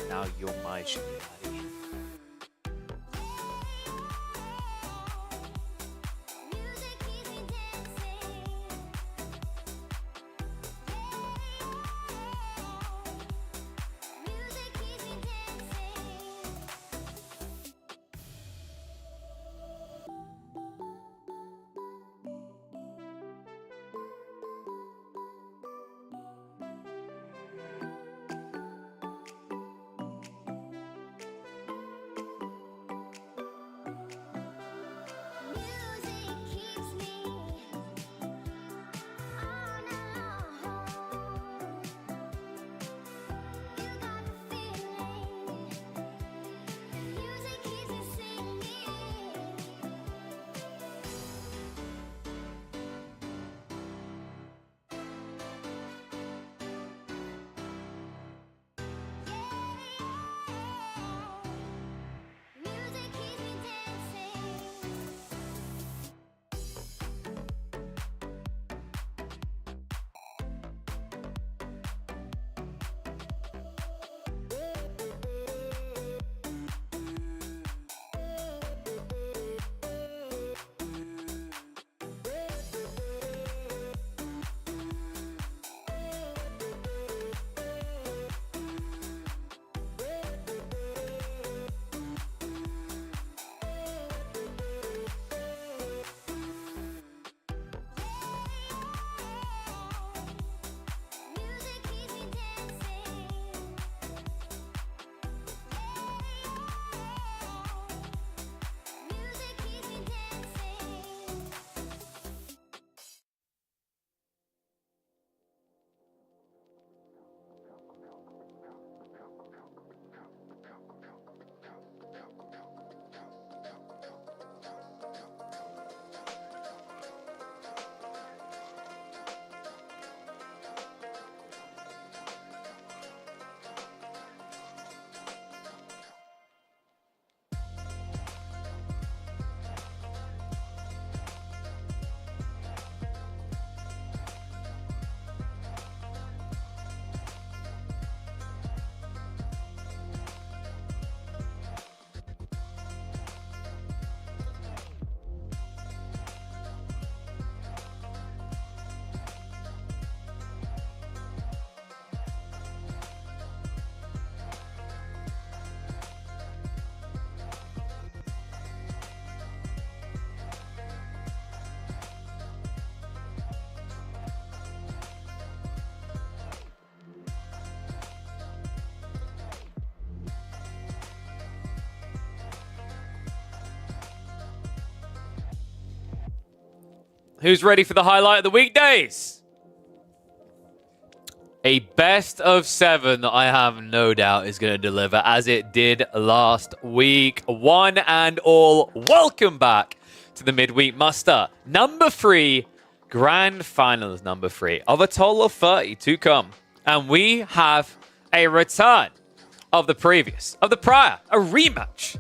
now your mind should be adding in. Who's ready for the highlight of the weekdays? A best of 7 that I have no doubt is going to deliver, as it did last week. One and all, welcome back to the midweek muster. Number 3, grand finals number 3 of a total of 30 to come. And we have a return of the prior, a rematch.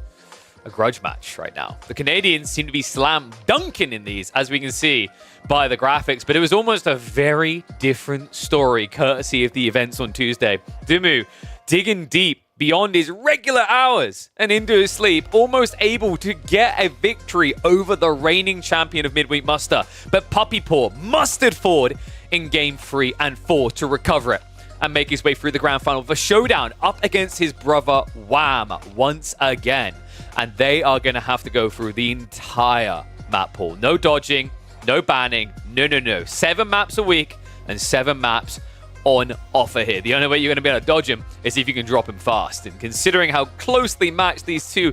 A grudge match right now. The Canadians seem to be slam dunking in these, as we can see by the graphics, but it was almost a very different story courtesy of the events on Tuesday. Dumu digging deep beyond his regular hours and into his sleep, almost able to get a victory over the reigning champion of midweek muster, but Puppy Paw mustered forward in game 3 and 4 to recover it and make his way through the grand final of a showdown up against his brother Wham once again. And they are going to have to go through the entire map pool. No dodging, no banning, no. 7 maps a week and 7 maps on offer here. The only way you're going to be able to dodge him is if you can drop him fast. And considering how closely matched these two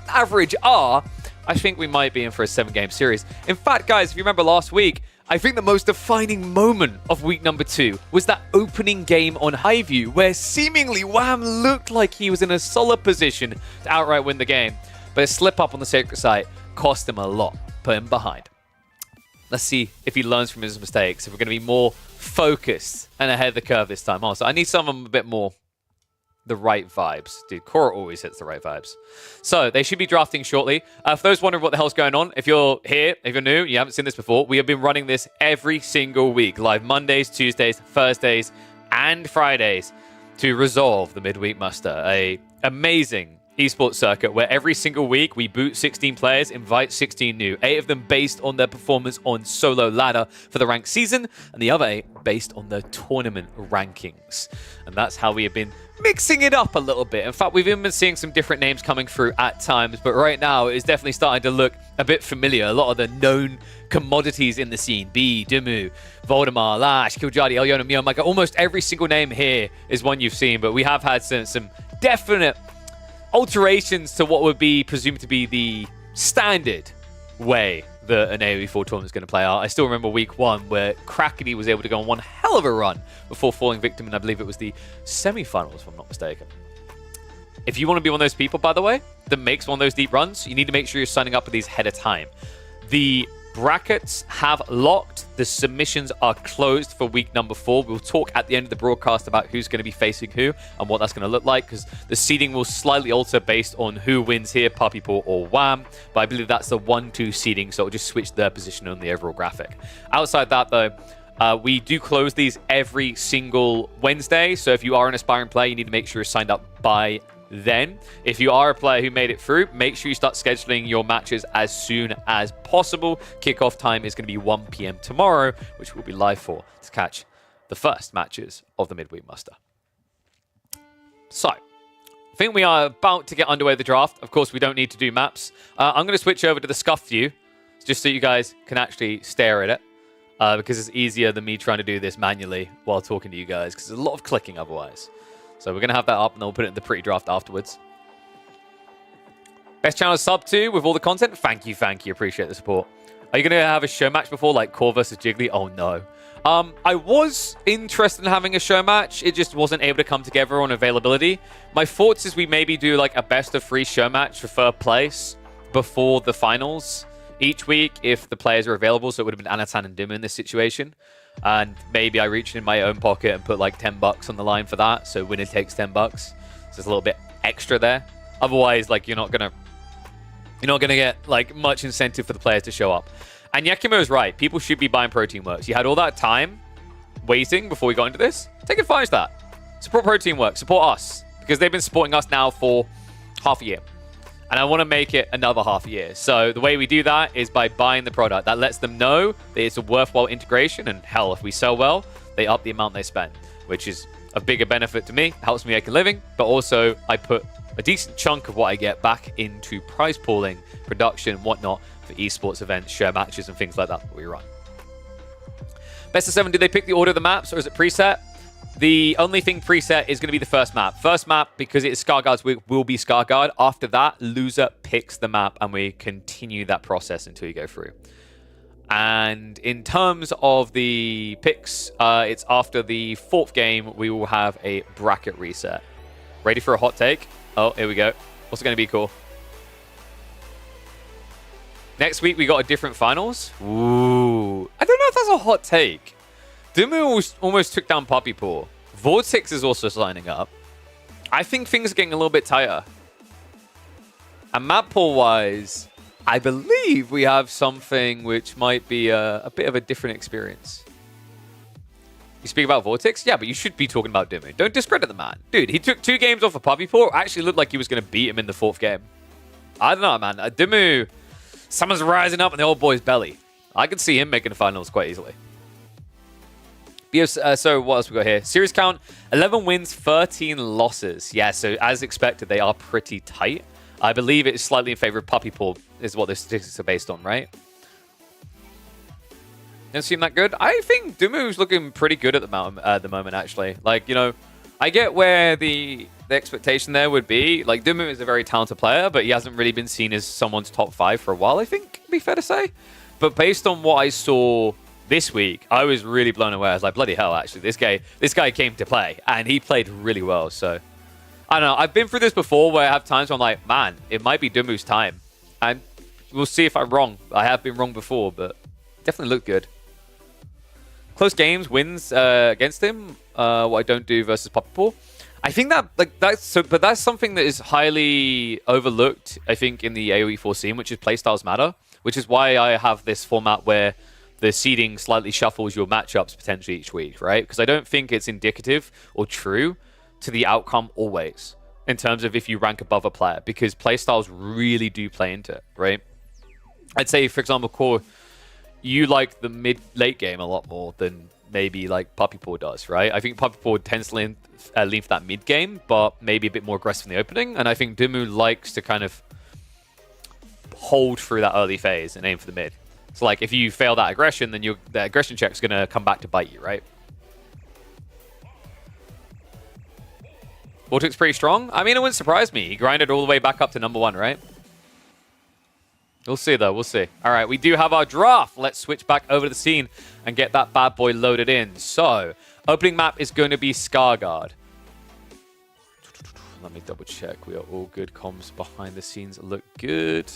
average are, I think we might be in for a 7-game series. In fact, guys, if you remember last week, I think the most defining moment of week number 2 was that opening game on Highview, where seemingly Wham looked like he was in a solid position to outright win the game. But a slip up on the sacred site cost him a lot, put him behind. Let's see if he learns from his mistakes, if we're going to be more focused and ahead of the curve this time. Also, I need some of them a bit more the right vibes. Dude, Cora always hits the right vibes. So, they should be drafting shortly. For those wondering what the hell's going on, if you're here, if you're new, you haven't seen this before, we have been running this every single week. Live Mondays, Tuesdays, Thursdays, and Fridays. to resolve the Midweek Muster, a amazing esports circuit where every single week we boot 16 players, invite 16 new, 8 of them based on their performance on solo ladder for the ranked season, and the other 8 based on their tournament rankings. And that's how we have been mixing it up a little bit. In fact, we've even been seeing some different names coming through at times, but right now it's definitely starting to look a bit familiar. A lot of the known commodities in the scene, B, Dimu, Voldemar, Lash, Kiljadi, Elyon, Mio, Micah. Almost every single name here is one you've seen, but we have had some definite alterations to what would be presumed to be the standard way that an AoE4 tournament is going to play out. I still remember week 1 where Krakeny was able to go on one hell of a run before falling victim, and I believe it was the semi-finals, if I'm not mistaken. If you want to be one of those people, by the way, that makes one of those deep runs, you need to make sure you're signing up for these ahead of time. The brackets have locked. The submissions are closed for week number 4. We'll talk at the end of the broadcast about who's going to be facing who and what that's going to look like, because the seeding will slightly alter based on who wins here, Puppy Paw or Wham. But I believe that's the 1-2 seeding, so it'll just switch their position on the overall graphic. Outside that, though, we do close these every single Wednesday. So if you are an aspiring player, you need to make sure you're signed up by then. If you are a player who made it through, make sure you start scheduling your matches as soon as possible. Kickoff time is going to be 1 p.m. tomorrow, which we'll be live for to catch the first matches of the Midweek Muster. So, I think we are about to get underway with the draft. Of course, we don't need to do maps. I'm going to switch over to the scuff view, just so you guys can actually stare at it, because it's easier than me trying to do this manually while talking to you guys, because there's a lot of clicking otherwise. So we're going to have that up, and then we'll put it in the pretty draft afterwards. Best channel to sub to with all the content? Thank you. Appreciate the support. Are you going to have a show match before, like Core versus Jiggly? Oh, no. I was interested in having a show match. It just wasn't able to come together on availability. My thoughts is we maybe do like a best of 3 show match for third place before the finals each week if the players are available. So it would have been Anatan and Dim in this situation. And maybe I reach in my own pocket and put like $10 on the line for that. So winner takes $10. So there's a little bit extra there. Otherwise, like you're not gonna get like much incentive for the players to show up. And Yakimo is right. People should be buying Protein Works. You had all that time waiting before we got into this. Take advantage of that. Support Protein Works. Support us, because they've been supporting us now for half a year. And I want to make it another half a year. So the way we do that is by buying the product. That lets them know that it's a worthwhile integration. And hell, if we sell well, they up the amount they spend, which is a bigger benefit to me. It helps me make a living. But also, I put a decent chunk of what I get back into prize pooling, production, and whatnot for esports events, share matches, and things like that we run. Best of 7, did they pick the order of the maps, or is it preset? The only thing preset is going to be the first map. First map, because it's Scarguard's week, will be Scarguard. After that, loser picks the map, and we continue that process until you go through. And in terms of the picks, it's after the 4th game, we will have a bracket reset. Ready for a hot take? Oh, here we go. What's going to be cool? Next week, we got a different finals. Ooh. I don't know if that's a hot take. Dimu almost took down Puppy Paw. Vortex is also signing up. I think things are getting a little bit tighter. And map pool-wise, I believe we have something which might be a bit of a different experience. You speak about Vortex? Yeah, but you should be talking about Dimu. Don't discredit the man. Dude, he took 2 games off of Puppy Paw. Actually looked like he was going to beat him in the 4th game. I don't know, man. Dimu, someone's rising up in the old boy's belly. I could see him making the finals quite easily. So what else we got here? Series count, 11 wins, 13 losses. Yeah, so as expected, they are pretty tight. I believe it is slightly in favor of Puppy Paw, is what the statistics are based on, right? Doesn't seem that good. I think Dumu's looking pretty good at the moment, actually. Like, you know, I get where the expectation there would be. Like, Dimu is a very talented player, but he hasn't really been seen as someone's top 5 for a while, I think, it'd be fair to say. But based on what I saw this week, I was really blown away. I was like, bloody hell, actually. This guy came to play, and he played really well. So, I don't know. I've been through this before where I have times where I'm like, man, it might be Dumu's time. And we'll see if I'm wrong. I have been wrong before, but definitely looked good. Close games, wins against him. What I don't do versus Puppy Paw. I think but that's something that is highly overlooked, I think, in the AoE4 scene, which is playstyles matter, which is why I have this format where the seeding slightly shuffles your matchups potentially each week, right? Because I don't think it's indicative or true to the outcome always, in terms of if you rank above a player, because playstyles really do play into it, right? I'd say, for example, Core, you like the mid-late game a lot more than maybe like Puppy Paw does, right? I think Puppy Paw tends to lean for that mid-game, but maybe a bit more aggressive in the opening, and I think Dimu likes to kind of hold through that early phase and aim for the mid. So like if you fail that aggression, then the aggression check's going to come back to bite you, right? Vortex pretty strong. I mean, it wouldn't surprise me. He grinded all the way back up to #1, right? We'll see, though. We'll see. All right, we do have our draft. Let's switch back over to the scene and get that bad boy loaded in. So, opening map is going to be Skarsgård. Let me double check. We are all good. Comms behind the scenes look good.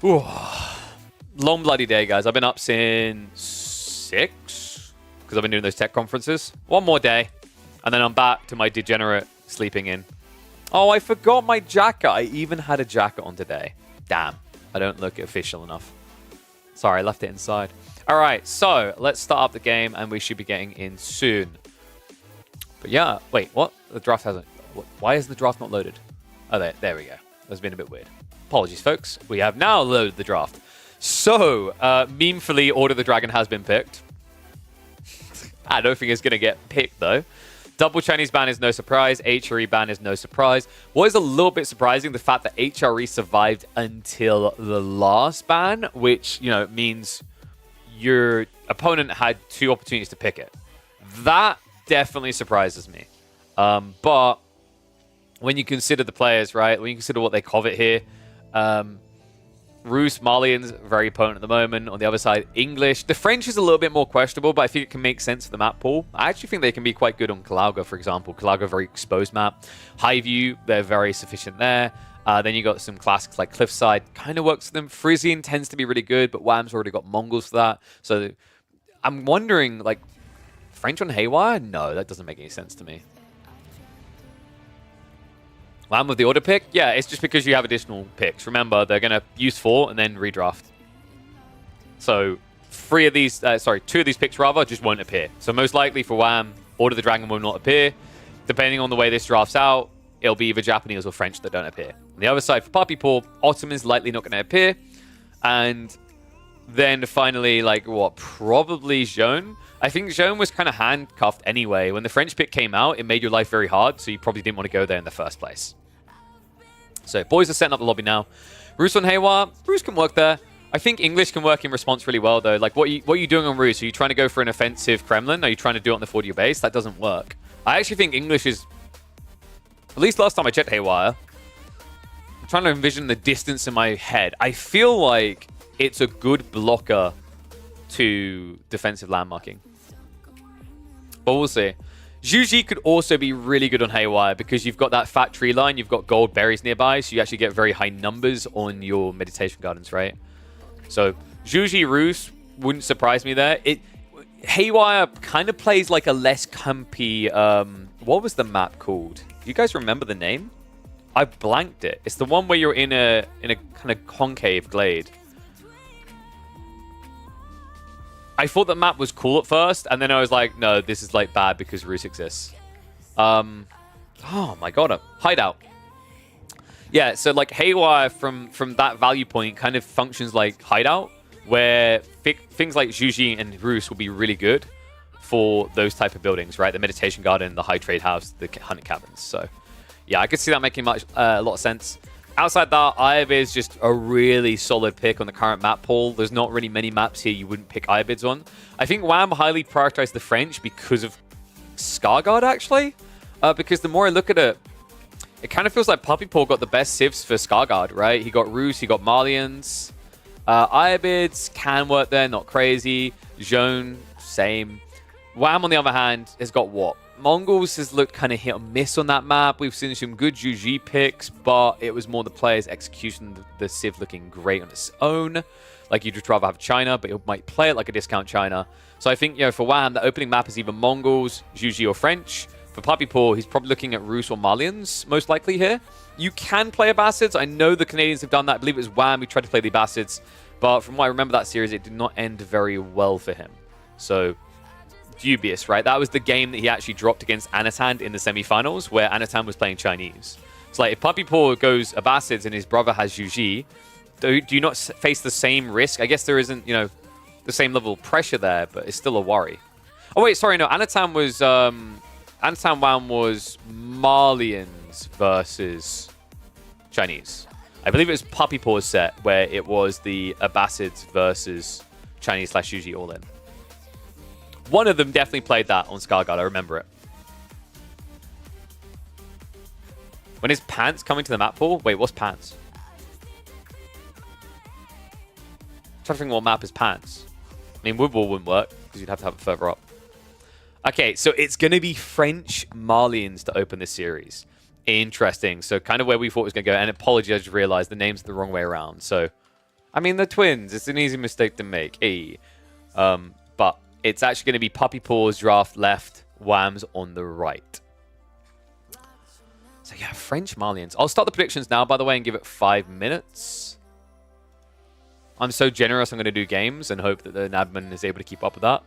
Ooh. Long bloody day, guys. I've been up since 6 because I've been doing those tech conferences. One more day, and then I'm back to my degenerate sleeping in. Oh, I forgot my jacket. I even had a jacket on today. Damn. I don't look official enough. Sorry, I left it inside. All right, so let's start up the game, and we should be getting in soon. But yeah, wait, what? The draft hasn't... Why is the draft not loaded? Oh, there we go. That's been a bit weird. Apologies, folks. We have now loaded the draft. So, memefully, Order the Dragon has been picked. I don't think it's going to get picked, though. Double Chinese ban is no surprise. HRE ban is no surprise. What is a little bit surprising, the fact that HRE survived until the last ban, which, you know, means your opponent had 2 opportunities to pick it. That definitely surprises me. But when you consider the players, right, when you consider what they covet here, Rus, Malians, very potent at the moment. On the other side, English. The French is a little bit more questionable, but I think it can make sense for the map pool. I actually think they can be quite good on Kalauga, for example. Kalauga, very exposed map. High View, they're very sufficient there. Then you got some classics like Cliffside, kind of works for them. Frisian tends to be really good, but Wham's already got Mongols for that. So I'm wondering, like, French on Haywire? No, that doesn't make any sense to me. Wham with the order pick? Yeah, it's just because you have additional picks. Remember, they're going to use 4 and then redraft. So 2 of these picks, rather, just won't appear. So most likely for Wham, Order the Dragon will not appear. Depending on the way this drafts out, it'll be either Japanese or French that don't appear. On the other side, for Puppy Paw, Ottoman's likely not going to appear. And then finally, like, what? Probably Joan. I think Joan was kind of handcuffed anyway. When the French pick came out, it made your life very hard, so you probably didn't want to go there in the first place. So, boys are setting up the lobby now. Rus on Haywire. Rus can work there. I think English can work in response really well, though. Like, what are you doing on Rus? Are you trying to go for an offensive Kremlin? Are you trying to do it on the 40 base? That doesn't work. I actually think English is... At least last time I checked Haywire. I'm trying to envision the distance in my head. I feel like it's a good blocker to defensive landmarking. But we'll see. Zhuji could also be really good on Haywire because you've got that fat tree line, you've got gold berries nearby, so you actually get very high numbers on your meditation gardens, right? So Zhuji Rus wouldn't surprise me there. Haywire kind of plays like a less campy... what was the map called? Do you guys remember the name? I blanked it. It's the one where you're in a kind of concave glade. I thought the map was cool at first, and then I was like, no, this is like bad because Rus exists. Oh my god, Hideout. Yeah, so like Haywire from that value point kind of functions like Hideout, where things like Zhuji and Rus will be really good for those type of buildings, right? The meditation garden, the high trade house, the hunting cabins. So yeah, I could see that making a lot of sense. Outside that, Ib is just a really solid pick on the current map pool. There's not really many maps here you wouldn't pick Ibids on. I think Wham highly prioritized the French because of Skarsgård, actually. Because the more I look at it, it kind of feels like Puppy Paw got the best civs for Skarsgård, right? He got Rus, he got Malians. Ibids can work there, not crazy. Joan, same. Wham, on the other hand, has got what? Mongols has looked kind of hit or miss on that map. We've seen some good GG picks, but it was more the player's execution, the Civ looking great on its own. Like, you'd just rather have China, but it might play it like a discount China. So I think, you know, for Wham, the opening map is either Mongols, GG, or French. For Puppy Paw, he's probably looking at Rus or Malians, most likely here. You can play Abbasids. I know the Canadians have done that. I believe it was Wham who tried to play the Abbasids. But from what I remember that series, it did not end very well for him. So, dubious, right? That was the game that he actually dropped against Anatan in the semifinals, where Anatan was playing Chinese. It's like, if Puppy Paw goes Abbasids and his brother has Yuji, do you not face the same risk? I guess there isn't, you know, the same level of pressure there, but it's still a worry. Oh, wait, sorry, no. Anatan was... Anatan Wan was Malians versus Chinese. I believe it was Puppy Paw's set, where it was the Abbasids versus Chinese/Yuji all-in. One of them definitely played that on Scarguard. I remember it. When is Pants coming to the map pool? Wait, what's Pants? I'm trying to think what map is Pants. I mean, Woodwall wouldn't work, because you'd have to have it further up. Okay, so it's going to be French Malians to open this series. Interesting. So kind of where we thought it was going to go. And apologies, I just realized the name's the wrong way around. So, I mean, they're twins. It's an easy mistake to make. Hey. But it's actually going to be Puppy Paw's draft left, Wham's on the right. So yeah, French Malians. I'll start the predictions now, by the way, and give it 5 minutes. I'm so generous, I'm going to do games and hope that the admin is able to keep up with that.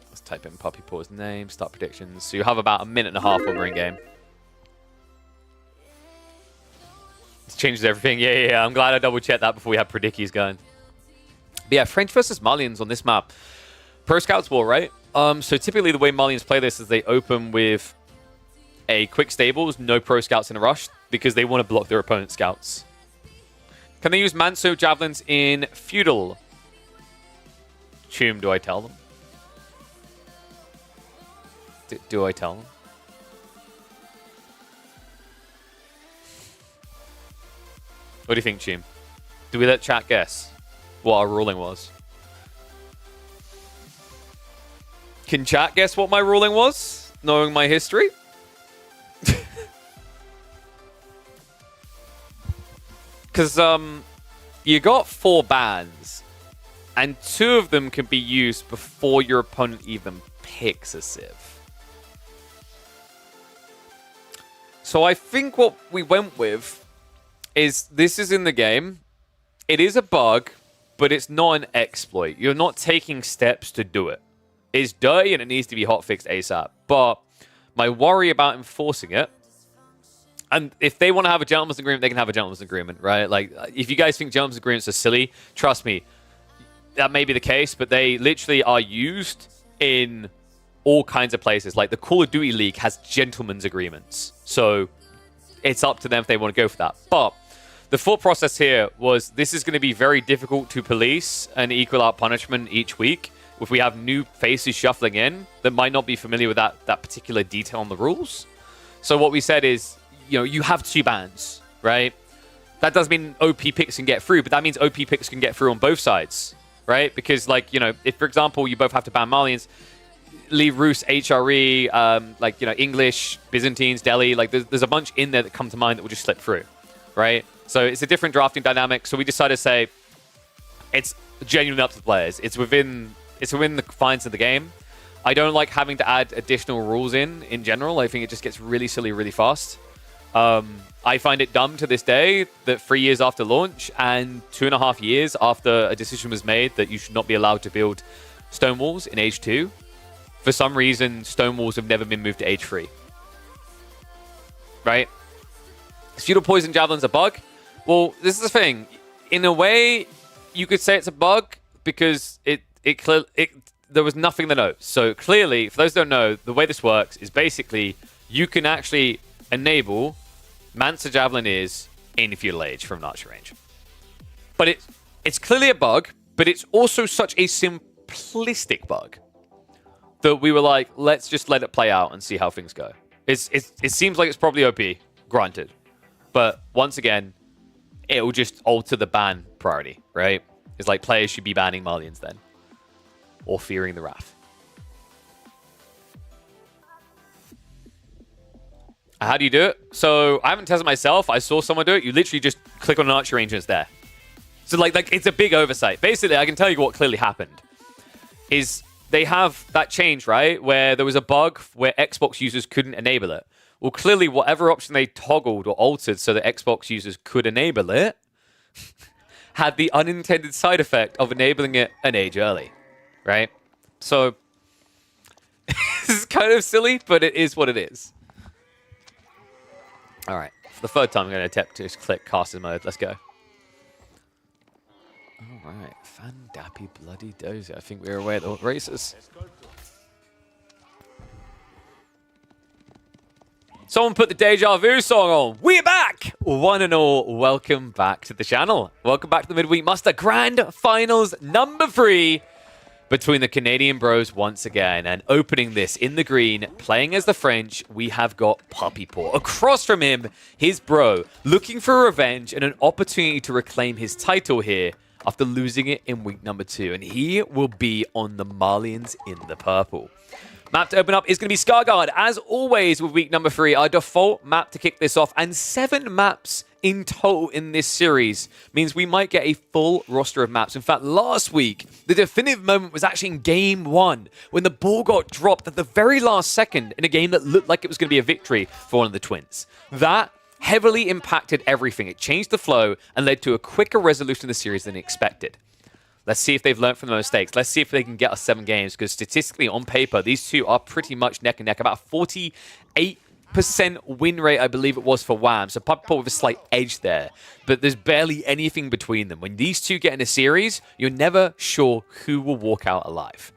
Let's type in Puppy Paw's name, start predictions. So you have about 1.5 minutes while we're in game. This changes everything. Yeah. I'm glad I double checked that before we had predickies going. But yeah, French versus Malians on this map. Pro Scouts War, right? So typically the way Malians play this is they open with a quick stables, no Pro Scouts in a rush, because they want to block their opponent's scouts. Can they use Manso Javelins in Feudal? Do I tell them? Do I tell them? What do you think, Chum? Do we let chat guess what our ruling was? Can chat guess what my ruling was, knowing my history? Because you got 4 bans, and 2 of them can be used before your opponent even picks a Civ. So I think what we went with is this is in the game. It is a bug, but it's not an exploit. You're not taking steps to do it. It's dirty and it needs to be hotfixed ASAP. But my worry about enforcing it, and if they want to have a gentleman's agreement, they can have a gentleman's agreement, right? Like, if you guys think gentleman's agreements are silly, trust me, that may be the case, but they literally are used in all kinds of places. Like, the Call of Duty League has gentleman's agreements. So, it's up to them if they want to go for that. But the thought process here was this is going to be very difficult to police and equal out punishment each week if we have new faces shuffling in that might not be familiar with that particular detail on the rules. So what we said is, you know, you have 2 bans, right? That doesn't mean OP picks can get through, but that means OP picks can get through on both sides, right? Because, like, you know, if, for example, you both have to ban Malians, leave Rus, HRE, like, you know, English, Byzantines, Delhi, like, there's a bunch in there that come to mind that will just slip through, right? So it's a different drafting dynamic. So we decided to say it's genuinely up to the players. It's within the confines of the game. I don't like having to add additional rules in general. I think it just gets really silly really fast. I find it dumb to this day that 3 years after launch and 2.5 years after a decision was made that you should not be allowed to build stone walls in Age 2, for some reason, stone walls have never been moved to Age 3. Right? Is Feudal Poison Javelins a bug? Well, this is the thing. In a way, you could say it's a bug because there was nothing in the notes. So clearly, for those who don't know, the way this works is basically you can actually enable Mansa Javelineers in Feudal Age from an archer range. But it's clearly a bug, but it's also such a simplistic bug that we were like, let's just let it play out and see how things go. It seems like it's probably OP, granted. But once again, it will just alter the ban priority, right? It's like players should be banning Malians then. Or fearing the wrath. How do you do it? So I haven't tested myself. I saw someone do it. You literally just click on an archer range and it's there. So like it's a big oversight. Basically, I can tell you what clearly happened. Is they have that change, right? Where there was a bug where Xbox users couldn't enable it. Well, clearly, whatever option they toggled or altered so that Xbox users could enable it had the unintended side effect of enabling it an age early, right? So, this is kind of silly, but it is what it is. All right. For the third time, I'm going to attempt to just click caster mode. Let's go. All right. Fandappy bloody dozy. I think we're away at the races. Someone put the Deja Vu song on. We're back! One and all, welcome back to the channel. Welcome back to the Midweek Muster Grand Finals number 3 between the Canadian bros once again. And opening this in the green, playing as the French, we have got Puppy Paw. Across from him, his bro, looking for revenge and an opportunity to reclaim his title here after losing it in week number 2. And he will be on the Malians in the purple. Map to open up is going to be Scarguard. As always with week number 3, our default map to kick this off, and 7 maps in total in this series means we might get a full roster of maps. In fact, last week, the definitive moment was actually in game 1 when the ball got dropped at the very last second in a game that looked like it was going to be a victory for one of the twins. That heavily impacted everything. It changed the flow and led to a quicker resolution of the series than expected. Let's see if they've learned from the mistakes. Let's see if they can get us 7 games, because statistically, on paper, these two are pretty much neck and neck. About 48% win rate, I believe it was, for Wham. So Puppy Paw with a slight edge there. But there's barely anything between them. When these two get in a series, you're never sure who will walk out alive.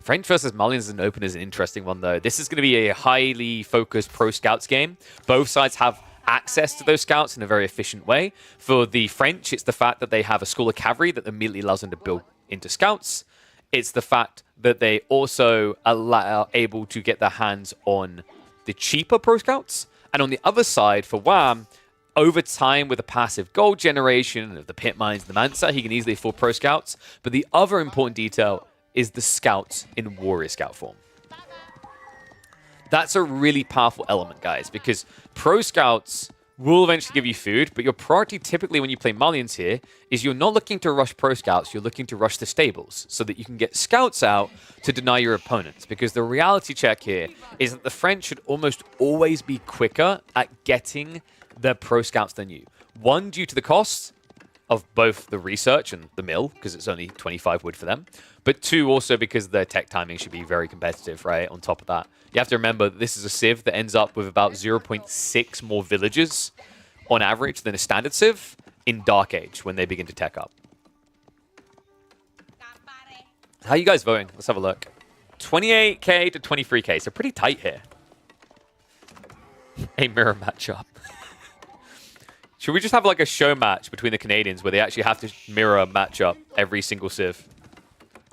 French versus Malians as an opener is an interesting one, though. This is going to be a highly focused pro scouts game. Both sides have access to those scouts in a very efficient way. For the French, it's the fact that they have a school of cavalry that immediately allows them to build into scouts. It's the fact that they also are able to get their hands on the cheaper pro scouts. And on the other side, for Wham, over time with the passive gold generation of the pit mines, the Mansa, he can easily afford pro scouts. But the other important detail is the scouts in warrior scout form. That's a really powerful element, guys, because pro scouts will eventually give you food, but your priority typically when you play Malians here is you're not looking to rush pro scouts, you're looking to rush the stables so that you can get scouts out to deny your opponents. Because the reality check here is that the French should almost always be quicker at getting their pro scouts than you. One, due to the cost of both the research and the mill, because it's only 25 wood for them. But 2, also because their tech timing should be very competitive, right? On top of that, you have to remember that this is a civ that ends up with about 0.6 more villages on average than a standard civ in Dark Age when they begin to tech up. How are you guys voting? Let's have a look. 28k to 23k, so pretty tight here. A mirror matchup. Should we just have like a show match between the Canadians where they actually have to mirror match up every single civ?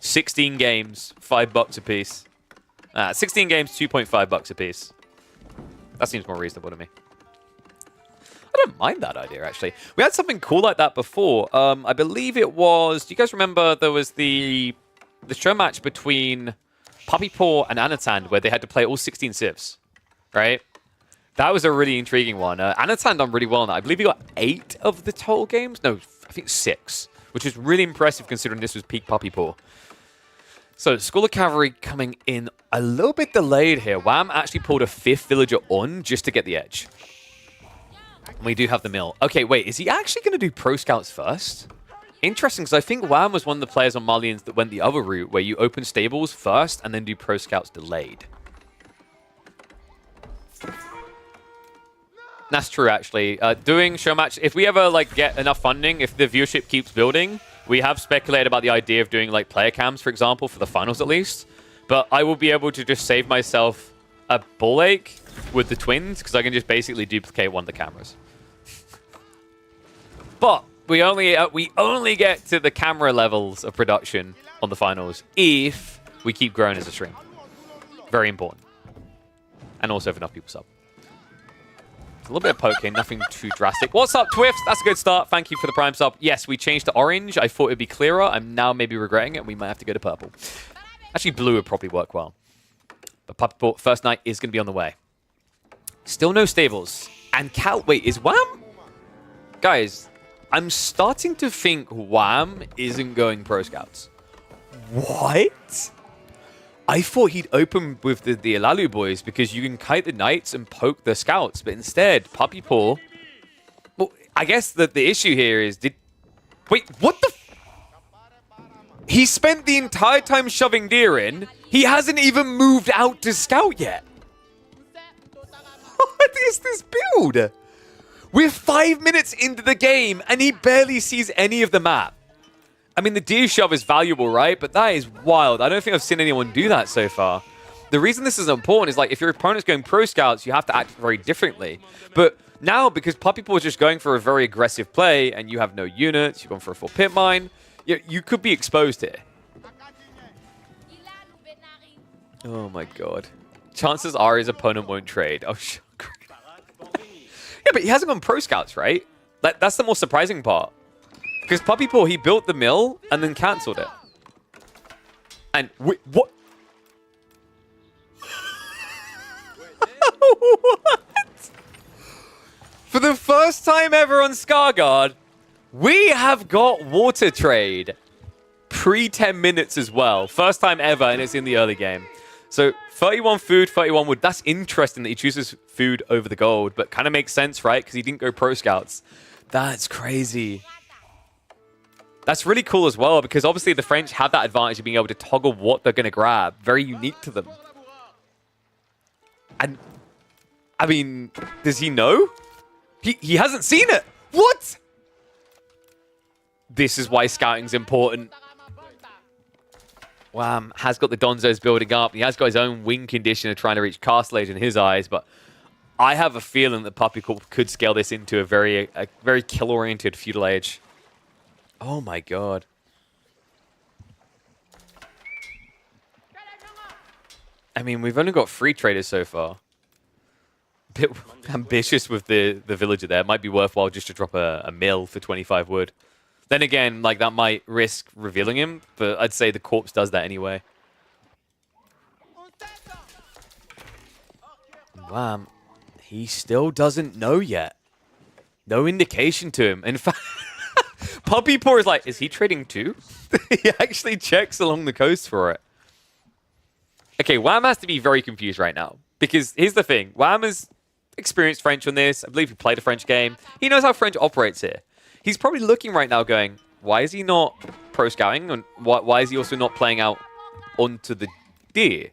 16 games, $5 a piece. 16 games, $2.5 a piece. That seems more reasonable to me. I don't mind that idea, actually. We had something cool like that before. I believe it was... Do you guys remember there was the show match between Puppy Paw and Anatan where they had to play all 16 civs, right? That was a really intriguing one. Anatan done really well on that. I believe he got 8 of the total games. No, I think 6, which is really impressive considering this was peak Puppy Paw. So, School of Cavalry coming in a little bit delayed here. Wham actually pulled a 5th villager on just to get the edge. And we do have the mill. Okay, wait, is he actually going to do pro scouts first? Interesting, because I think Wham was one of the players on Malians that went the other route, where you open stables first and then do pro scouts delayed. That's true, actually. Doing show match, if we ever like get enough funding, if the viewership keeps building, we have speculated about the idea of doing like player cams, for example, for the finals at least. But I will be able to just save myself a ball ache with the twins, because I can just basically duplicate one of the cameras. But we only get to the camera levels of production on the finals if we keep growing as a stream. Very important. And also if enough people sub. A little bit of poking, nothing too drastic. What's up, Twift? That's a good start. Thank you for the prime sub. Yes, we changed to orange. I thought it'd be clearer. I'm now maybe regretting it. We might have to go to purple. Actually, blue would probably work well. But Puppy Paw, first night is going to be on the way. Still no stables. And Cal... Wait, is Wham? Guys, I'm starting to think Wham isn't going pro scouts. What? I thought he'd open with the Ilalu boys because you can kite the knights and poke the scouts, but instead, Puppy Paw... Well, I guess the issue here is... Wait, what the... He spent the entire time shoving deer in. He hasn't even moved out to scout yet. What is this build? We're 5 minutes into the game, and he barely sees any of the map. I mean, the deer shove is valuable, right? But that is wild. I don't think I've seen anyone do that so far. The reason this is important is, like, if your opponent's going pro scouts, you have to act very differently. But now, because Puppy Paw is just going for a very aggressive play, and you have no units, you're going for a full pit mine, you could be exposed here. Oh my god. Chances are his opponent won't trade. Oh, yeah, but he hasn't gone pro scouts, right? That's the most surprising part. Because Puppy Paw, he built the mill and then cancelled it. And wait, what? What? For the first time ever on Scarguard, we have got water trade. Pre-10 minutes as well. First time ever, and it's in the early game. So 31 food, 31 wood. That's interesting that he chooses food over the gold, but kind of makes sense, right? Because he didn't go pro scouts. That's crazy. That's really cool as well, because obviously the French have that advantage of being able to toggle what they're going to grab. Very unique to them. And, I mean, does he know? He hasn't seen it. What? This is why scouting's important. Wham has got the Donzos building up. He has got his own wing conditioner trying to reach Castle Age in his eyes, but I have a feeling that Puppy Paw could scale this into a very kill-oriented feudal age. Oh my god. I mean, we've only got 3 traders so far. A bit ambitious with the villager there. It might be worthwhile just to drop a mill for 25 wood. Then again, like, that might risk revealing him, but I'd say the corpse does that anyway. Wow. He still doesn't know yet. No indication to him. In fact, Puppy Paw is like, is he trading too? He actually checks along the coast for it. Okay, Wham has to be very confused right now. Because here's the thing. Wham has experienced French on this. I believe he played a French game. He knows how French operates here. He's probably looking right now going, why is he not pro scouting? And why is he also not playing out onto the deer?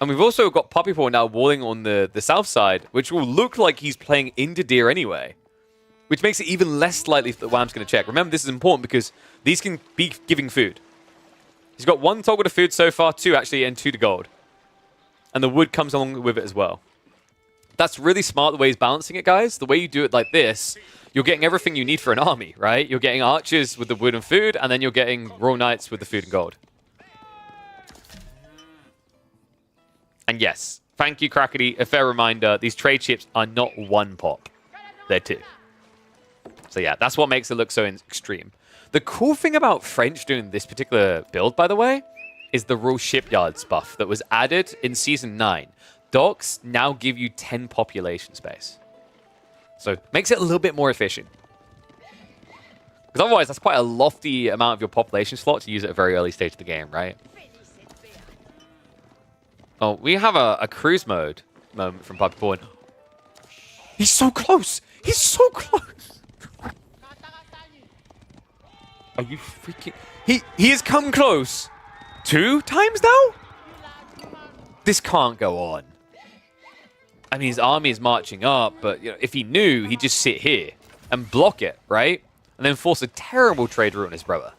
And we've also got Puppy Paw now walling on the south side, which will look like he's playing into deer anyway. Which makes it even less likely that Wham's going to check. Remember, this is important because these can be giving food. He's got 1 toggle to food so far, 2 actually, and 2 to gold. And the wood comes along with it as well. That's really smart the way he's balancing it, guys. The way you do it like this, you're getting everything you need for an army, right? You're getting archers with the wood and food, and then you're getting Royal Knights with the food and gold. And yes, thank you, Crackety. A fair reminder, these trade chips are not 1 pop. They're 2. So yeah, that's what makes it look so extreme. The cool thing about French doing this particular build, by the way, is the Royal Shipyards buff that was added in Season 9. Docks now give you 10 population space. So makes it a little bit more efficient. Because otherwise, that's quite a lofty amount of your population slot to use at a very early stage of the game, right? Oh, we have a cruise mode moment from Puppy Paw. He's so close! He's so close! Are you freaking... He has come close 2 times now? This can't go on. I mean, his army is marching up, but you know, if he knew, he'd just sit here and block it, right? And then force a terrible trade route on his brother.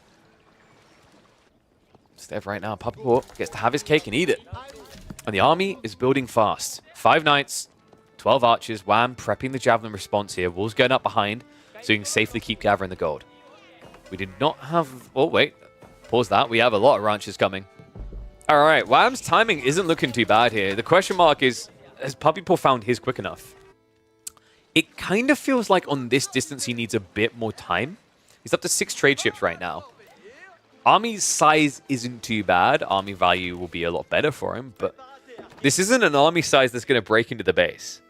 Steph right now, Puppy Paw gets to have his cake and eat it. And the army is building fast. 5 knights, 12 archers, Wham prepping the javelin response here. Wolves going up behind, so you can safely keep gathering the gold. We did not have... Oh, wait. Pause that. We have a lot of ranchers coming. All right, Wham's timing isn't looking too bad here. The question mark is, has Puppy Paw found his quick enough? It kind of feels like on this distance he needs a bit more time. He's up to 6 trade ships right now. Army size isn't too bad. Army value will be a lot better for him, but this isn't an army size that's going to break into the base.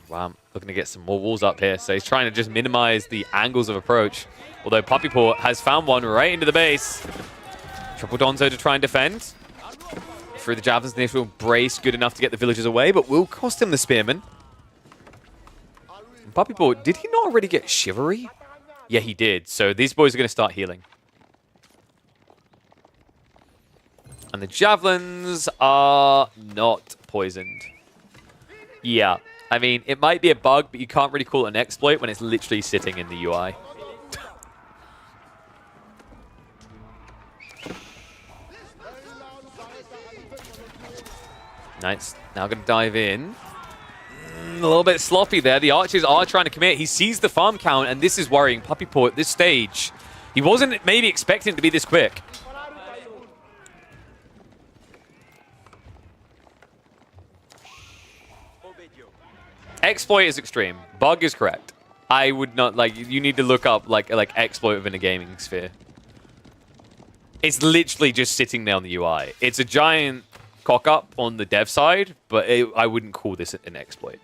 Wow, looking to get some more walls up here. So he's trying to just minimize the angles of approach. Although Puppypaw has found one right into the base. Triple Donzo to try and defend. Through the javelins, the initial brace, good enough to get the villagers away, but will cost him the spearman. Puppypaw, did he not already get Chivalry? Yeah, he did. So these boys are going to start healing. And the javelins are not poisoned. Yeah. I mean, it might be a bug, but you can't really call it an exploit when it's literally sitting in the UI. Nice. Now going to dive in. A little bit sloppy there. The archers are trying to commit. He sees the farm count, and this is worrying Puppypaw at this stage. He wasn't maybe expecting it to be this quick. Exploit is extreme. Bug is correct. I would not, like, you need to look up, like exploit within a gaming sphere. It's literally just sitting there on the UI. It's a giant cock-up on the dev side, but I wouldn't call this an exploit.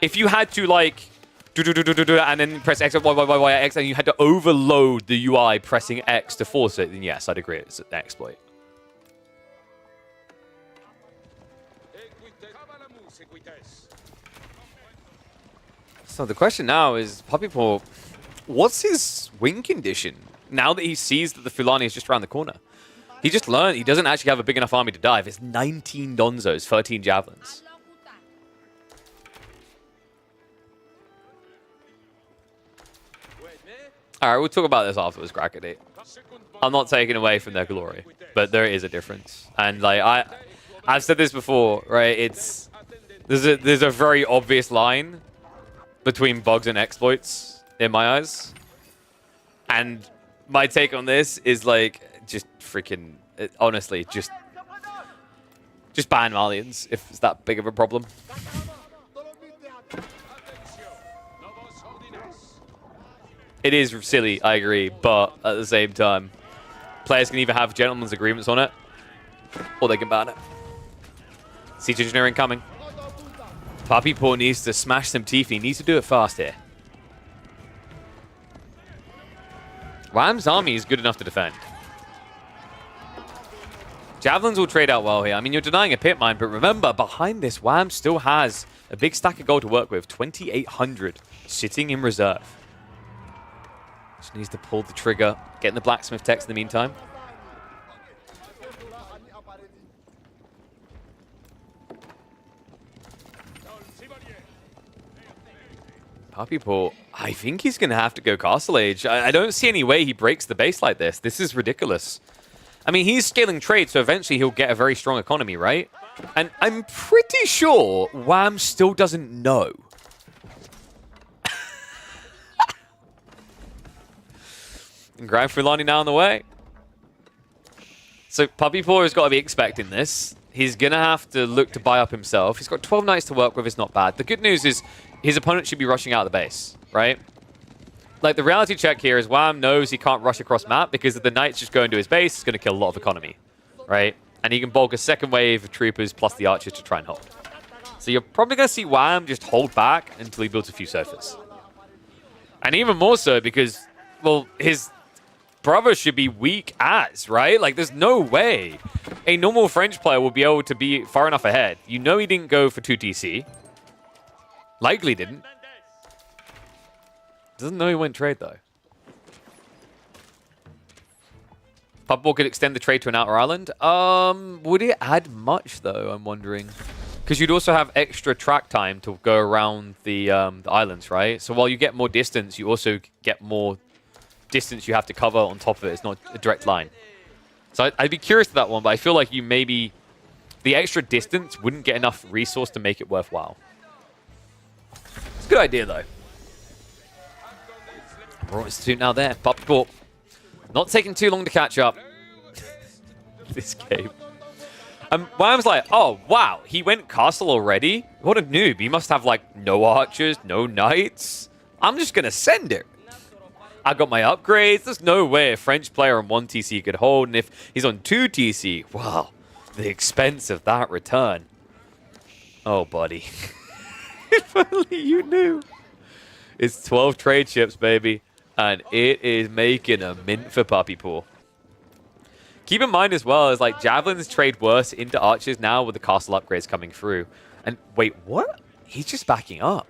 If you had to, like, and then press X, Y, Y, Y, Y, X, and you had to overload the UI pressing X to force it, then yes, I'd agree it's an exploit. So the question now is, Puppypaw, what's his win condition now that he sees that the Fulani is just around the corner? He just learned he doesn't actually have a big enough army to dive. It's 19 Donzos, 13 Javelins. Alright, we'll talk about this afterwards, Crackety. I'm not taking away from their glory, but there is a difference. And like I've said this before, right? There's a very obvious line between bugs and exploits in my eyes. And my take on this is like just freaking honestly just ban Malians if it's that big of a problem. It is silly, I agree, but at the same time, players can either have gentlemen's agreements on it, or they can ban it. Siege engineering coming. Puppypaw needs to smash some teeth. He needs to do it fast here. Wham's army is good enough to defend. Javelins will trade out well here. I mean, you're denying a pit mine, but remember, behind this, Wham still has a big stack of gold to work with. 2,800 sitting in reserve. Just needs to pull the trigger, getting the blacksmith text in the meantime. Puppypaw, I think he's going to have to go Castle Age. I don't see any way he breaks the base like this. This is ridiculous. I mean, he's scaling trade, so eventually he'll get a very strong economy, right? And I'm pretty sure Wham still doesn't know. And Grand Fulani now on the way. So Puppypaw has got to be expecting this. He's going to have to look to buy up himself. He's got 12 knights to work with. It's not bad. The good news is his opponent should be rushing out of the base, right? Like, the reality check here is Wham knows he can't rush across map because if the knights just go into his base, it's going to kill a lot of economy, right? And he can bulk a second wave of troopers plus the archers to try and hold. So you're probably going to see Wham just hold back until he builds a few sofas. And even more so because, well, his brother should be weak as, right? Like, there's no way a normal French player will be able to be far enough ahead. You know he didn't go for 2 TC. Likely didn't. Doesn't know he went trade, though. Puppypaw could extend the trade to an outer island. Would it add much, though, I'm wondering? Because you'd also have extra track time to go around the islands, right? So while you get more distance, you also get more distance you have to cover on top of it. It's not a direct line. So I'd be curious to that one, but I feel like you maybe... The extra distance wouldn't get enough resource to make it worthwhile. It's a good idea, though. Brought his suit now there. Puppypaw not taking too long to catch up. This game. Wham's like, oh, wow, he went castle already? What a noob. He must have, like, no archers, no knights. I'm just going to send it. I got my upgrades. There's no way a French player on 1 TC could hold. And if he's on 2 TC, wow, the expense of that return. Oh, buddy. If only you knew. It's 12 trade ships, baby. And it is making a mint for Puppy Paw. Keep in mind as well, is like Javelins trade worse into Archers now with the castle upgrades coming through. And wait, what? He's just backing up.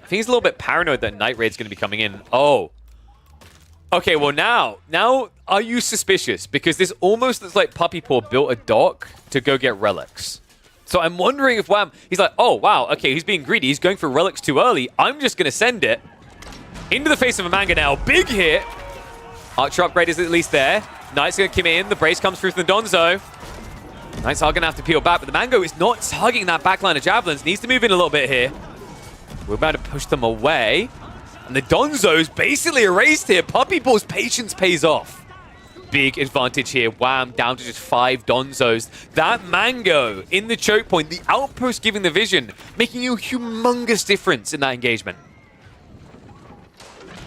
I think he's a little bit paranoid that Night Raid's going to be coming in. Oh. Okay, well now are you suspicious? Because this almost looks like Puppy Paw built a dock to go get relics. So I'm wondering if Wham, he's like, oh wow, okay, he's being greedy. He's going for relics too early. I'm just going to send it into the face of a Mango now. Big hit. Archer upgrade is at least there. Knight's going to come in. The brace comes through from the Donzo. Knights are going to have to peel back, but the Mango is not targeting that backline of Javelins. Needs to move in a little bit here. We're about to push them away. And the Donzo's basically erased here. Puppy Paw's patience pays off. Big advantage here. Wham, down to just 5 Donzos. That Mango in the choke point, the outpost giving the vision, making a humongous difference in that engagement.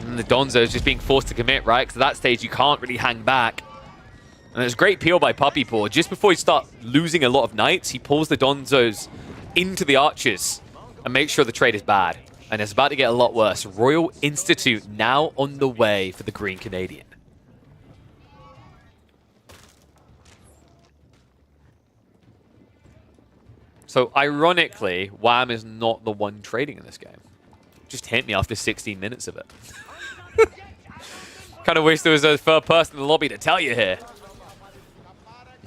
And the Donzo's just being forced to commit, right? Because at that stage, you can't really hang back. And it's great peel by Puppy Paw. Just before he starts losing a lot of Knights, he pulls the Donzos into the Archers and makes sure the trade is bad. And it's about to get a lot worse. Royal Institute now on the way for the Green Canadian. So, ironically, Wham is not the one trading in this game. Just hit me after 16 minutes of it. Kind of wish there was a third person in the lobby to tell you here.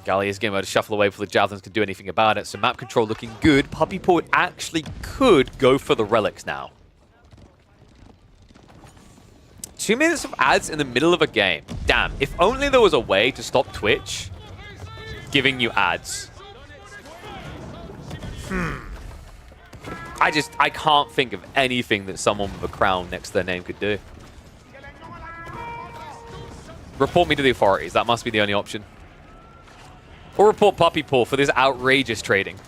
Galley is going to shuffle away before the Javelins can do anything about it. So map control looking good. Puppy Paw actually could go for the relics now. 2 minutes of ads in the middle of a game. Damn, if only there was a way to stop Twitch giving you ads. I can't think of anything that someone with a crown next to their name could do. Report me to the authorities. That must be the only option. Or report Puppy Paw for this outrageous trading.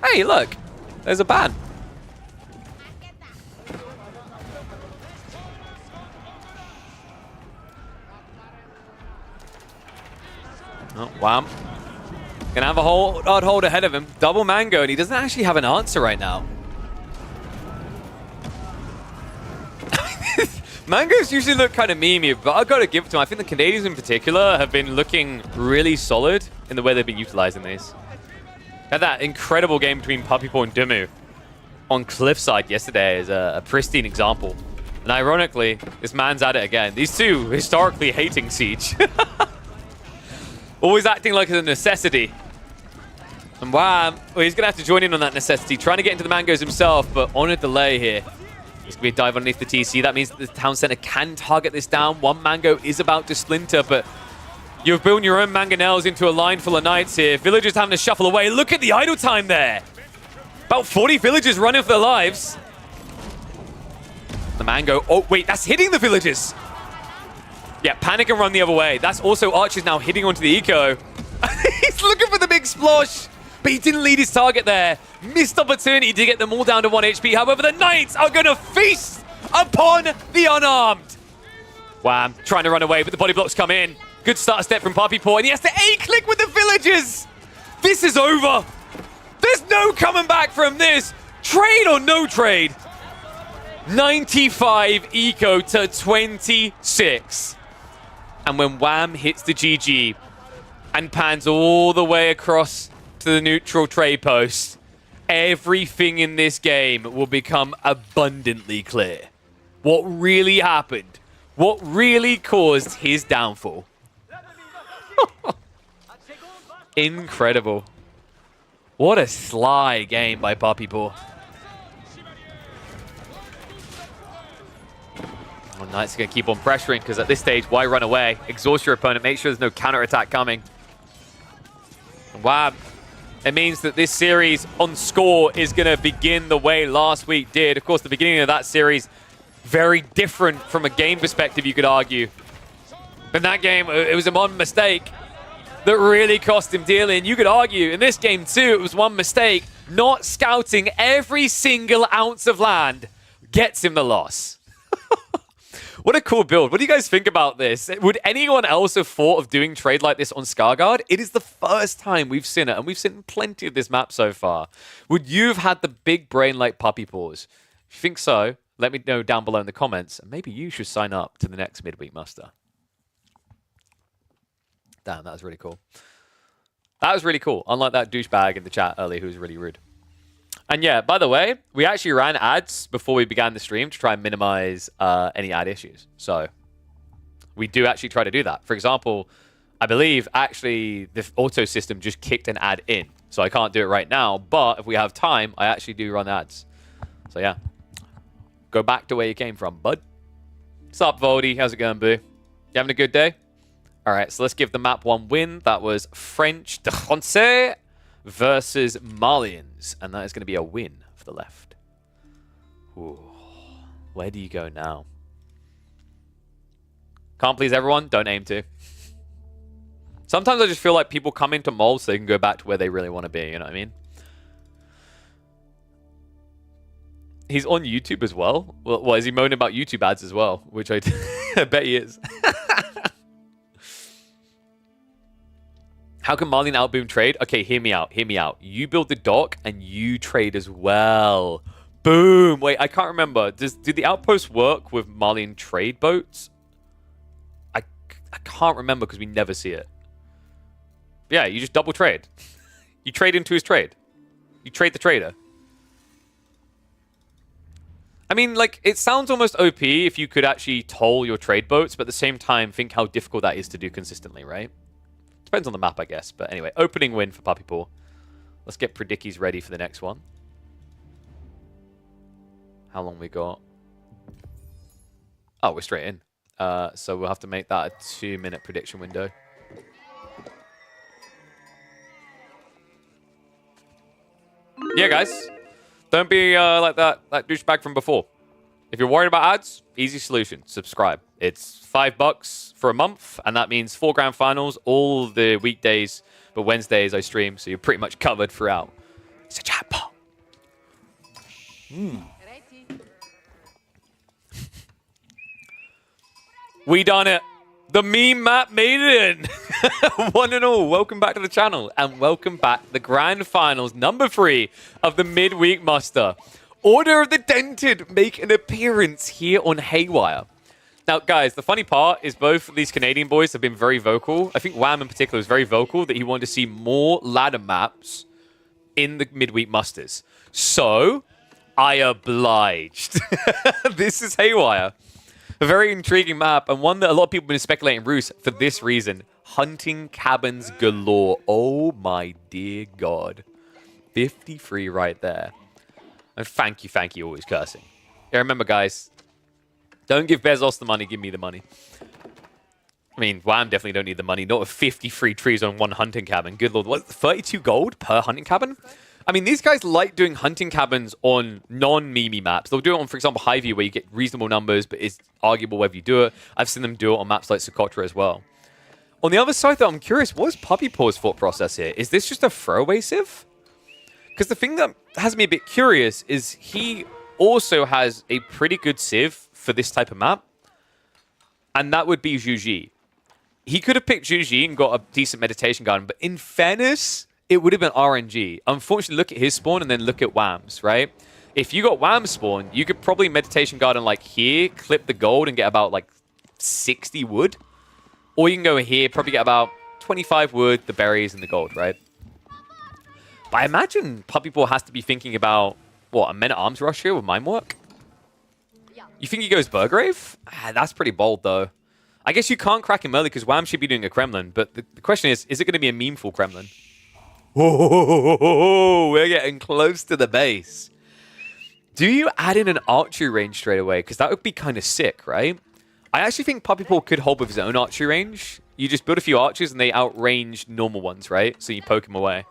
Hey, look. There's a ban. Oh, Wham. Gonna have a hard hold ahead of him. Double Mango, and he doesn't actually have an answer right now. Mangoes usually look kind of memey, but I've got to give it to him. I think the Canadians in particular have been looking really solid in the way they've been utilizing these. Had that incredible game between Puppy Paw and Dumu on Cliffside yesterday is a pristine example. And ironically, this man's at it again. These two historically hating Siege. Always acting like it's a necessity. And Wham, well, he's going to have to join in on that necessity. Trying to get into the Mangoes himself, but on a delay here. It's going to be a dive underneath the TC. That means that the town center can target this down. One Mango is about to splinter, but you've built your own mangonels into a line full of Knights here. Villagers having to shuffle away. Look at the idle time there. About 40 villagers running for their lives. The Mango. Oh, wait, that's hitting the villagers. Yeah, panic and run the other way. That's also Archers now hitting onto the eco. He's looking for the big splosh, but he didn't lead his target there. Missed opportunity to get them all down to 1 HP. However, the Knights are going to feast upon the unarmed. Wham, trying to run away, but the body blocks come in. Good start step from Puppy Paw, and he has to A-click with the villagers. This is over. There's no coming back from this. Trade or no trade. 95 eco to 26. And when Wham hits the GG and pans all the way across to the neutral trade post, everything in this game will become abundantly clear. What really happened, what really caused his downfall. Incredible. What a sly game by Puppy Paw. Well, Knights are going to keep on pressuring because at this stage, why run away? Exhaust your opponent, make sure there's no counterattack coming. And wow, it means that this series on score is going to begin the way last week did. Of course, the beginning of that series, very different from a game perspective, you could argue. But in that game, it was a one mistake that really cost him dearly. And you could argue in this game too, it was one mistake. Not scouting every single ounce of land gets him the loss. What a cool build. What do you guys think about this? Would anyone else have thought of doing trade like this on Scarguard? It is the first time we've seen it, and we've seen plenty of this map so far. Would you have had the big brain like Puppy Paws? If you think so, let me know down below in the comments, and maybe you should sign up to the next Midweek Muster. Damn, that was really cool. That was really cool. Unlike that douchebag in the chat earlier who was really rude. And yeah, by the way, we actually ran ads before we began the stream to try and minimize any ad issues. So we do actually try to do that. For example, I believe actually the auto system just kicked an ad in. So I can't do it right now. But if we have time, I actually do run ads. So yeah, go back to where you came from, bud. What's up, Voldy? How's it going, boo? You having a good day? All right, so let's give the map one win. That was French de Francais versus Malians. And that is going to be a win for the left. Ooh, where do you go now? Can't please everyone. Don't aim to. Sometimes I just feel like people come into molds so they can go back to where they really want to be. You know what I mean? He's on YouTube as well. Well, is he moaning about YouTube ads as well? Which I bet he is. How can Marlene outboom trade? Okay, hear me out. Hear me out. You build the dock and you trade as well. Boom. Wait, I can't remember. Do the outposts work with Marlene trade boats? I can't remember because we never see it. Yeah, you just double trade. You trade into his trade. You trade the trader. I mean, like, it sounds almost OP if you could actually toll your trade boats, but at the same time, think how difficult that is to do consistently, right? Depends on the map, I guess. But anyway, opening win for Puppy Paw. Let's get Predickies ready for the next one. How long we got? Oh, we're straight in. So we'll have to make that a 2-minute prediction window. Yeah, guys. Don't be like that douchebag from before. If you're worried about ads, easy solution. Subscribe. It's $5 for a month, and that means 4 grand finals all the weekdays, but Wednesdays I stream, so you're pretty much covered throughout. It's a jackpot. We done it. The meme map made it in. One and all, welcome back to the channel, and welcome back to the grand finals, number 3 of the midweek muster. Order of the Dented make an appearance here on Haywire. Now, guys, the funny part is both of these Canadian boys have been very vocal. I think Wham in particular was very vocal that he wanted to see more ladder maps in the midweek musters. So, I obliged. This is Haywire. A very intriguing map, and one that a lot of people have been speculating Roos for this reason. Hunting cabins galore. Oh my dear God. 53 right there. And thank you, always cursing. Yeah, remember, guys, don't give Bezos the money, give me the money. I mean, Wham definitely don't need the money. Not with 53 trees on one hunting cabin. Good Lord, what, 32 gold per hunting cabin? I mean, these guys like doing hunting cabins on non-meme maps. They'll do it on, for example, Highview, where you get reasonable numbers, but it's arguable whether you do it. I've seen them do it on maps like Socotra as well. On the other side, though, I'm curious, what is Puppy Paw's thought process here? Is this just a throwaway civ? Because the thing that has me a bit curious is he also has a pretty good civ for this type of map, and that would be Juji. He could have picked Juji and got a decent meditation garden, but in fairness, it would have been RNG. Unfortunately, look at his spawn and then look at Wham's, right? If you got Wham's spawn, you could probably meditation garden like here, clip the gold and get about like 60 wood. Or you can go here, probably get about 25 wood, the berries, and the gold, right? But I imagine Puppy Paw has to be thinking about, what, a men-at-arms rush here with mine work? You think he goes Burgrave? Ah, that's pretty bold, though. I guess you can't crack him early because Wham should be doing a Kremlin. But the question is it going to be a memeful Kremlin? Whoa, we're getting close to the base. Do you add in an archery range straight away? Because that would be kind of sick, right? I actually think Puppy Paw could hold with his own archery range. You just build a few archers and they outrange normal ones, right? So you poke him away.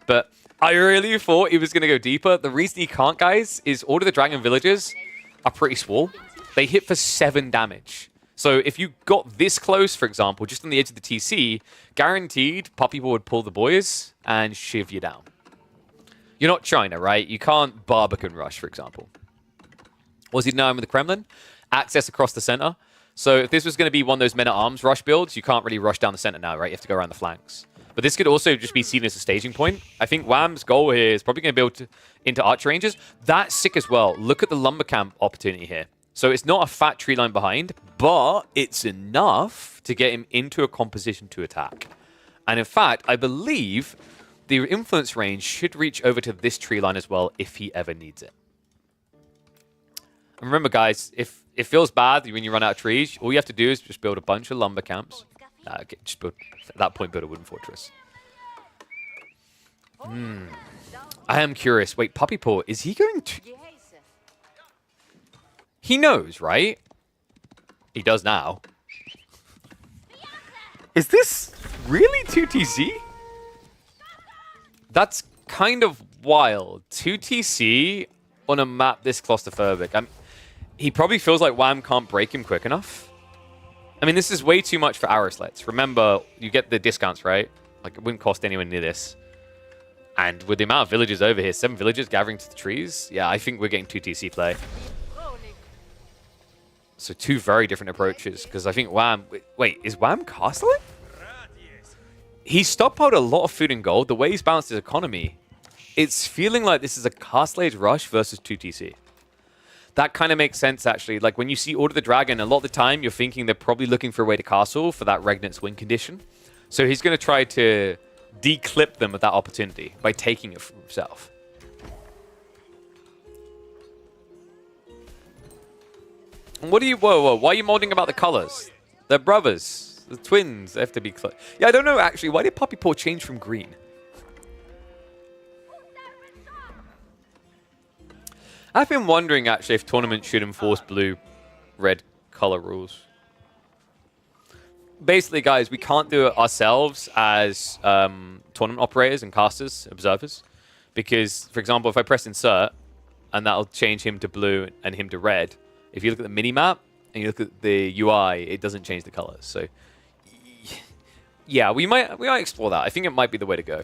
But I really thought he was going to go deeper. The reason he can't, guys, is all of the dragon villagers are pretty small. They hit for 7 damage. So if you got this close, for example, just on the edge of the TC, guaranteed Puppy Paw would pull the boys and shiv you down. You're not China, right? You can't Barbican rush, for example. Was he denied with the Kremlin? Access across the center. So if this was going to be one of those men-at-arms rush builds, you can't really rush down the center now, right? You have to go around the flanks. But this could also just be seen as a staging point. I think Wham's goal here is probably going to build into archer ranges. That's sick as well. Look at the lumber camp opportunity here. So it's not a fat tree line behind, but it's enough to get him into a composition to attack. And in fact, I believe the influence range should reach over to this tree line as well if he ever needs it. And remember, guys, if it feels bad when you run out of trees, all you have to do is just build a bunch of lumber camps. Okay, just build, at that point, build a wooden fortress. I am curious. Wait, Puppy Paw, is he going to... He knows, right? He does now. Is this really 2TC? That's kind of wild. 2TC on a map this claustrophobic. He probably feels like Wham can't break him quick enough. I mean, this is way too much for arrow sleds. Remember, you get the discounts, right? Like, it wouldn't cost anyone near this. And with the amount of villagers over here, 7 villagers gathering to the trees, yeah, I think we're getting 2TC play. So 2 very different approaches, because I think Wham... Wait, is Wham castling? He's stockpiled a lot of food and gold. The way he's balanced his economy, it's feeling like this is a Castle Age rush versus 2TC. That kind of makes sense, actually. Like, when you see Order the Dragon, a lot of the time, you're thinking they're probably looking for a way to castle for that Regnant's win condition. So he's going to try to declip them of that opportunity by taking it for himself. And what are you... Whoa, why are you molding about the colors? They're brothers. The twins. They have to be... Yeah, I don't know, actually. Why did Puppy Paw change from green? I've been wondering, actually, if tournaments should enforce blue-red color rules. Basically, guys, we can't do it ourselves as tournament operators and casters, observers. Because, for example, if I press insert, and that'll change him to blue and him to red, if you look at the mini-map and you look at the UI, it doesn't change the colors. So, yeah, we might explore that. I think it might be the way to go.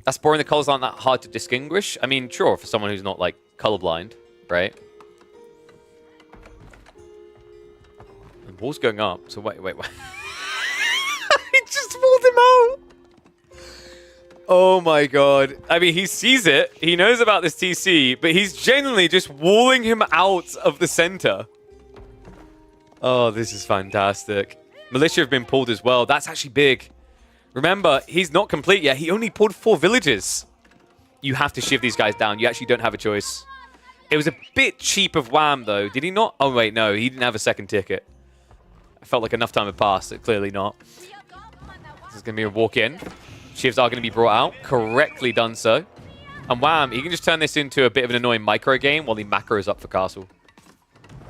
That's boring. The colors aren't that hard to distinguish. I mean, sure, for someone who's not, like, colorblind, right? The wall's going up, so wait. He just pulled him out! Oh my god. I mean, he sees it. He knows about this TC, but he's genuinely just walling him out of the center. Oh, this is fantastic. Militia have been pulled as well. That's actually big. Remember, he's not complete yet. He only pulled 4 villages. You have to shift these guys down. You actually don't have a choice. It was a bit cheap of Wham, though. Did he not? Oh, wait, no. He didn't have a second ticket. I felt like enough time had passed. Clearly not. This is going to be a walk-in. Shivs are going to be brought out. Correctly done so. And Wham, he can just turn this into a bit of an annoying micro game while he macros up for castle.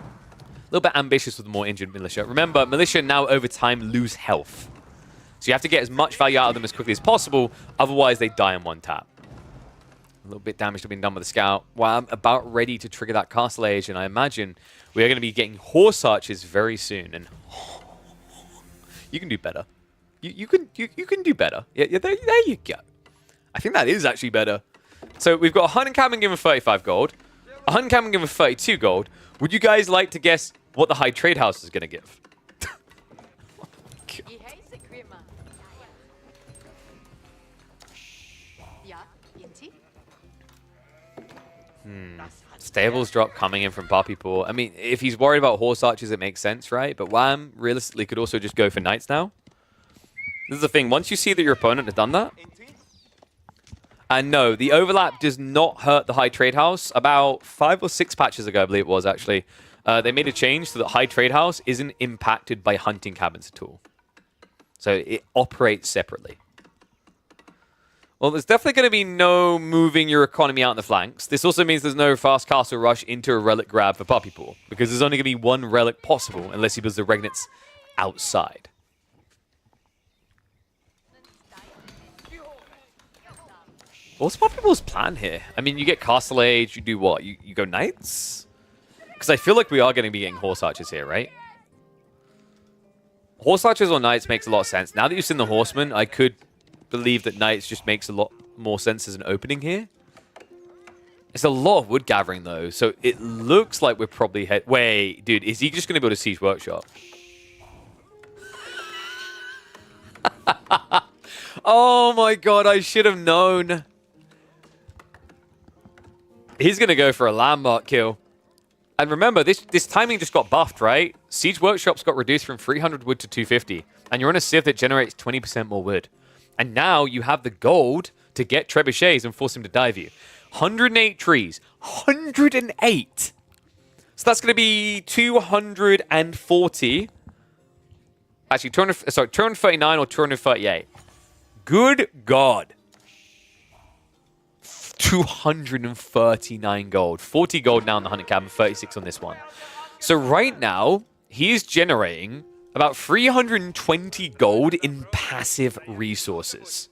A little bit ambitious with the more injured militia. Remember, militia now over time lose health. So you have to get as much value out of them as quickly as possible. Otherwise, they die in one tap. A little bit damage to being done with the scout. Well, I'm about ready to trigger that Castle Age, and I imagine we are going to be getting horse archers very soon. And you can do better. You can do better. Yeah, there you go. I think that is actually better. So we've got a hunting cabin given 35 gold. A hunting cabin given 32 gold. Would you guys like to guess what the high trade house is going to give? Stables drop coming in from Puppy Paw. I mean, if he's worried about horse archers, it makes sense, right? But Wham realistically could also just go for knights now. This is the thing. Once you see that your opponent has done that, and no, the overlap does not hurt the high trade house. About 5 or 6 patches ago, I believe it was actually, they made a change so that high trade house isn't impacted by hunting cabins at all. So it operates separately. Well, there's definitely going to be no moving your economy out in the flanks. This also means there's no fast castle rush into a relic grab for Puppy Paw, because there's only going to be one relic possible unless he builds the Regnants outside. What's Puppy Paw's plan here? I mean, you get Castle Age, you do what? You go Knights? Because I feel like we are going to be getting Horse Archers here, right? Horse Archers or Knights makes a lot of sense. Now that you've seen the Horsemen, I could believe that Knights just makes a lot more sense as an opening here. It's a lot of wood gathering, though, so it looks like we're probably... Wait, dude, is he just going to build a siege workshop? Oh my god, I should have known. He's going to go for a landmark kill. And remember, this timing just got buffed, right? Siege workshops got reduced from 300 wood to 250. And you're on a civ that generates 20% more wood. And now you have the gold to get trebuchets and force him to dive you. 108 trees. 108! So that's going to be 240. Actually, 239 or 238. Good God. 239 gold. 40 gold now on the hunting cabin, 36 on this one. So right now, he is generating about 320 gold in passive resources.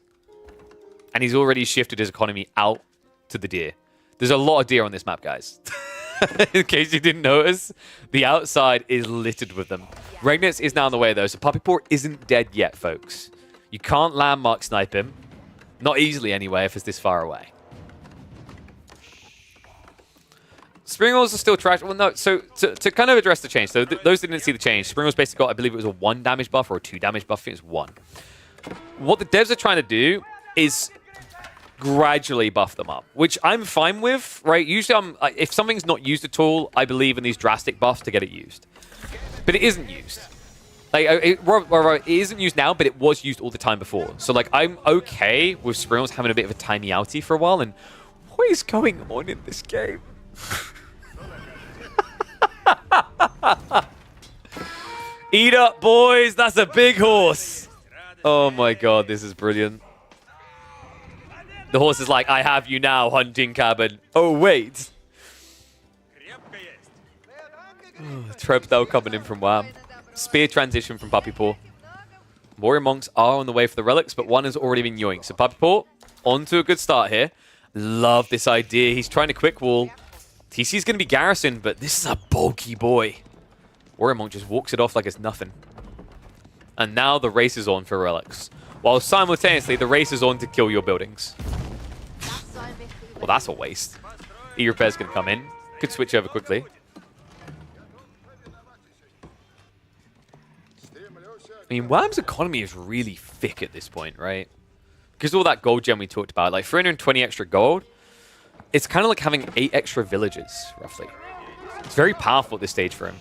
And he's already shifted his economy out to the deer. There's a lot of deer on this map, guys. In case you didn't notice, the outside is littered with them. Regnitz is now on the way, though, so Puppypaw isn't dead yet, folks. You can't landmark snipe him. Not easily, anyway, if it's this far away. Springles are still trash. Well, no, so to kind of address the change, so those that didn't see the change, Springles basically got, I believe it was a 1 damage buff or a 2 damage buff. I think it's 1. What the devs are trying to do is gradually buff them up, which I'm fine with, right? Usually, if something's not used at all, I believe in these drastic buffs to get it used. But it isn't used. Like, it isn't used now, but it was used all the time before. So, like, I'm okay with Springles having a bit of a timey outie for a while, and what is going on in this game? Eat up, boys! That's a big horse! Oh my god, this is brilliant. The horse is like, I have you now, hunting cabin. Oh, wait. Trebdell coming in from Wham. Spear transition from Puppypaw. Warrior Monks are on the way for the relics, but one has already been yoinked. So Puppypaw, on to a good start here. Love this idea. He's trying to quick wall. TC's going to be garrisoned, but this is a bulky boy. Warrior Monk just walks it off like it's nothing. And now the race is on for relics. While simultaneously, the race is on to kill your buildings. Well, that's a waste. E-Repair's going to come in. Could switch over quickly. I mean, Wham's economy is really thick at this point, right? Because all that gold gem we talked about, like 320 extra gold, it's kind of like having 8 extra villages, roughly. It's very powerful at this stage for him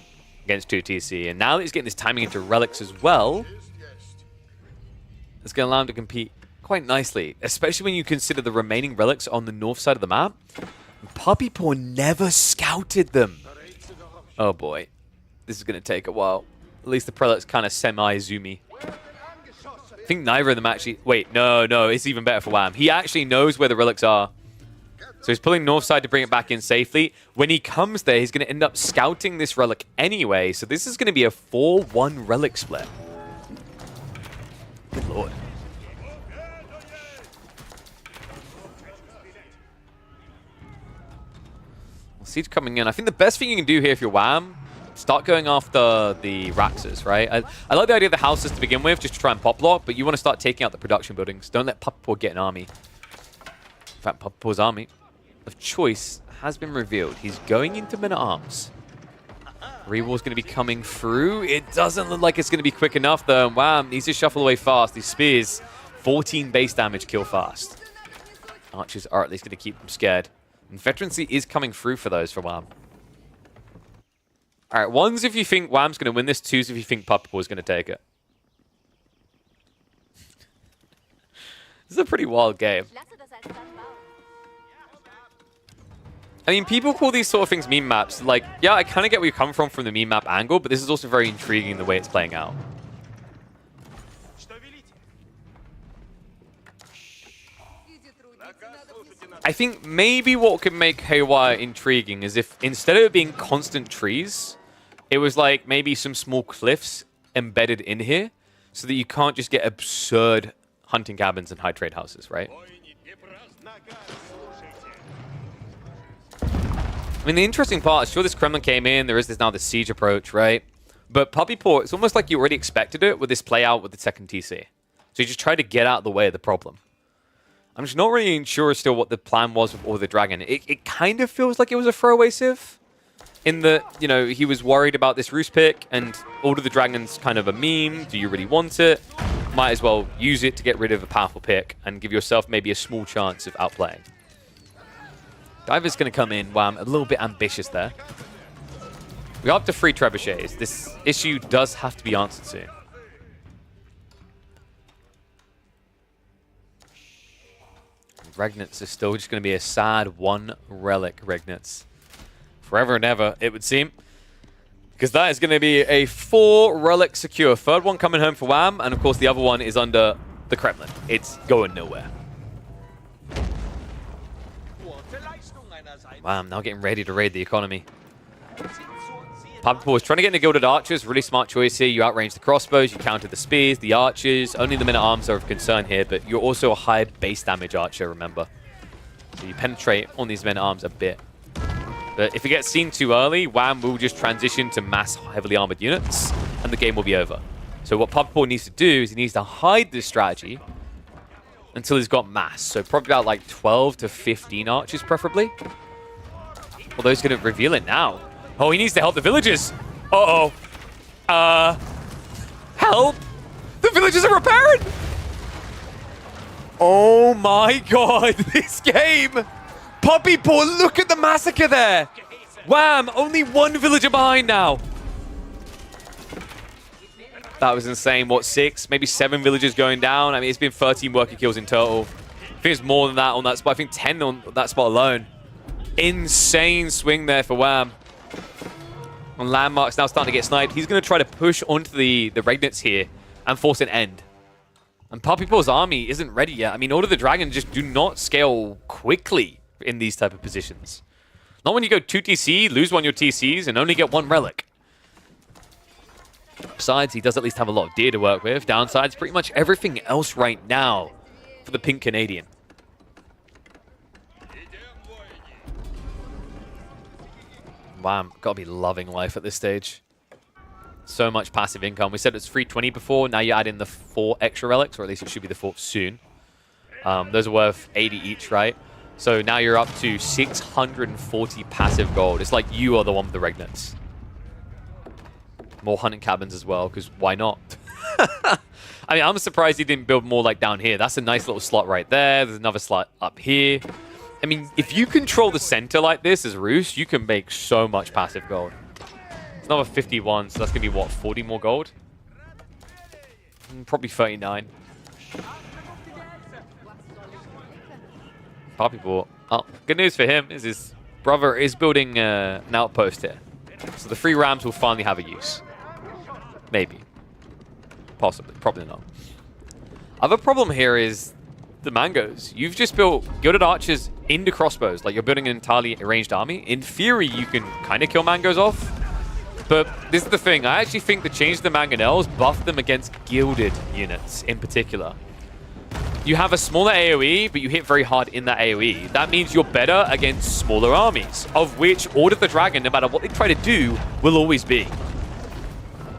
against 2 TC. And now that he's getting this timing into relics as well, it's going to allow him to compete quite nicely, especially when you consider the remaining relics on the north side of the map. Puppypaw never scouted them. Oh boy. This is going to take a while. At least the predate's kind of semi-zoomy. I think neither of them actually... Wait, no, it's even better for Wham. He actually knows where the relics are. So he's pulling north side to bring it back in safely. When he comes there, he's going to end up scouting this relic anyway. So this is going to be a 4-1 relic split. Good lord. Siege coming in. I think the best thing you can do here if you're Wham, start going after the Raxes, right? I like the idea of the houses to begin with, just to try and pop block, but you want to start taking out the production buildings. Don't let Puppypaw get an army. In fact, Puppypaw's army of choice has been revealed. He's going into Men-at-Arms. Rewall's going to be coming through. It doesn't look like it's going to be quick enough, though. And Wham needs to shuffle away fast. These spears, 14 base damage, kill fast. Archers are at least going to keep them scared. And veterancy is coming through for those for Wham. Alright, 1's if you think Wham's going to win this, 2's if you think Puppypaw's going to take it. This is a pretty wild game. I mean, people call these sort of things meme maps. Like, yeah, I kind of get where you come from the meme map angle, but this is also very intriguing the way it's playing out. I think maybe what could make Haywire intriguing is if instead of it being constant trees, it was like maybe some small cliffs embedded in here so that you can't just get absurd hunting cabins and high trade houses, right? I mean, the interesting part is, sure, this Kremlin came in, there is now this siege approach, right? But Puppypaw, it's almost like you already expected it with this play out with the second TC. So you just try to get out of the way of the problem. I'm just not really sure still what the plan was with Order the Dragon. It kind of feels like it was a throwaway civ. In that, you know, he was worried about this Roost pick, and Order the Dragon's kind of a meme. Do you really want it? Might as well use it to get rid of a powerful pick and give yourself maybe a small chance of outplaying. Diver's going to come in. Wow, I'm a little bit ambitious there. We're up to 3 trebuchets. This issue does have to be answered soon. Regnitz is still just going to be a sad 1 relic Regnitz. Forever and ever, it would seem. Because that is going to be a 4 relic secure. Third one coming home for Wham, and of course the other one is under the Kremlin. It's going nowhere. Wham, now getting ready to raid the economy. Papapour is trying to get into Gilded Archers. Really smart choice here. You outrange the crossbows, you counter the spears, the archers. Only the men-at-arms are of concern here, but you're also a high base damage archer, remember. So you penetrate on these men-at-arms a bit. But if it gets seen too early, Wham will just transition to mass heavily armored units, and the game will be over. So what Papapour needs to do is he needs to hide this strategy until he's got mass. So probably about like 12 to 15 archers, preferably. Although he's going to reveal it now. Oh, he needs to help the villagers. Uh-oh. Help! The villagers are repairing! Oh my god, this game! Papapour, look at the massacre there! Wham! Only 1 villager behind now. That was insane. What, 6? Maybe 7 villagers going down? I mean, it's been 13 worker kills in total. I think it's more than that on that spot. I think 10 on that spot alone. Insane swing there for Wham. And Landmark's now starting to get sniped. He's going to try to push onto the Regnitz here and force an end. And Papapour's army isn't ready yet. I mean, Order the Dragon just do not scale quickly in these type of positions. Not when you go 2 TC, lose 1 your TCs, and only get 1 relic. Besides, he does at least have a lot of deer to work with. Downside's pretty much everything else right now for the Pink Canadian. Wow, gotta be loving life at this stage. So much passive income. We said it's 320 before. Now you add in the 4 extra relics, or at least it should be the 4th soon. Those are worth 80 each, right? So now you're up to 640 passive gold. It's like you are the one with the Regnitz. More hunting cabins as well, because why not? I mean, I'm surprised he didn't build more like down here. That's a nice little slot right there. There's another slot up here. I mean, if you control the center like this as Roost, you can make so much passive gold. It's another 51, so that's going to be, what, 40 more gold? Probably 39. Papapour. Oh, good news for him is his brother is building an outpost here. So the 3 rams will finally have a use. Maybe. Possibly. Probably not. Other problem here is the mangoes. You've just built Gilded Archers into crossbows. Like, you're building an entirely ranged army. In theory, you can kind of kill mangoes off. But this is the thing. I actually think the change to the mangonels buff them against gilded units in particular. You have a smaller AoE, but you hit very hard in that AoE. That means you're better against smaller armies, of which Order of the Dragon, no matter what they try to do, will always be.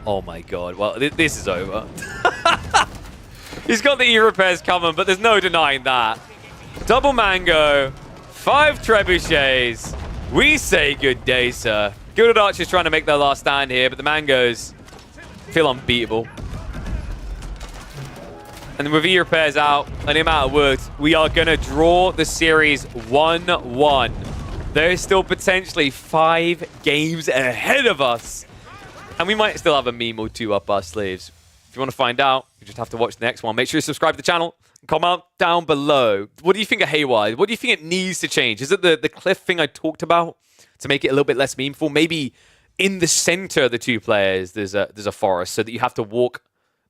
Oh my god. Well, this is over. He's got the E-repairs coming, but there's no denying that. Double mango, 5 trebuchets. We say good day, sir. Gilded Archers trying to make their last stand here, but the mangoes feel unbeatable. And with E-repairs out and him out of works, we are going to draw the series 1-1. There's still potentially 5 games ahead of us. And we might still have a meme or 2 up our sleeves. If you want to find out, you just have to watch the next one. Make sure you subscribe to the channel. Comment down below. What do you think of Haywire? What do you think it needs to change? Is it the cliff thing I talked about to make it a little bit less memeful? Maybe in the center of the 2 players, there's a forest so that you have to walk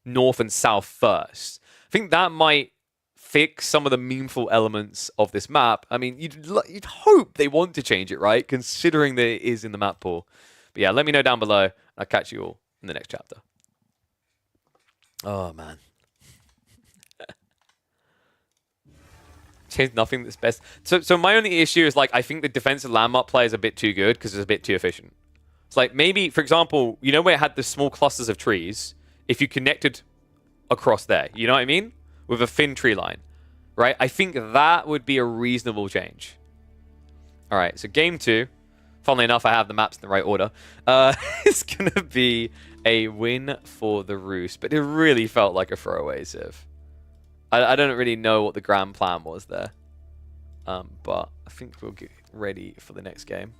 north and south first. I think that might fix some of the memeful elements of this map. I mean, you'd hope they want to change it, right? Considering that it is in the map pool. But yeah, let me know down below. I'll catch you all in the next chapter. Oh, man. Change nothing that's best. So my only issue is, like, I think the defensive landmark play is a bit too good because it's a bit too efficient. It's like, maybe, for example, you know where it had the small clusters of trees? If you connected across there, you know what I mean? With a thin tree line. right? I think that would be a reasonable change. All right, so game 2. Funnily enough, I have the maps in the right order. It's going to be a win for the Roost, but it really felt like a throwaway civ. I don't really know what the grand plan was there, but I think we'll get ready for the next game.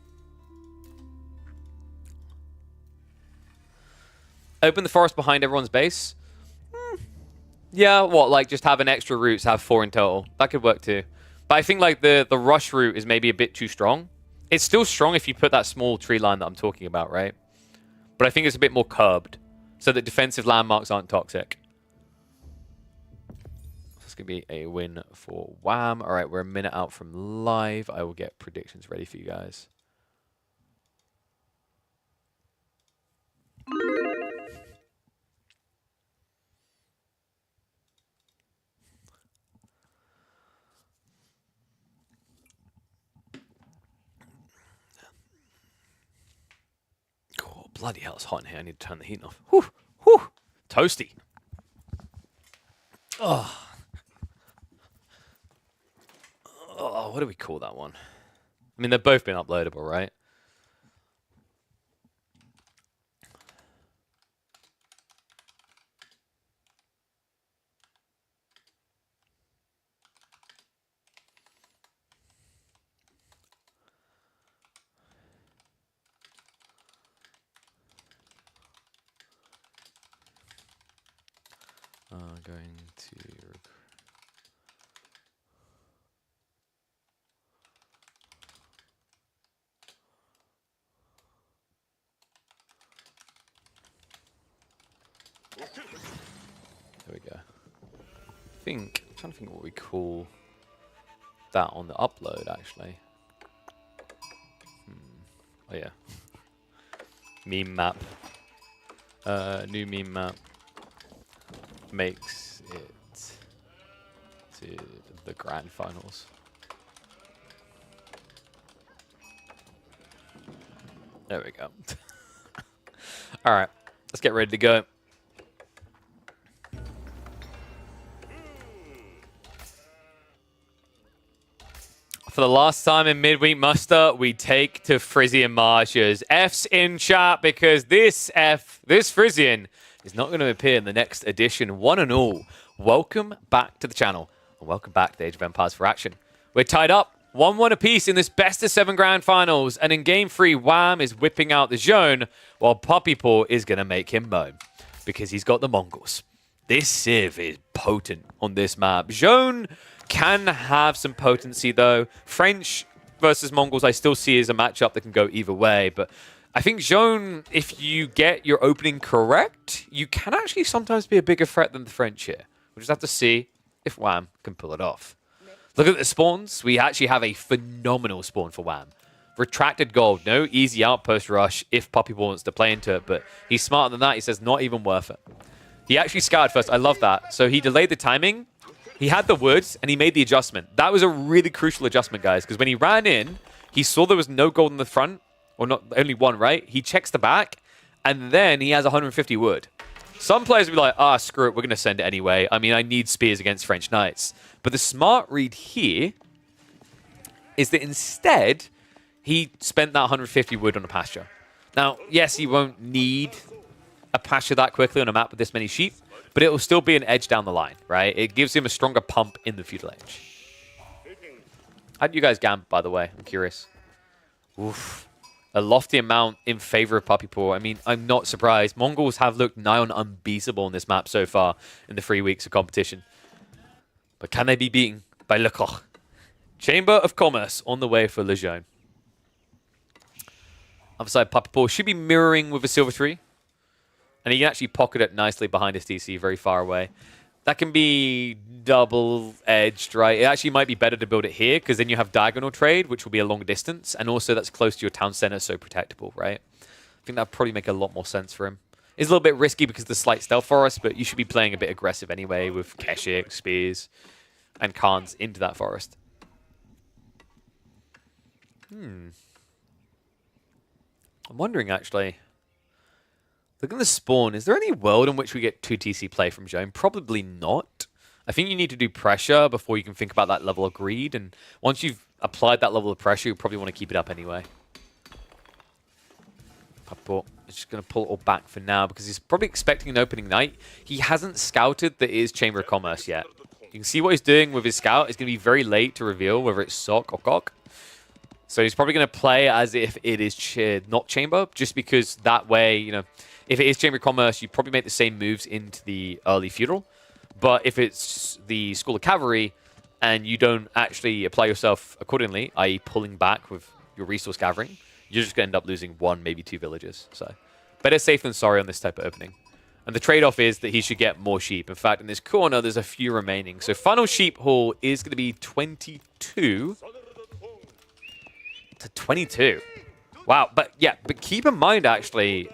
Open the forest behind everyone's base. Yeah, what, like just have an extra routes, have 4 in total. That could work too. But I think like the rush route is maybe a bit too strong. It's still strong if you put that small tree line that I'm talking about, right? But I think it's a bit more curbed so that defensive landmarks aren't toxic. This is going to be a win for Wham. All right, we're a minute out from live. I will get predictions ready for you guys. Bloody hell, it's hot in here. I need to turn the heat off. Whew, whew, toasty. Oh. Oh, what do we call that one? I mean, they've both been uploadable, right? Going to... There we go. I'm trying to think what we call that on the upload, actually. Oh, yeah. Meme map. New meme map. Makes it to the grand finals. There we go. All right, let's get ready to go. For the last time in midweek muster, we take to Frisian Marshes. F's in chat because this Frisian is not going to appear in the next edition. One and all, welcome back to the channel. And welcome back to the Age of Empires for action. We're tied up 1-1 apiece in this best of 7 grand finals. And in game 3, Wham is whipping out the Joan, while Puppy Paw is going to make him moan. Because he's got the Mongols. This civ is potent on this map. Joan can have some potency though. French versus Mongols I still see as a matchup that can go either way. But I think Joan, if you get your opening correct, you can actually sometimes be a bigger threat than the French here. We'll just have to see if Wham can pull it off. Look at the spawns. We actually have a phenomenal spawn for Wham. Retracted gold. No easy outpost rush if Puppy Paw wants to play into it. But he's smarter than that. He says not even worth it. He actually scouted first. I love that. So he delayed the timing. He had the woods, and he made the adjustment. That was a really crucial adjustment, guys, because when he ran in, he saw there was no gold in the front. Or not, only one, right? He checks the back, and then he has 150 wood. Some players will be like, screw it, we're going to send it anyway. I mean, I need spears against French knights. But the smart read here is that instead, he spent that 150 wood on a pasture. Now, yes, he won't need a pasture that quickly on a map with this many sheep, but it will still be an edge down the line, right? It gives him a stronger pump in the feudal age. How do you guys gamble, by the way? I'm curious. Oof. A lofty amount in favor of Puppy Paw. I mean, I'm not surprised. Mongols have looked nigh on unbeatable on this map so far in the 3 weeks of competition. But can they be beaten by Le Coq? Chamber of Commerce on the way for Lejeune. Other side, Puppy Paw should be mirroring with a Silver 3. And he can actually pocket it nicely behind his DC, very far away. That can be double-edged, right? It actually might be better to build it here, because then you have diagonal trade, which will be a long distance, and also that's close to your town center, so protectable, right? I think that would probably make a lot more sense for him. It's a little bit risky because of the slight stealth forest, but you should be playing a bit aggressive anyway with Keshik, Spears, and Khans into that forest. I'm wondering, actually... Look at the spawn. Is there any world in which we get 2 TC play from Joan? Probably not. I think you need to do pressure before you can think about that level of greed. And once you've applied that level of pressure, you probably want to keep it up anyway. I'm just going to pull it all back for now because he's probably expecting an opening night. He hasn't scouted that it is Chamber of Commerce yet. You can see what he's doing with his scout. It's going to be very late to reveal whether it's Sock or Cock. So he's probably going to play as if it is not Chamber, just because that way, you know, if it is Chamber of Commerce, you probably make the same moves into the early Feudal. But if it's the School of Cavalry and you don't actually apply yourself accordingly, i.e. pulling back with your resource gathering, you're just going to end up losing 1, maybe 2 villages. So better safe than sorry on this type of opening. And the trade-off is that he should get more sheep. In fact, in this corner, there's a few remaining. So final sheep haul is going to be 22 to 22. Wow. But yeah, but keep in mind, actually,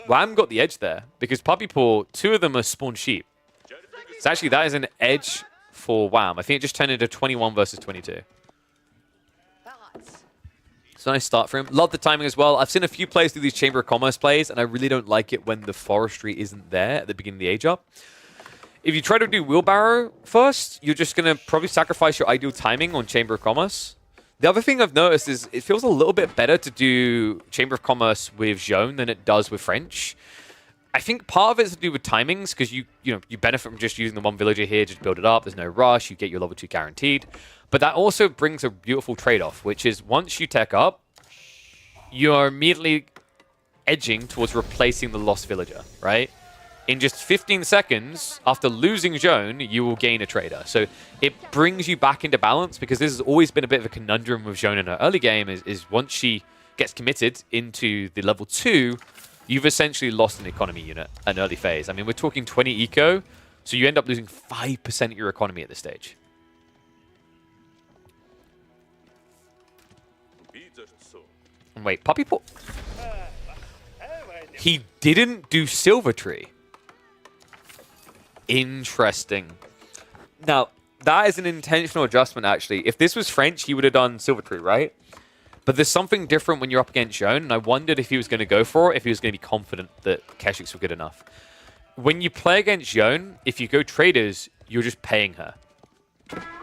Wham got the edge there because Puppy Paw, 2 of them are spawned sheep. So actually, that is an edge for Wham. I think it just turned into 21 versus 22. It's a nice start for him. Love the timing as well. I've seen a few plays do these Chamber of Commerce plays, and I really don't like it when the forestry isn't there at the beginning of the age up. If you try to do wheelbarrow first, you're just going to probably sacrifice your ideal timing on Chamber of Commerce. The other thing I've noticed is it feels a little bit better to do Chamber of Commerce with Joan than it does with French. I think part of it's to do with timings, because you benefit from just using the 1 villager here, just build it up. There's no rush. You get your level 2 guaranteed. But that also brings a beautiful trade-off, which is once you tech up, you're immediately edging towards replacing the lost villager, right? In just 15 seconds, after losing Joan, you will gain a trader. So it brings you back into balance, because this has always been a bit of a conundrum with Joan in her early game, is once she gets committed into the level 2, you've essentially lost an economy unit, an early phase. I mean, we're talking 20 eco, so you end up losing 5% of your economy at this stage. And wait, Puppy Paw? He didn't do Silver Tree. Interesting. Now, that is an intentional adjustment, actually. If this was French, he would have done Silver Tree, right? But there's something different when you're up against Joan, and I wondered if he was going to go for it, if he was going to be confident that Keshiks were good enough. When you play against Joan, if you go traders, you're just paying her,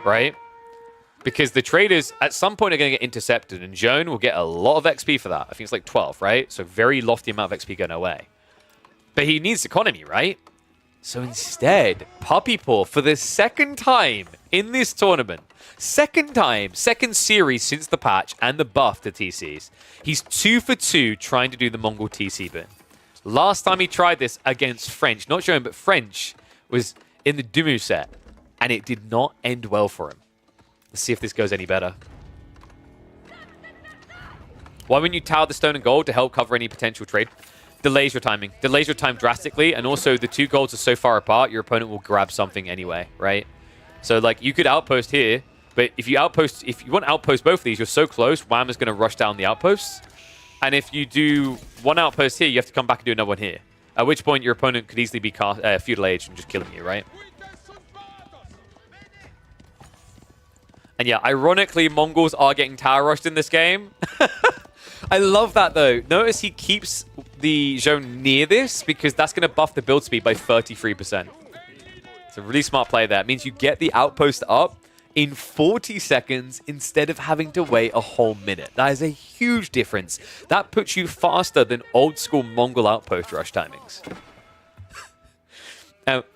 right? Because the traders, at some point, are going to get intercepted, and Joan will get a lot of XP for that. I think it's like 12, right? So very lofty amount of XP going away. But he needs economy, right? So instead, Puppy Paw, for the second time in this tournament, second series since the patch and the buff to TCs, he's 2 for 2 trying to do the Mongol TC bin. Last time he tried this against French, not Joan, but French, was in the Dumu set, and it did not end well for him. Let's see if this goes any better. Why wouldn't you tower the stone and gold to help cover any potential trade? Delays your timing. Delays your time drastically, and also the 2 golds are so far apart, your opponent will grab something anyway, right? So, like, you could outpost here, but if you want to outpost both of these, you're so close, Wham is going to rush down the outposts. And if you do one outpost here, you have to come back and do another one here. At which point, your opponent could easily be feudal age and just killing you, right? And yeah, ironically, Mongols are getting tower rushed in this game. I love that, though. Notice he keeps the zone near this because that's going to buff the build speed by 33%. It's a really smart play there. It means you get the outpost up in 40 seconds instead of having to wait a whole minute. That is a huge difference. That puts you faster than old-school Mongol outpost rush timings.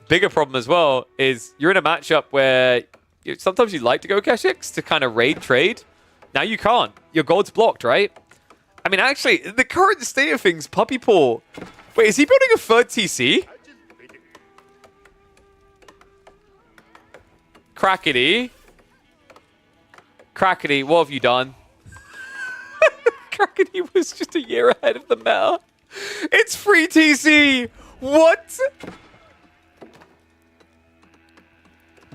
Bigger problem as well is you're in a matchup where sometimes you like to go Keshiks to kind of raid trade. Now you can't. Your gold's blocked, right? I mean, actually, in the current state of things, Puppy Paw... Wait, is he building a 3rd TC? Crackety. Crackety, what have you done? Crackety was just a year ahead of the meta. It's free TC! What?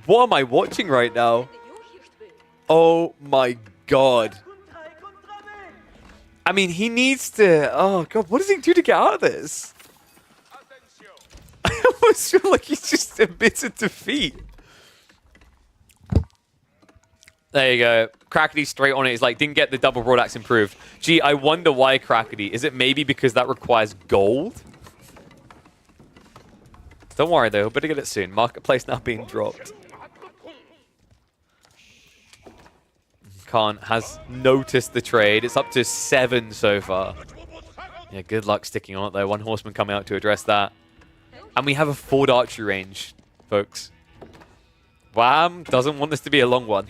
What am I watching right now? Oh my god. I mean, he needs to... Oh, God. What does he do to get out of this? I almost feel like he's just admitted defeat. There you go. Crackety straight on it. He's like, didn't get the double broad axe improved. Gee, I wonder why Crackety. Is it maybe because that requires gold? Don't worry, though. Better get it soon. Marketplace now being dropped. Khan has noticed the trade. It's up to 7 so far. Yeah, good luck sticking on it, though. One horseman coming out to address that. And we have a forward archery range, folks. Wham doesn't want this to be a long one.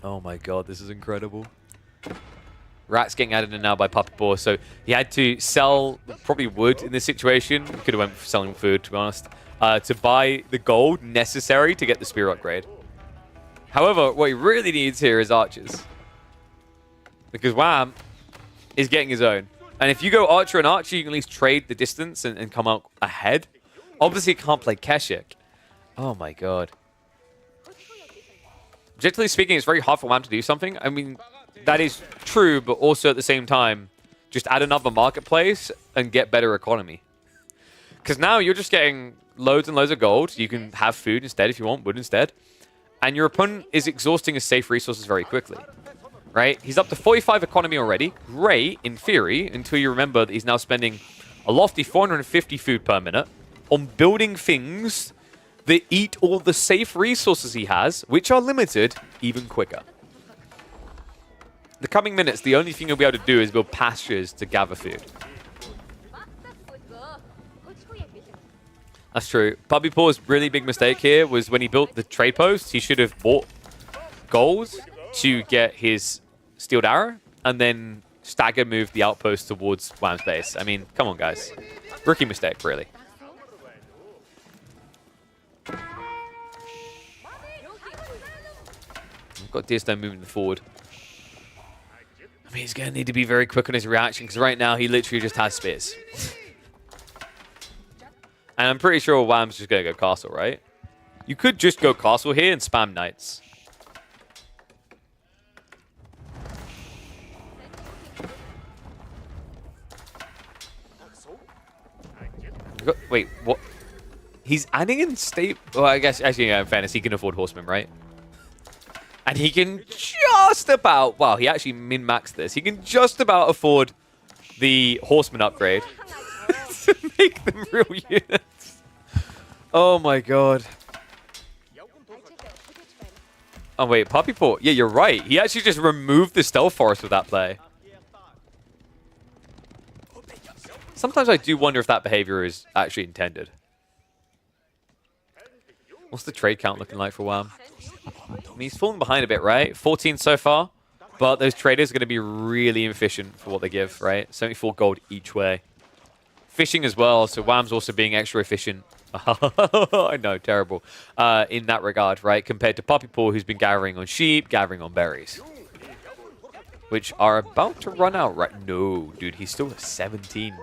Oh my god, this is incredible. Rat's getting added in now by Puppy Paw, so he had to sell probably wood in this situation. He could have went for selling food, to be honest, to buy the gold necessary to get the spear upgrade. However, what he really needs here is archers. Because Wham is getting his own. And if you go archer and archer, you can at least trade the distance and come out ahead. Obviously, you can't play Keshik. Oh my god. Objectively speaking, it's very hard for Wham to do something. I mean, that is true, but also at the same time, just add another marketplace and get better economy. Because now you're just getting loads and loads of gold. You can have food instead if you want, wood instead. And your opponent is exhausting his safe resources very quickly. Right? He's up to 45 economy already. Great, in theory, until you remember that he's now spending a lofty 450 food per minute on building things that eat all the safe resources he has, which are limited, even quicker. The coming minutes, the only thing you'll be able to do is build pastures to gather food. That's true. Puppy Paw's really big mistake here was when he built the trade post, he should have bought goals to get his steeled arrow and then stagger move the outpost towards Wham's base. I mean, come on, guys. Rookie mistake, really. We've got Deerstone moving forward. I mean, he's going to need to be very quick on his reaction because right now he literally just has spears. And I'm pretty sure Wham's just going to go castle, right? You could just go castle here and spam knights. Wait, what? He's adding in state... Well, I guess, actually, yeah, in fairness, he can afford horsemen, right? And he can just about... Wow, he actually min-maxed this. He can just about afford the horseman upgrade to make them real units. Oh my god. Oh wait, Puppy Paw. Yeah, you're right. He actually just removed the stealth forest with that play. Sometimes I do wonder if that behavior is actually intended. What's the trade count looking like for Wham? I mean, he's falling behind a bit, right? 14 so far. But those traders are going to be really efficient for what they give, right? 74 gold each way. Fishing as well, so Wham's also being extra efficient. I know, terrible. In that regard, right? Compared to Puppy Paw, who's been gathering on sheep, gathering on berries. Which are about to run out, right? No, dude, he's still at 17.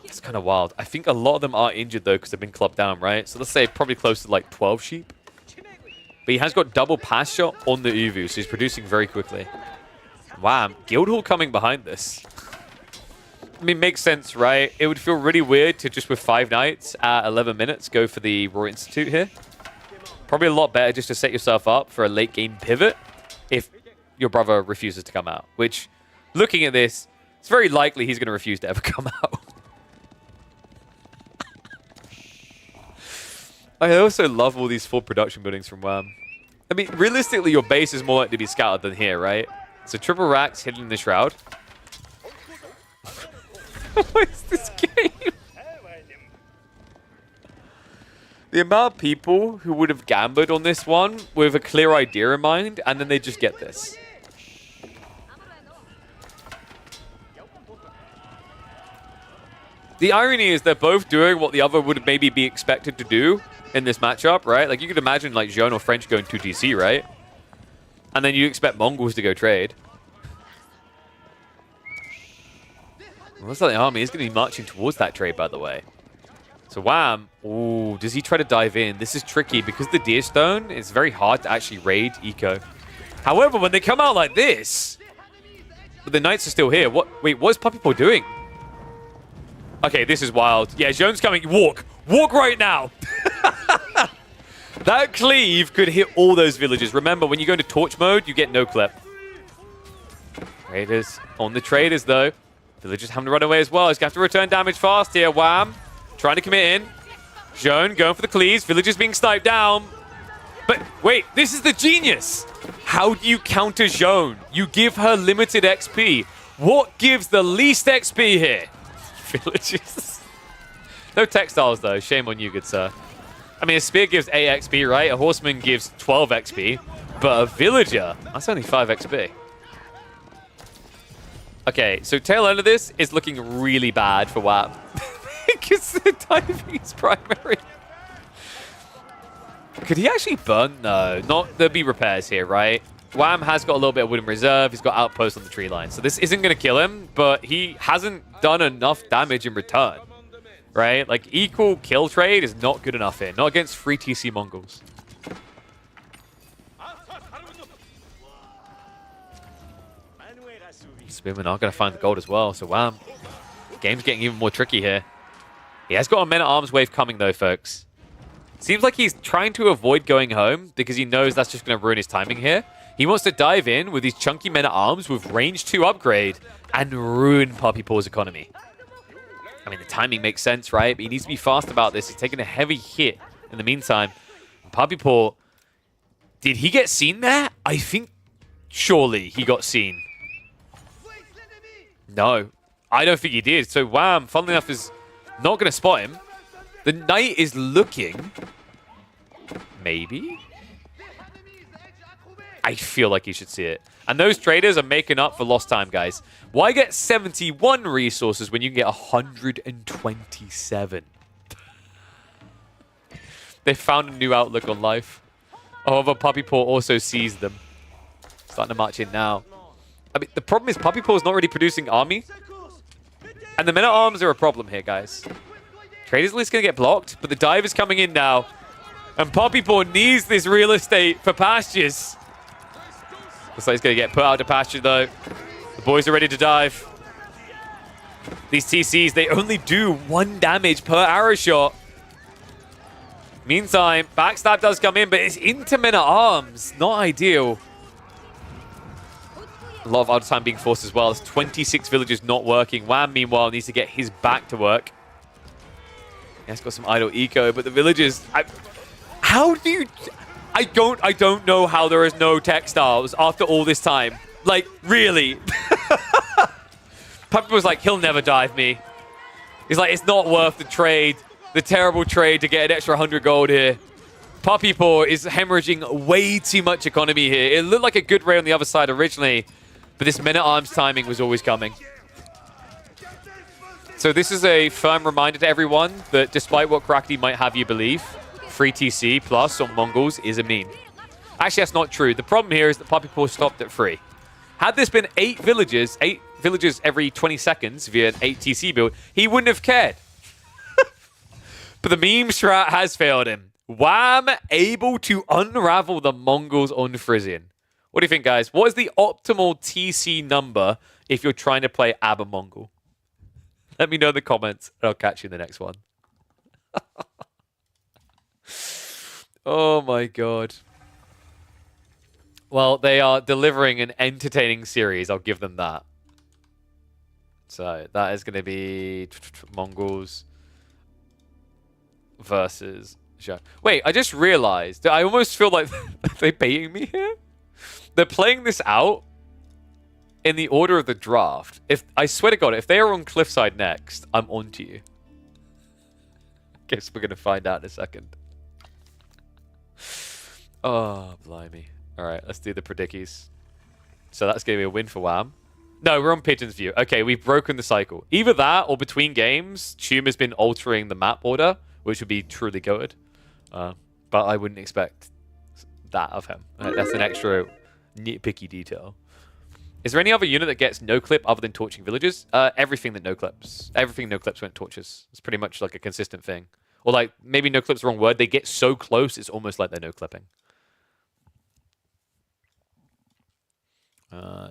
It's kind of wild. I think a lot of them are injured, though, because they've been clubbed down, right? So let's say probably close to, like, 12 sheep. But he has got double pasture on the Uvu, so he's producing very quickly. Wham. Guildhall coming behind this. I mean, makes sense, right? It would feel really weird to just with 5 knights at 11 minutes go for the Royal Institute here. Probably a lot better just to set yourself up for a late game pivot if your brother refuses to come out. Which, looking at this, it's very likely he's going to refuse to ever come out. I also love all these full production buildings from Wham. I mean, realistically, your base is more likely to be scouted than here, right? So triple racks hidden in the shroud. What is this game? The amount of people who would have gambled on this one with a clear idea in mind, and then they just get this. The irony is they're both doing what the other would maybe be expected to do in this matchup, right? Like, you could imagine, like, Joan or French going 2TC, right? And then you expect Mongols to go trade. Looks like the army is going to be marching towards that trade, by the way. So Wham, ooh, does he try to dive in? This is tricky because the Deerstone, it's very hard to actually raid Eco. However, when they come out like this, but the Knights are still here. Wait, what is Puppy Paw doing? Okay, this is wild. Yeah, Joan's coming. Walk right now. That cleave could hit all those villages. Remember, when you go into torch mode, you get no clip. Traders on the traders, though. Villagers having to run away as well. He's going to have to return damage fast here. Wham. Trying to commit in. Joan going for the cleaves. Villagers being sniped down. But wait, this is the genius. How do you counter Joan? You give her limited XP. What gives the least XP here? Villages. No textiles though. Shame on you, good sir. I mean, a spear gives 8 XP, right? A horseman gives 12 XP. But a villager, that's only 5 XP. Okay, so tail end of this is looking really bad for WAM. Because the diving is primary. Could he actually burn? No, not. There'll be repairs here, right? WAM has got a little bit of wood in reserve. He's got outposts on the tree line. So this isn't going to kill him, but he hasn't done enough damage in return, right? Like, equal kill trade is not good enough here. Not against free TC Mongols. Spearmen are going to find the gold as well, so WAM. Game's getting even more tricky here. He has got a men-at-arms wave coming, though, folks. Seems like he's trying to avoid going home because he knows that's just going to ruin his timing here. He wants to dive in with these chunky men-at-arms with range 2 upgrade and ruin Puppy Paw's economy. I mean, the timing makes sense, right? But he needs to be fast about this. He's taking a heavy hit in the meantime. Puppy Paw, did he get seen there? I think surely he got seen. No, I don't think he did. So WAM, funnily enough, is not going to spot him. The knight is looking. Maybe? I feel like he should see it. And those traders are making up for lost time, guys. Why get 71 resources when you can get 127? They found a new outlook on life. However, Puppy Paw also sees them. Starting to march in now. I mean, the problem is Puppy Paw is not really producing army. And the men-at-arms are a problem here, guys. Trader's List going to get blocked, but the dive is coming in now. And Puppy Paw needs this real estate for pastures. Looks like he's going to get put out to pasture, though. The boys are ready to dive. These TCs, they only do 1 damage per arrow shot. Meantime, backstab does come in, but it's into men-at-arms. Not ideal. A lot of out of time being forced as well. There's 26 villagers not working. WAM, meanwhile, needs to get his back to work. He has got some idle eco, but the villagers... how do you... I don't know how there is no textiles after all this time. Like, really? Puppy was like, he'll never dive me. He's like, it's not worth the trade. The terrible trade to get an extra 100 gold here. Puppy Paw is hemorrhaging way too much economy here. It looked like a good raid on the other side originally, but this men-at-arms timing was always coming. So this is a firm reminder to everyone that despite what Krakti might have you believe, free TC plus on Mongols is a meme. Actually, that's not true. The problem here is that Puppy Paw stopped at 3. Had this been 8 villagers every 20 seconds via an 8 TC build, he wouldn't have cared. But the meme strat has failed him. WAM able to unravel the Mongols on Frisian. What do you think, guys? What is the optimal TC number if you're trying to play Abba Mongol? Let me know in the comments, and I'll catch you in the next one. Oh my god. Well, they are delivering an entertaining series. I'll give them that. So that is going to be Mongols versus... Wait, I just realized that I almost feel like they're baiting me here. They're playing this out in the order of the draft. If I swear to God, if they are on Cliffside next, I'm on to you. Guess we're going to find out in a second. Oh, blimey. All right, let's do the predickies. So that's going to be a win for WAM. No, we're on Pigeon's View. Okay, we've broken the cycle. Either that or between games, Tune has been altering the map order, which would be truly good. But I wouldn't expect that of him. That's an extra nitpicky detail. Is there any other unit that gets no clip other than torching villagers? Everything that no clips. Everything no clips went torches. It's pretty much like a consistent thing. Or like, maybe no clip's the wrong word. They get so close, it's almost like they're no clipping.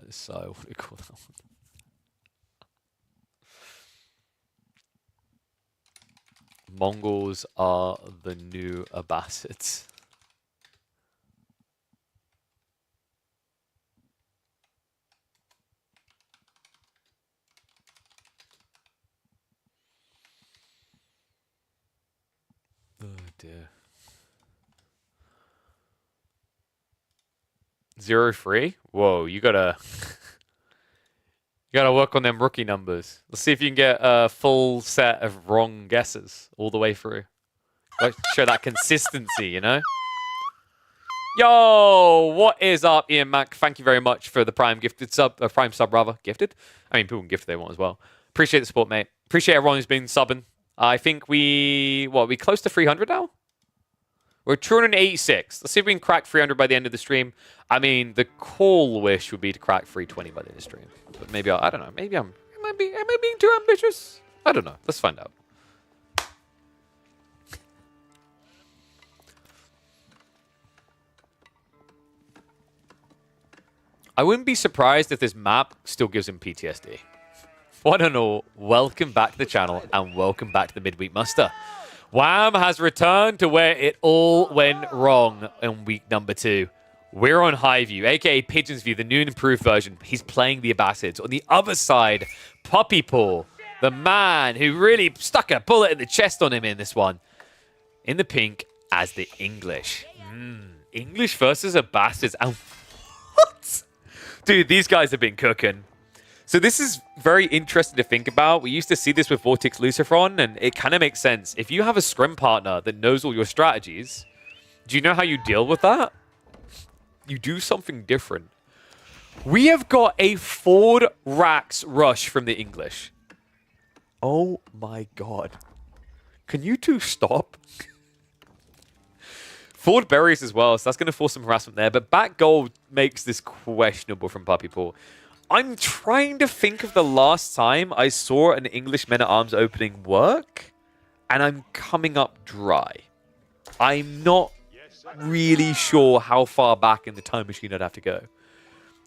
So, what do we call that one? Mongols are the new Abbasids. Oh dear. 0-3. Whoa, you gotta work on them rookie numbers. Let's see if you can get a full set of wrong guesses all the way through. Like, show that consistency, you know? Yo, what is up, Ian Mac? Thank you very much for the Prime sub rather. Gifted? I mean, people can gift if they want as well. Appreciate the support, mate. Appreciate everyone who's been subbing. I think we close to 300 now? We're 286. Let's see if we can crack 300 by the end of the stream. I mean, the call wish would be to crack 320 by the end of the stream. But maybe I don't know. Maybe am I being too ambitious? I don't know. Let's find out. I wouldn't be surprised if this map still gives him PTSD. One and all, welcome back to the channel and welcome back to the Midweek Muster. Wham has returned to where it all went wrong in week number 2. We're on Highview, aka Pigeon's View, the new and improved version. He's playing the Abbasids. On the other side, Puppy Paw, the man who really stuck a bullet in the chest on him in this one. In the pink as the English. English versus Abbasids. And what? Dude, these guys have been cooking. So this is very interesting to think about. We used to see this with Vortex Lucifron, and it kind of makes sense. If you have a scrim partner that knows all your strategies, do you know how you deal with that? You do something different. We have got a Ford Rax rush from the English. Oh my god. Can you two stop? Ford berries as well, so that's going to force some harassment there. But back goal makes this questionable from Puppy Paw. I'm trying to think of the last time I saw an English Men-at-Arms opening work, and I'm coming up dry. I'm not really sure how far back in the time machine I'd have to go.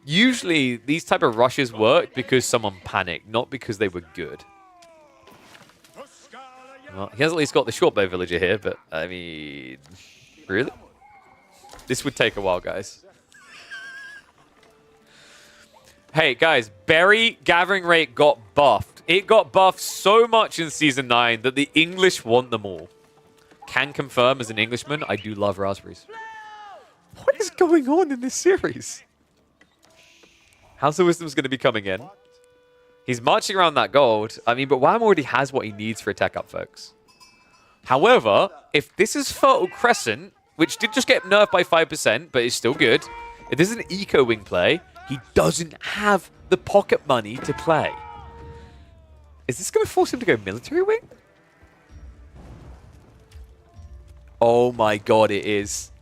Usually, these type of rushes worked because someone panicked, not because they were good. Well, he has at least got the short bow villager here, but, I mean... Really? This would take a while, guys. Hey, guys, berry gathering rate got buffed. It got buffed so much in Season 9 that the English want them all. Can confirm as an Englishman, I do love raspberries. What is going on in this series? House of Wisdom's going to be coming in. He's marching around that gold. I mean, but Wham already has what he needs for a tech up, folks. However, if this is Fertile Crescent, which did just get nerfed by 5%, but is still good, if this is an Eco Wing play, he doesn't have the pocket money to play. Is this going to force him to go Military Wing? Oh my god, it is.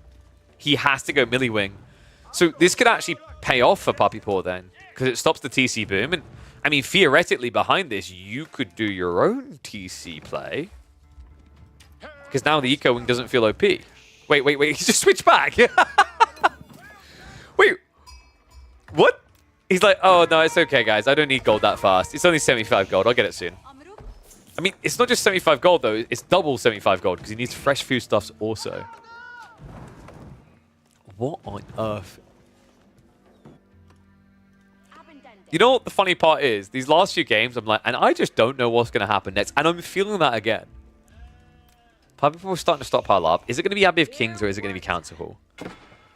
He has to go Millie Wing. So this could actually pay off for Puppy Paw then, because it stops the TC boom. And I mean, theoretically, behind this, you could do your own TC play. Because now the Eco Wing doesn't feel OP. Wait, he just switched back. Wait, what? He's like, oh, no, it's okay, guys. I don't need gold that fast. It's only 75 gold. I'll get it soon. I mean, it's not just 75 gold, though. It's double 75 gold because he needs fresh foodstuffs also. What on earth? You know what the funny part is? These last few games, I'm like, and I just don't know what's going to happen next. And I'm feeling that again. People are starting to stockpile up. Is it going to be Abbey of Kings or is it going to be Council Hall?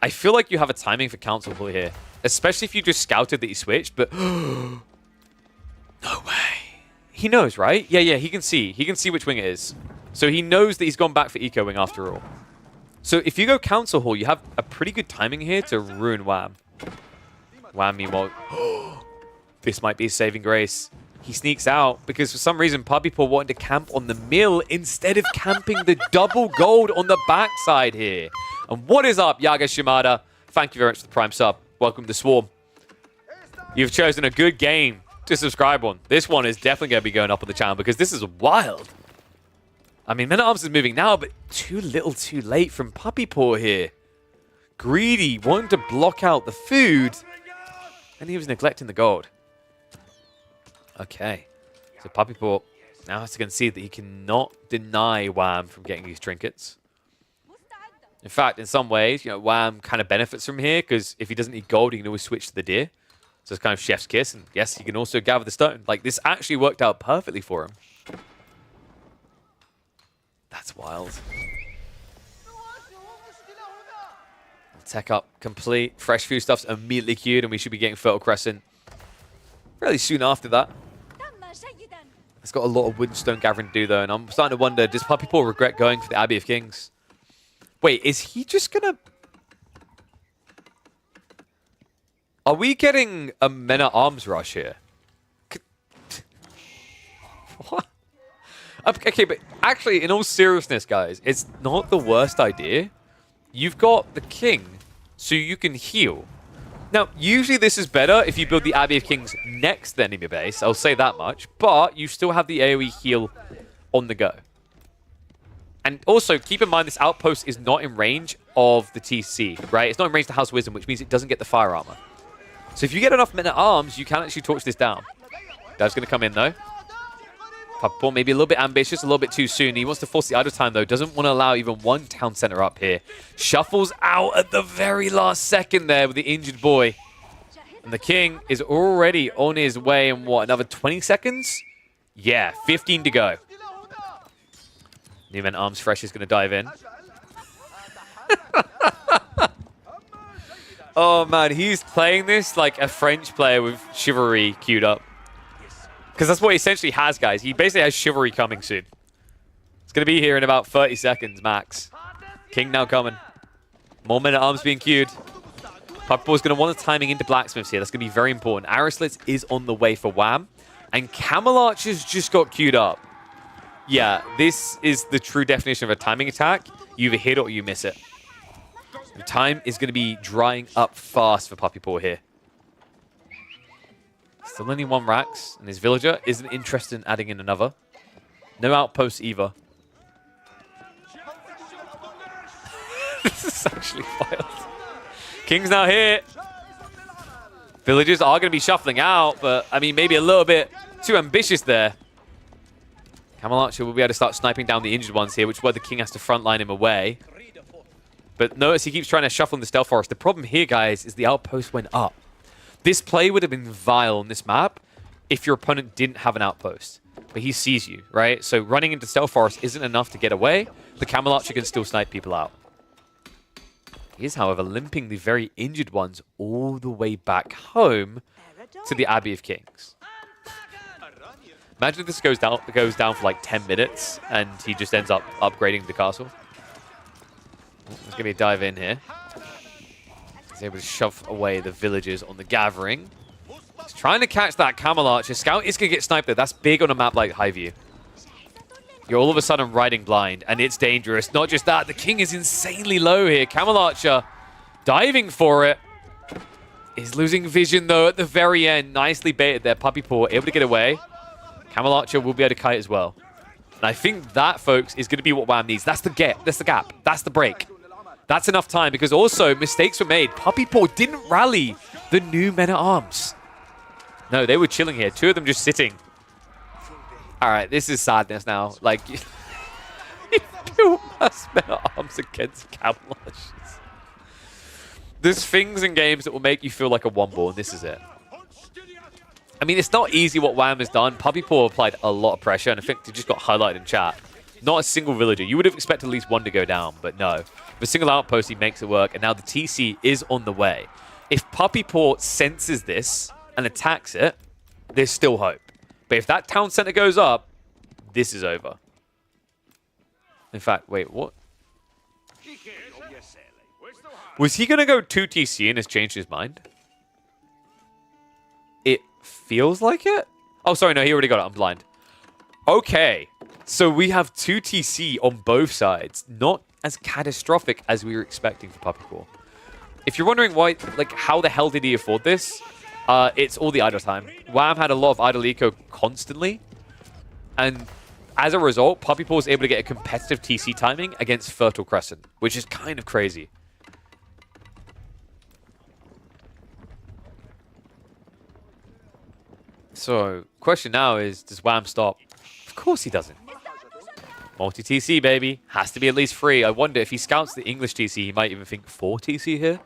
I feel like you have a timing for Council Hall here. Especially if you just scouted that he switched, but... no way. He knows, right? Yeah, he can see. He can see which wing it is. So he knows that he's gone back for Eco Wing after all. So if you go Council Hall, you have a pretty good timing here to ruin Wham. Wham, meanwhile... this might be a saving grace. He sneaks out because for some reason Puppy Paw wanted to camp on the mill instead of camping the double gold on the backside here. And what is up, Yaga Shimada? Thank you very much for the Prime sub. Welcome to Swarm. You've chosen a good game to subscribe on. This one is definitely going to be going up on the channel because this is wild. I mean, Men-at-Arms is moving now, but too little too late from Puppy Paw here. Greedy, wanting to block out the food, and he was neglecting the gold. Okay, so Puppy Paw now has to concede that he cannot deny Wham from getting these trinkets. In fact, in some ways, you know, Wham kind of benefits from here because if he doesn't need gold, he can always switch to the deer. So it's kind of chef's kiss, and yes, he can also gather the stone. Like, this actually worked out perfectly for him. That's wild. Tech up complete. Fresh food stuff's immediately queued, and we should be getting Fertile Crescent fairly soon after that. It's got a lot of wood and stone gathering to do, though, and I'm starting to wonder, does Puppy Paw regret going for the Abbey of Kings? Wait, is he just gonna... Are we getting a Men-at-Arms rush here? What? Okay, but actually, in all seriousness, guys, it's not the worst idea. You've got the king, so you can heal. Now, usually this is better if you build the Abbey of Kings next to the enemy base. I'll say that much. But you still have the AoE heal on the go. And also, keep in mind, this outpost is not in range of the TC, right? It's not in range of the House of Wisdom, which means it doesn't get the fire armor. So if you get enough Men-at-Arms, you can actually torch this down. That's going to come in, though. Puppy Paw maybe a little bit ambitious, a little bit too soon. He wants to force the idle time, though. Doesn't want to allow even one town center up here. Shuffles out at the very last second there with the injured boy. And the king is already on his way in, what, another 20 seconds? Yeah, 15 to go. New Men-at-Arms Fresh is going to dive in. Oh, man, he's playing this like a French player with Chivalry queued up. Because that's what he essentially has, guys. He basically has Chivalry coming soon. It's going to be here in about 30 seconds, max. King now coming. More Men-at-Arms being queued. Puppy Paw's going to want the timing into Blacksmiths here. That's going to be very important. Arrowslits is on the way for Wham. And Camel Archers just got queued up. Yeah, this is the true definition of a timing attack. You either hit it or you miss it. The time is going to be drying up fast for Puppy Paw here. Still only one Rax, and his villager isn't interested in adding in another. No outposts either. This is actually wild. King's now here. Villagers are going to be shuffling out, but, I mean, maybe a little bit too ambitious there. Camel Archer will be able to start sniping down the injured ones here, which is why the king has to frontline him away. But notice he keeps trying to shuffle in the Stealth Forest. The problem here, guys, is the outpost went up. This play would have been vile on this map if your opponent didn't have an outpost. But he sees you, right? So running into Stealth Forest isn't enough to get away. The Camel Archer can still snipe people out. He is, however, limping the very injured ones all the way back home to the Abbey of Kings. Imagine if this goes down for like 10 minutes and he just ends up upgrading the castle. There's going to be a dive in here. He's able to shove away the villagers on the gathering. He's trying to catch that Camel Archer. Scout is going to get sniped there. That's big on a map like Highview. You're all of a sudden riding blind, and it's dangerous. Not just that, the king is insanely low here. Camel Archer diving for it. He's losing vision, though, at the very end. Nicely baited there. Puppy Paw able to get away. Camel Archer will be able to kite as well. And I think that, folks, is going to be what Wham needs. That's the gap. That's the gap. That's the break. That's enough time, because also mistakes were made. Puppy Paw didn't rally the new Men-at-Arms. No, they were chilling here. Two of them just sitting. All right, this is sadness now. Like, you built mass Men-at-Arms against Camel Archers. There's things in games that will make you feel like a one-ball, and this is it. I mean, it's not easy what Wham has done. Puppy Paw applied a lot of pressure, and I think it just got highlighted in chat. Not a single villager. You would have expected at least one to go down, but no. With a single outpost, he makes it work, and now the TC is on the way. If Puppy Paw senses this and attacks it, there's still hope. But if that town center goes up, this is over. In fact, wait, what? Was he going to go 2 TC and has changed his mind? It feels like it? Oh, sorry, no, he already got it. I'm blind. Okay, so we have 2 TC on both sides. Not as catastrophic as we were expecting for Puppy Paw. If you're wondering why, like, how the hell did he afford this? It's all the idle time. Wham had a lot of idle eco constantly. And as a result, Puppy Paw was able to get a competitive TC timing against Fertile Crescent, which is kind of crazy. So, question now is, does Wham stop? Of course he doesn't. Multi-TC, baby. Has to be at least 3. I wonder if he scouts the English TC, he might even think 4 TC here.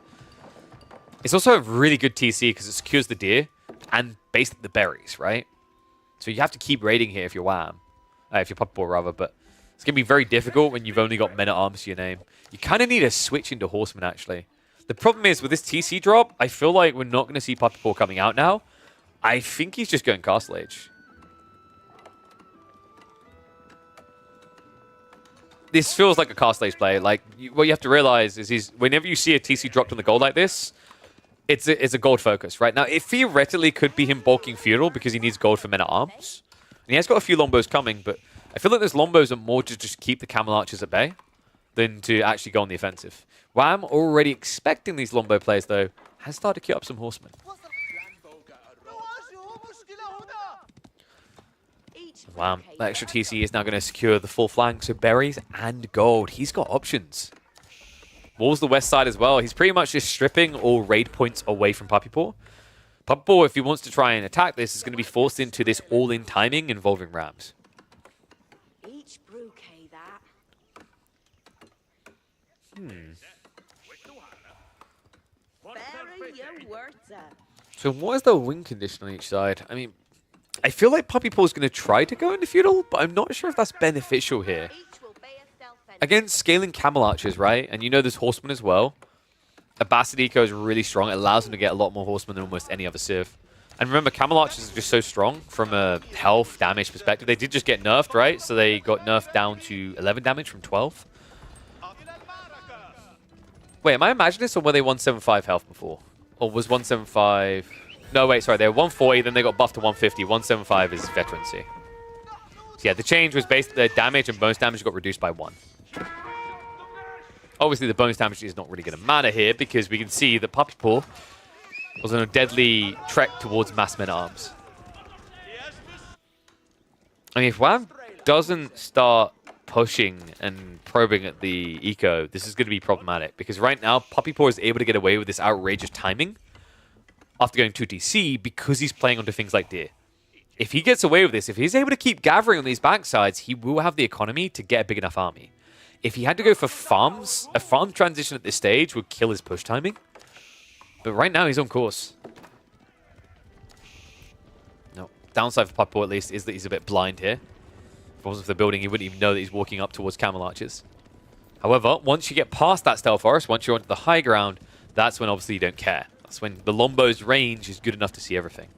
It's also a really good TC because it secures the deer and basically the berries, right? So you have to keep raiding here if you're Wham. If you're Puppy Paw, rather, but it's going to be very difficult when you've only got Men-at-Arms to your name. You kind of need a switch into Horseman, actually. The problem is, with this TC drop, I feel like we're not going to see Puppy Paw coming out now. I think he's just going Castle Age. This feels like a Castle Age play. Like, what you have to realize is whenever you see a TC dropped on the gold like this, it's a gold focus, right? Now, it theoretically could be him bulking Feudal because he needs gold for men-at-arms. And he has got a few Lombos coming, but I feel like those Lombos are more to just keep the Camel Archers at bay than to actually go on the offensive. Wham, already expecting these Lombo players, though, has started to queue up some horsemen. Wham, that extra TC is now going to secure the full flank, so berries and gold. He's got options. Walls the west side as well. He's pretty much just stripping all raid points away from Puppy Paw. Puppy Paw, if he wants to try and attack this, is going to be forced into this all-in timing involving Rams. So what is the win condition on each side? I mean, I feel like Puppy Paw is going to try to go into Feudal, but I'm not sure if that's beneficial here. Again, scaling Camel Archers, right? And you know there's Horsemen as well. Abbassid Eco is really strong. It allows them to get a lot more Horsemen than almost any other Civ. And remember, Camel Archers are just so strong from a health damage perspective. They did just get nerfed, right? So they got nerfed down to 11 damage from 12. Wait, am I imagining this, or were they 175 health before? Or was 175... No, wait, sorry. They were 140, then they got buffed to 150. 175 is veterancy. So yeah, the change was basically the damage and bonus damage got reduced by 1. Obviously, the bonus damage is not really going to matter here because we can see that Puppy Paw was on a deadly trek towards mass men-at-arms. I mean, if Wham doesn't start pushing and probing at the eco, this is going to be problematic because right now, Puppy Paw is able to get away with this outrageous timing after going 2TC because he's playing onto things like Deer. If he gets away with this, if he's able to keep gathering on these backsides, he will have the economy to get a big enough army. If he had to go for farms, a farm transition at this stage would kill his push timing. But right now, he's on course. No, downside for Puppy Paw at least is that he's a bit blind here. If it wasn't for the building, he wouldn't even know that he's walking up towards Camel Archers. However, once you get past that Stealth Forest, once you're onto the high ground, that's when obviously you don't care. That's when the Lombo's range is good enough to see everything.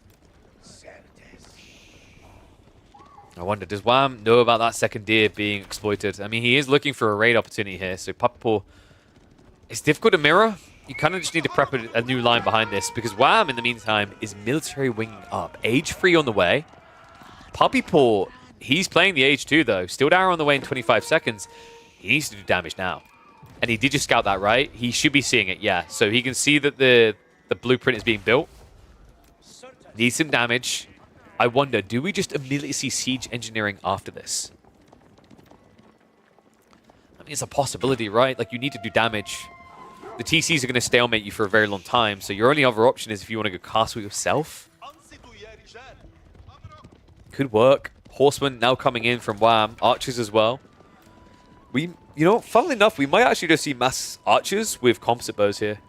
I wonder, does Wham know about that second Deer being exploited? I mean, he is looking for a raid opportunity here, so Puppy Paw, it's difficult to mirror. You kind of just need to prep a new line behind this, because Wham, in the meantime, is military winging up. Age 3 on the way. Puppy Paw, he's playing the Age 2, though. Still down on the way in 25 seconds. He needs to do damage now. And he did just scout that, right? He should be seeing it, yeah. So he can see that the blueprint is being built. Needs some damage. I wonder, do we just immediately see siege engineering after this? I mean, it's a possibility, right? Like, you need to do damage. The TCs are going to stalemate you for a very long time, so your only other option is if you want to go castle yourself. Could work. Horsemen now coming in from Wham. Archers as well. You know, funnily enough, we might actually just see mass archers with composite bows here.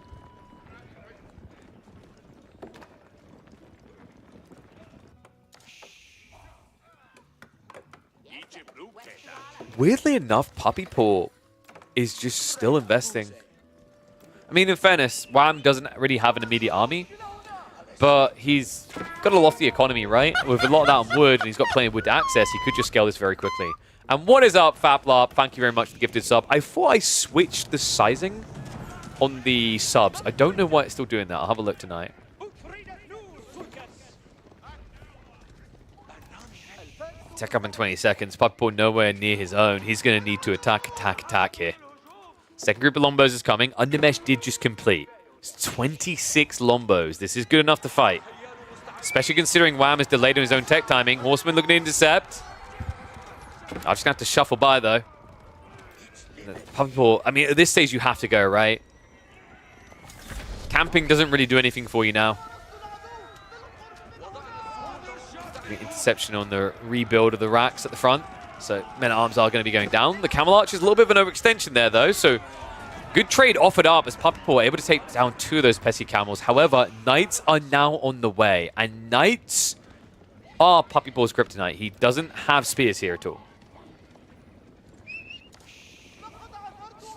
Weirdly enough, Puppy Paw is just still investing. I mean, in fairness, Wham doesn't really have an immediate army, but he's got a lofty economy, right? With a lot of that on wood, and he's got plenty of wood to access, he could just scale this very quickly. And what is up, Faplarp? Thank you very much for the gifted sub. I thought I switched the sizing on the subs. I don't know why it's still doing that. I'll have a look tonight. Tech up in 20 seconds. Puppy Paw nowhere near his own. He's going to need to attack here. Second group of Lombos is coming. Undermesh did just complete. It's 26 Lombos. This is good enough to fight. Especially considering Wham is delayed on his own tech timing. Horseman looking to intercept. I'm just going to have to shuffle by, though. Puppy Paw, I mean, at this stage, you have to go, right? Camping doesn't really do anything for you now. Interception on the rebuild of the racks at the front. So men-at-arms are going to be going down. The Camel Arch is a little bit of an overextension there, though. So good trade offered up as Puppy Paw able to take down 2 of those pesky camels. However, Knights are now on the way. And Knights are Puppy Paw's kryptonite. He doesn't have spears here at all.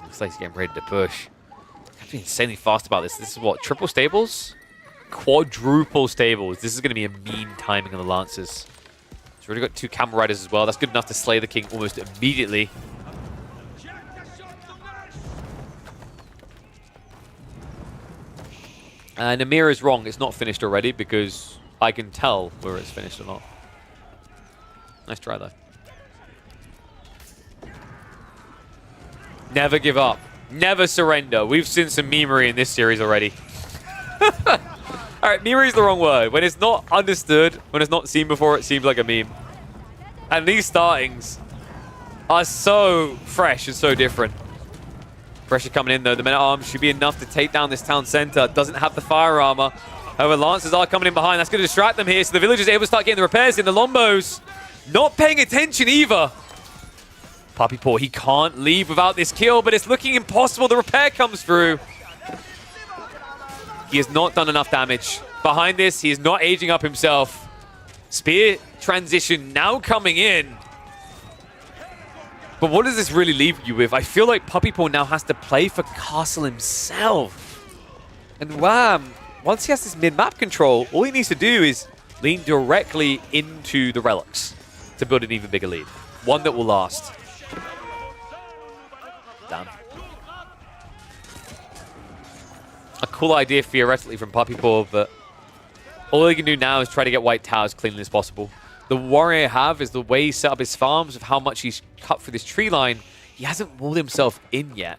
Looks like he's getting ready to push. I have to be insanely fast about this. This is what? Triple stables? Quadruple stables. This is going to be a mean timing of the Lancers. He's already got 2 camel riders as well. That's good enough to slay the king almost immediately. And Amir is wrong. It's not finished already because I can tell whether it's finished or not. Nice try, though. Never give up. Never surrender. We've seen some memery in this series already. Alright, memery is the wrong word. When it's not understood, when it's not seen before, it seems like a meme. And these startings are so fresh and so different. Pressure coming in, though. The men-at-arms should be enough to take down this town center. Doesn't have the fire armor. However, Lancers are coming in behind. That's going to distract them here. So the villagers are able to start getting the repairs in. The Lombos not paying attention either. Puppy Paw, he can't leave without this kill, but it's looking impossible. The repair comes through. He has not done enough damage. Behind this, he is not aging up himself. Spear transition now coming in. But what does this really leave you with? I feel like Puppy Paw now has to play for Castle himself. And wham, once he has this mid-map control, all he needs to do is lean directly into the relics to build an even bigger lead. One that will last. Damn. A cool idea theoretically from Puppy Paw, but all he can do now is try to get white towers cleanly as possible. The worry I have is the way he set up his farms, of how much he's cut through this tree line. He hasn't walled himself in yet.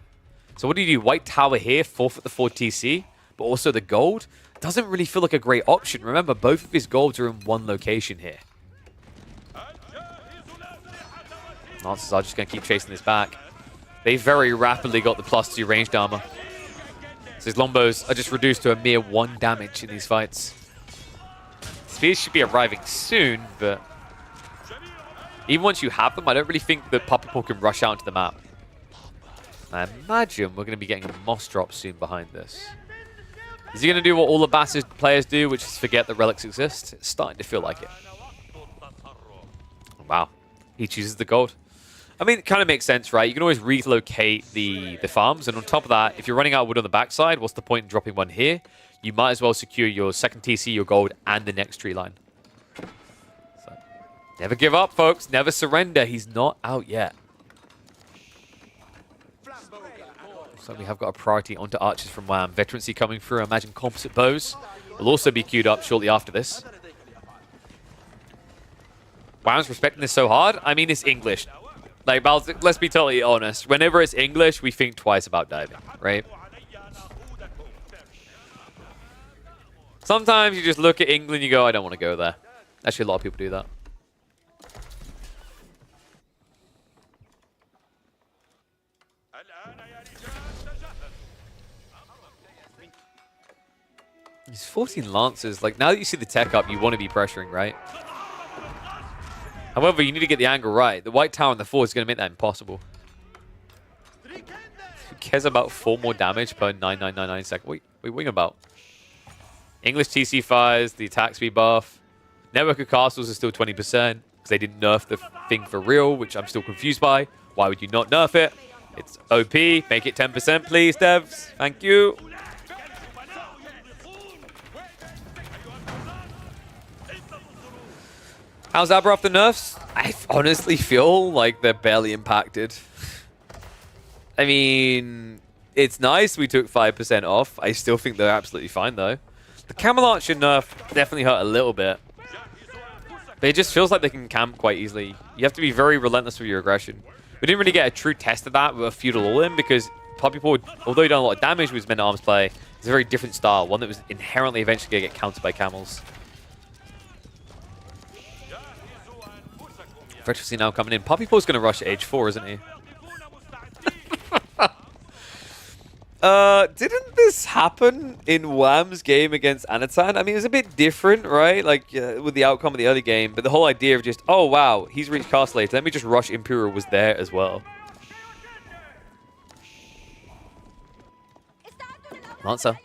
So what do you do? White tower here, forfeit the 4 TC, but also the gold? Doesn't really feel like a great option. Remember, both of his golds are in one location here. Lancers are just going to keep chasing this back. They very rapidly got the +2 ranged armor. So his Lombos are just reduced to a mere 1 damage in these fights. Spears should be arriving soon, but even once you have them, I don't really think that Puppy Paw can rush out into the map. I imagine we're going to be getting a Moss drop soon behind this. Is he going to do what all the Abbasids players do, which is forget that relics exist? It's starting to feel like it. Wow. He chooses the gold. I mean, it kind of makes sense, right? You can always relocate the farms, and on top of that, if you're running out of wood on the backside, what's the point in dropping one here? You might as well secure your second TC, your gold, and the next tree line. So, never give up, folks. Never surrender. He's not out yet. So we have got a priority onto archers from Wham. Veterancy coming through. I imagine composite bows will also be queued up shortly after this. Wham's respecting this so hard. I mean, it's English. Like, let's be totally honest. Whenever it's English, we think twice about diving, right? Sometimes you just look at England and you go, I don't want to go there. Actually, a lot of people do that. These 14 Lancers, like, now that you see the tech up, you want to be pressuring, right? However, you need to get the angle right. The white tower on the 4 is going to make that impossible. Who cares about 4 more damage per 9999 second? Wait, wing about. English TC fires, the attack speed buff. Network of castles is still 20% because they didn't nerf the thing for real, which I'm still confused by. Why would you not nerf it? It's OP. Make it 10%, please, devs. Thank you. How's Abra off the nerfs? I honestly feel like they're barely impacted. I mean, it's nice we took 5% off. I still think they're absolutely fine, though. The Camel Archer nerf definitely hurt a little bit. But it just feels like they can camp quite easily. You have to be very relentless with your aggression. We didn't really get a true test of that with a Feudal All-In because Puppy Paw, although he done a lot of damage with his men-at-arms play, it's a very different style. One that was inherently eventually going to get countered by camels. Veterancy now coming in. Puppy Paw's going to rush age 4, isn't he? Didn't this happen in Wham's game against Anatan? I mean, it was a bit different, right? Like, with the outcome of the early game. But the whole idea of just, oh, wow, he's reached castle later. Let me just rush Imperial was there as well. Lancer.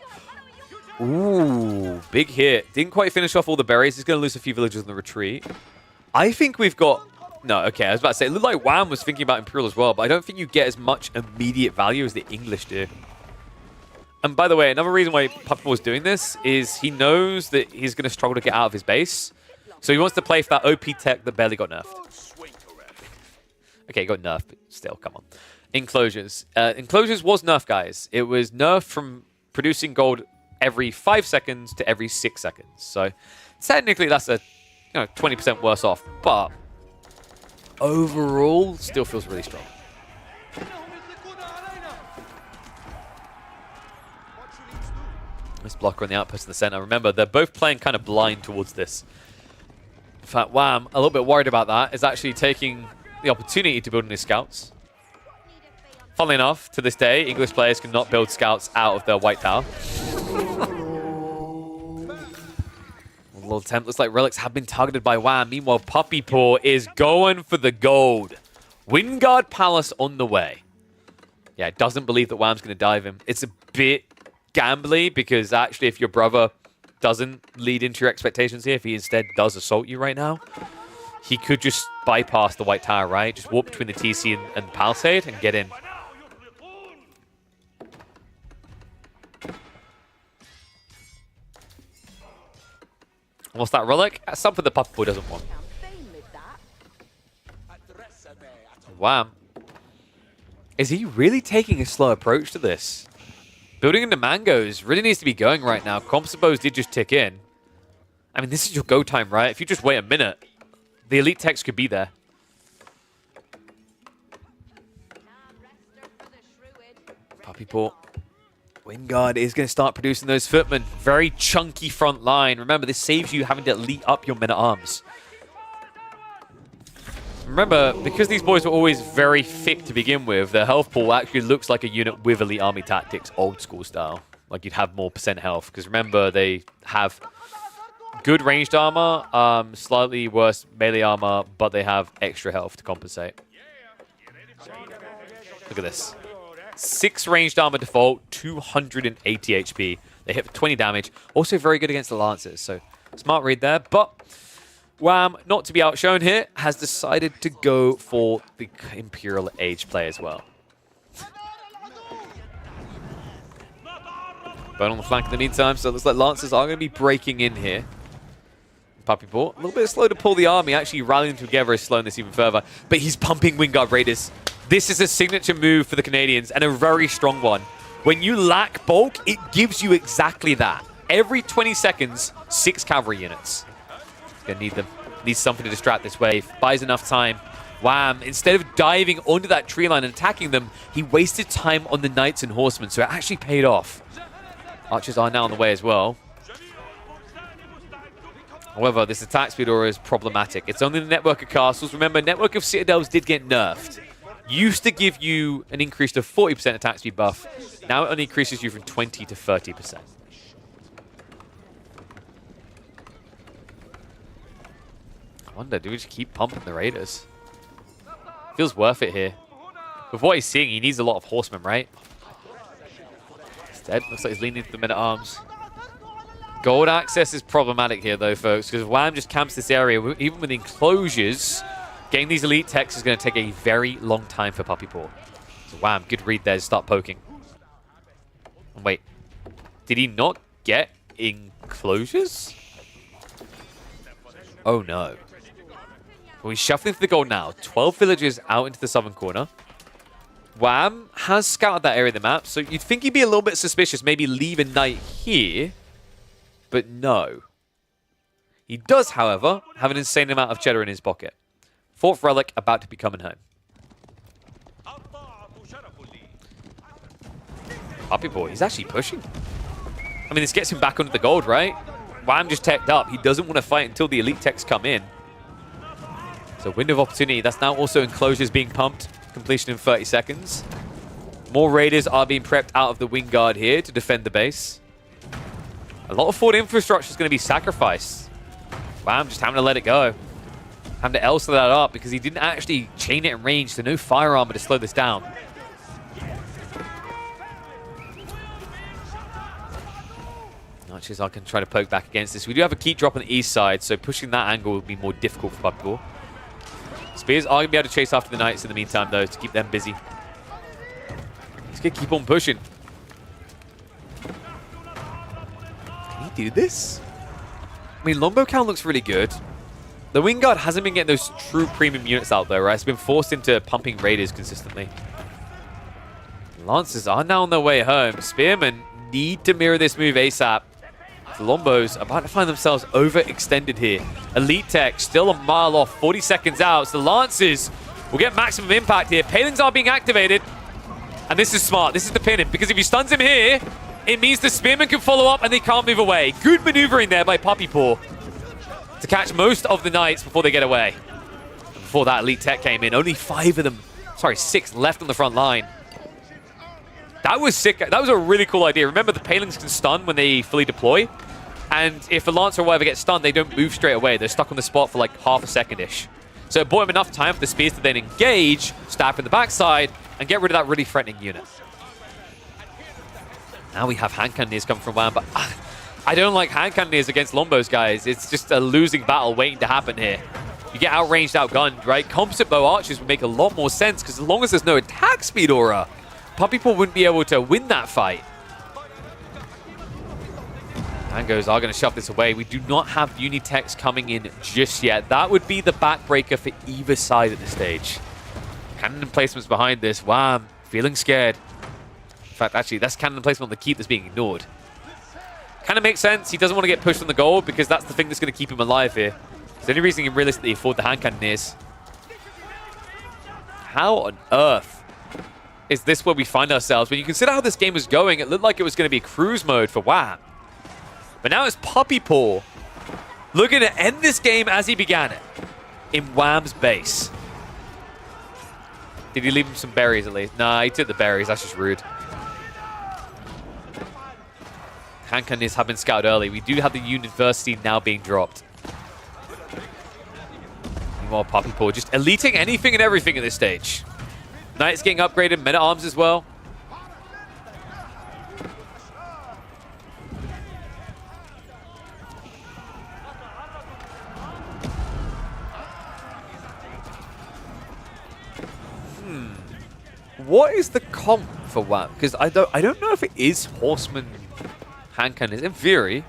Ooh, big hit. Didn't quite finish off all the berries. He's going to lose a few villagers in the retreat. I think we've got... No, okay, I was about to say, it looked like Wham was thinking about Imperial as well, but I don't think you get as much immediate value as the English do. And by the way, another reason why Puppy is doing this is he knows that he's going to struggle to get out of his base. So he wants to play for that OP tech that barely got nerfed. Okay, he got nerfed, but still, come on. Enclosures. Enclosures was nerfed, guys. It was nerfed from producing gold every 5 seconds to every 6 seconds. So technically that's a 20% worse off. But overall, still feels really strong. Nice blocker on the outpost in the center. Remember, they're both playing kind of blind towards this. In fact, Wham, a little bit worried about that, is actually taking the opportunity to build new scouts. Funnily enough, to this day, English players cannot build scouts out of their white tower. A little attempt. Looks like relics have been targeted by Wham. Meanwhile, Puppy Paw is going for the gold. Wingard Palace on the way. Yeah, doesn't believe that Wham's going to dive him. It's a bit gambly because actually if your brother doesn't lead into your expectations here, if he instead does assault you right now, he could just bypass the white tower, right? Just walk between the TC and Palisade and get in. What's that relic? That's something the Puppy Boy doesn't want. Wham. Is he really taking a slow approach to this? Building into mangoes really needs to be going right now. Compsabos did just tick in. I mean, this is your go time, right? If you just wait a minute, the elite techs could be there. Puppy Paw. Wingard is going to start producing those footmen. Very chunky front line. Remember, this saves you having to elite up your men-at-arms. Remember, because these boys were always very thick to begin with, their health pool actually looks like a unit with elite army tactics, old school style. Like you'd have more % health. Because remember, they have good ranged armor, slightly worse melee armor, but they have extra health to compensate. Look at this. 6 ranged armor default, 280 HP. They hit for 20 damage. Also very good against the Lancers, so smart read there. But Wham, not to be outshone here, has decided to go for the Imperial Age play as well. Burn on the flank in the meantime, so it looks like Lancers are going to be breaking in here. Puppy Paw, a little bit slow to pull the army. Actually rallying together is slowing this even further. But he's pumping Wingard Raiders. This is a signature move for the Canadians, and a very strong one. When you lack bulk, it gives you exactly that. Every 20 seconds, 6 cavalry units. Gonna need them. Needs something to distract this wave. Buys enough time. Wham! Instead of diving onto that tree line and attacking them, he wasted time on the knights and horsemen, so it actually paid off. Archers are now on the way as well. However, this attack speed aura is problematic. It's only the network of castles. Remember, network of citadels did get nerfed. Used to give you an increase to 40% attack speed buff. Now it only increases you from 20 to 30%. I wonder, do we just keep pumping the Raiders? Feels worth it here. With what he's seeing, he needs a lot of horsemen, right? Instead, looks like he's leaning into the men-at-arms. Gold access is problematic here, though, folks, because Wham just camps this area. Even with enclosures, getting these elite techs is going to take a very long time for Puppy Paw. So Wham, good read there to start poking. And wait, did he not get enclosures? Oh, no. Well, he's shuffling for the gold now. 12 villagers out into the southern corner. Wham has scouted that area of the map, so you'd think he'd be a little bit suspicious, maybe leave a knight here, but no. He does, however, have an insane amount of cheddar in his pocket. 4th relic about to be coming home. Puppy Paw, he's actually pushing. I mean, this gets him back onto the gold, right? Wham just teched up. He doesn't want to fight until the elite techs come in. So window of opportunity. That's now also enclosures being pumped. Completion in 30 seconds. More raiders are being prepped out of the wing guard here to defend the base. A lot of forward infrastructure is going to be sacrificed. Wham just having to let it go. Having to Elsa that up because he didn't actually chain it in range, so no fire armor to slow this down. Archers are going to try to poke back against this. We do have a keep drop on the east side, so pushing that angle would be more difficult for Puppy Paw. Spears are going to be able to chase after the knights in the meantime, though, to keep them busy. He's going to keep on pushing. do this? I mean, Longbow count looks really good. The Wingard hasn't been getting those true premium units out there, right? It's been forced into pumping Raiders consistently. Lancers are now on their way home. Spearmen need to mirror this move ASAP. The Lombos about to find themselves overextended here. Elite Tech still a mile off, 40 seconds out. So the Lancers will get maximum impact here. Palins are being activated. And this is smart. This is the pinning. Because if he stuns him here, it means the Spearmen can follow up and they can't move away. Good maneuvering there by Puppy Paw to catch most of the Knights before they get away. And before that, Elite Tech came in. Only 5 of them, sorry, 6 left on the front line. That was sick. That was a really cool idea. Remember, the Palins can stun when they fully deploy. And if a Lancer or whatever gets stunned, they don't move straight away. They're stuck on the spot for like half a second-ish. So it bought him enough time for the Spears to then engage, stab in the backside, and get rid of that really threatening unit. Now we have hand cannoneers coming from WAM, but I don't like hand cannoneers against Lombos, guys. It's just a losing battle waiting to happen here. You get outranged, outgunned, right? Composite bow archers would make a lot more sense, because as long as there's no attack speed aura, Puppy Paw wouldn't be able to win that fight. Mangos are going to shove this away. We do not have Unitex coming in just yet. That would be the backbreaker for either side at this stage. Cannon emplacements behind this. Wham, feeling scared. In fact, actually, that's cannon placement on the keep that's being ignored. Kind of makes sense. He doesn't want to get pushed from the goal because that's the thing that's going to keep him alive here. It's the only reason he can realistically afford the hand cannoneers. How on earth is this where we find ourselves? When you consider how this game was going, it looked like it was going to be cruise mode for WAM. But now it's Puppy Paw looking to end this game as he began it, in Wham's base. Did he leave him some berries at least? Nah, he took the berries. That's just rude. Hand cannoneers have been scouted early. We do have the University now being dropped. Meanwhile, Puppy Paw just eliting anything and everything at this stage. Knights getting upgraded, men-at-arms as well. What is the comp for WAM? Because I don't know if it is Horseman hand cannons. In theory,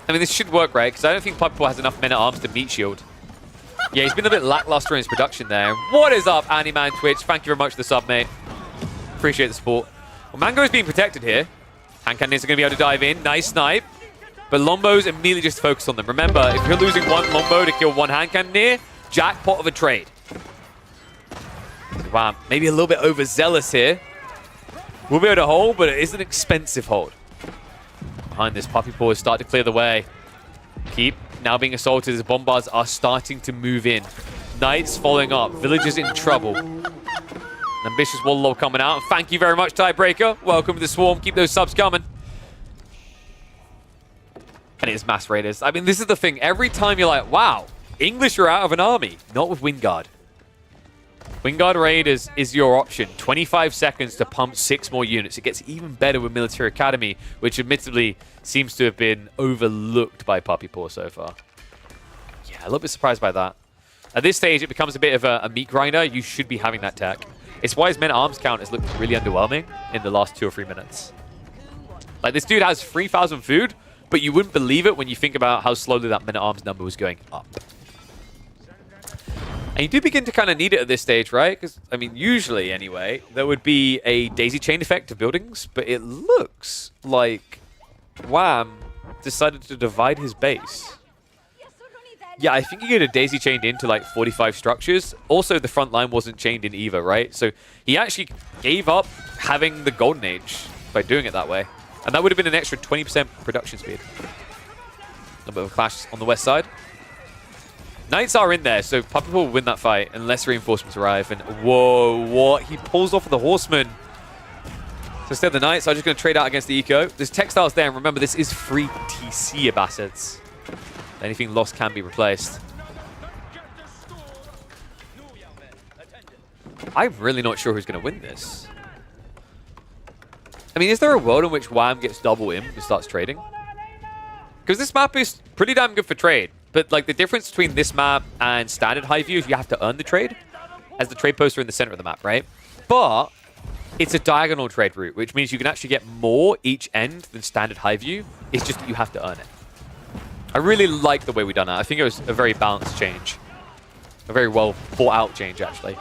I mean, this should work, right? Because I don't think Puppy Paw has enough men-at-arms to meet shield. Yeah, he's been a bit lackluster in his production there. What is up, Animan Twitch? Thank you very much for the sub, mate. Appreciate the support. Well, Mango is being protected here. Hand cannons are going to be able to dive in. Nice snipe. But Lombos immediately just focus on them. Remember, if you're losing one Lombo to kill one hand cannoneer, jackpot of a trade. Wow, maybe a little bit overzealous here. We'll be able to hold, but it is an expensive hold. Behind this, Puppy Paw is starting to clear the way. Keep now being assaulted as bombards are starting to move in. Knights following up. Villagers in trouble. An ambitious wall coming out. And thank you very much, Tiebreaker. Welcome to the Swarm. Keep those subs coming. And it is mass raiders. I mean, this is the thing. Every time you're like, wow, English are out of an army. Not with Wingard. Wingard Raiders is your option. 25 seconds to pump 6 more units. It gets even better with Military Academy, which admittedly seems to have been overlooked by Puppy Paw so far. Yeah, a little bit surprised by that. At this stage, it becomes a bit of a meat grinder. You should be having that tech. It's why his men-at-arms count has looked really underwhelming in the last 2 or 3 minutes. Like, this dude has 3,000 food, but you wouldn't believe it when you think about how slowly that men-at-arms number was going up. And you do begin to kind of need it at this stage, right? Because, I mean, usually, anyway, there would be a daisy chain effect of buildings, but it looks like Wham decided to divide his base. Yeah, I think he get a daisy chained into like 45 structures. Also, the front line wasn't chained in either, right? So he actually gave up having the Golden Age by doing it that way. And that would have been an extra 20% production speed. A little bit of a clash on the west side. Knights are in there, so Puppy Paw will win that fight unless reinforcements arrive. And whoa, what? He pulls off with the Horseman. So instead, the Knights are just going to trade out against the Eco. There's textiles there, and remember, this is free TC Abbasids. Anything lost can be replaced. I'm really not sure who's going to win this. I mean, is there a world in which Wham gets double imp and starts trading? Because this map is pretty damn good for trade. But like the difference between this map and standard high view is you have to earn the trade, as the trade posts are in the center of the map, right? But it's a diagonal trade route, which means you can actually get more each end than standard high view. It's just that you have to earn it. I really like the way we've done that. I think it was a very balanced change. A very well thought out change, actually.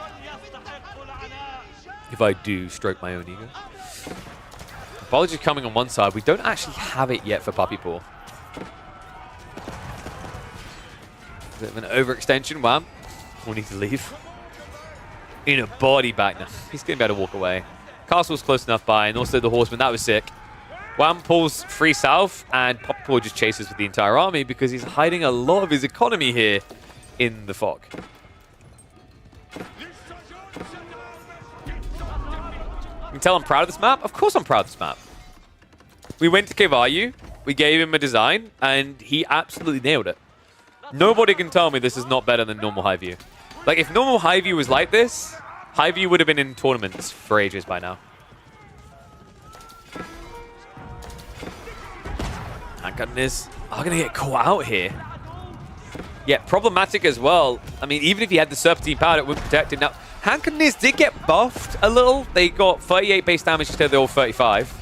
If I do stroke my own ego. Apology coming on one side. We don't actually have it yet for Puppy Paw. Bit of an overextension. Wham. We'll need to leave. In a body bag now. He's going to be able to walk away. Castle's close enough by, and also the Horseman. That was sick. Wham pulls free south, and Puppy Paw just chases with the entire army because he's hiding a lot of his economy here in the fog. You can tell I'm proud of this map. Of course I'm proud of this map. We went to Kevayu, we gave him a design, and he absolutely nailed it. Nobody can tell me this is not better than normal high view. Like, if normal high view was like this, high view would have been in tournaments for ages by now. Handgunners are going to get caught out here. Yeah, problematic as well. I mean, even if he had the Serpentine Powder, it wouldn't protect him. Now, Handgunners did get buffed a little. They got 38 base damage instead of the old 35.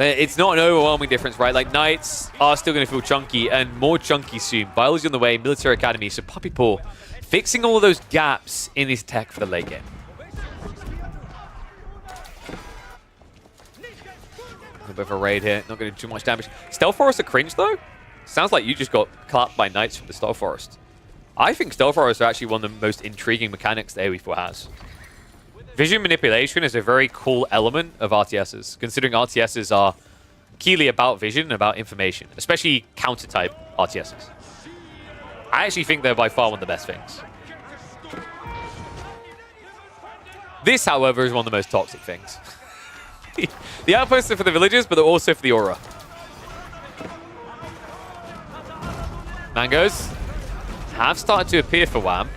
It's not an overwhelming difference, right? Like, Knights are still going to feel chunky, and more chunky soon. Biology on the way, Military Academy, so Puppy Paw fixing all of those gaps in his tech for the late game. A bit of a raid here, not going to do too much damage. Stealth Forest a cringe, though? Sounds like you just got clapped by Knights from the Stealth Forest. I think Stealth Forest are actually one of the most intriguing mechanics that AoE4 has. Vision manipulation is a very cool element of RTSs, considering RTSs are keenly about vision and about information, especially counter-type RTSs. I actually think they're by far one of the best things. This, however, is one of the most toxic things. The outposts are for the villagers, but they're also for the aura. Mangoes have started to appear for Wham.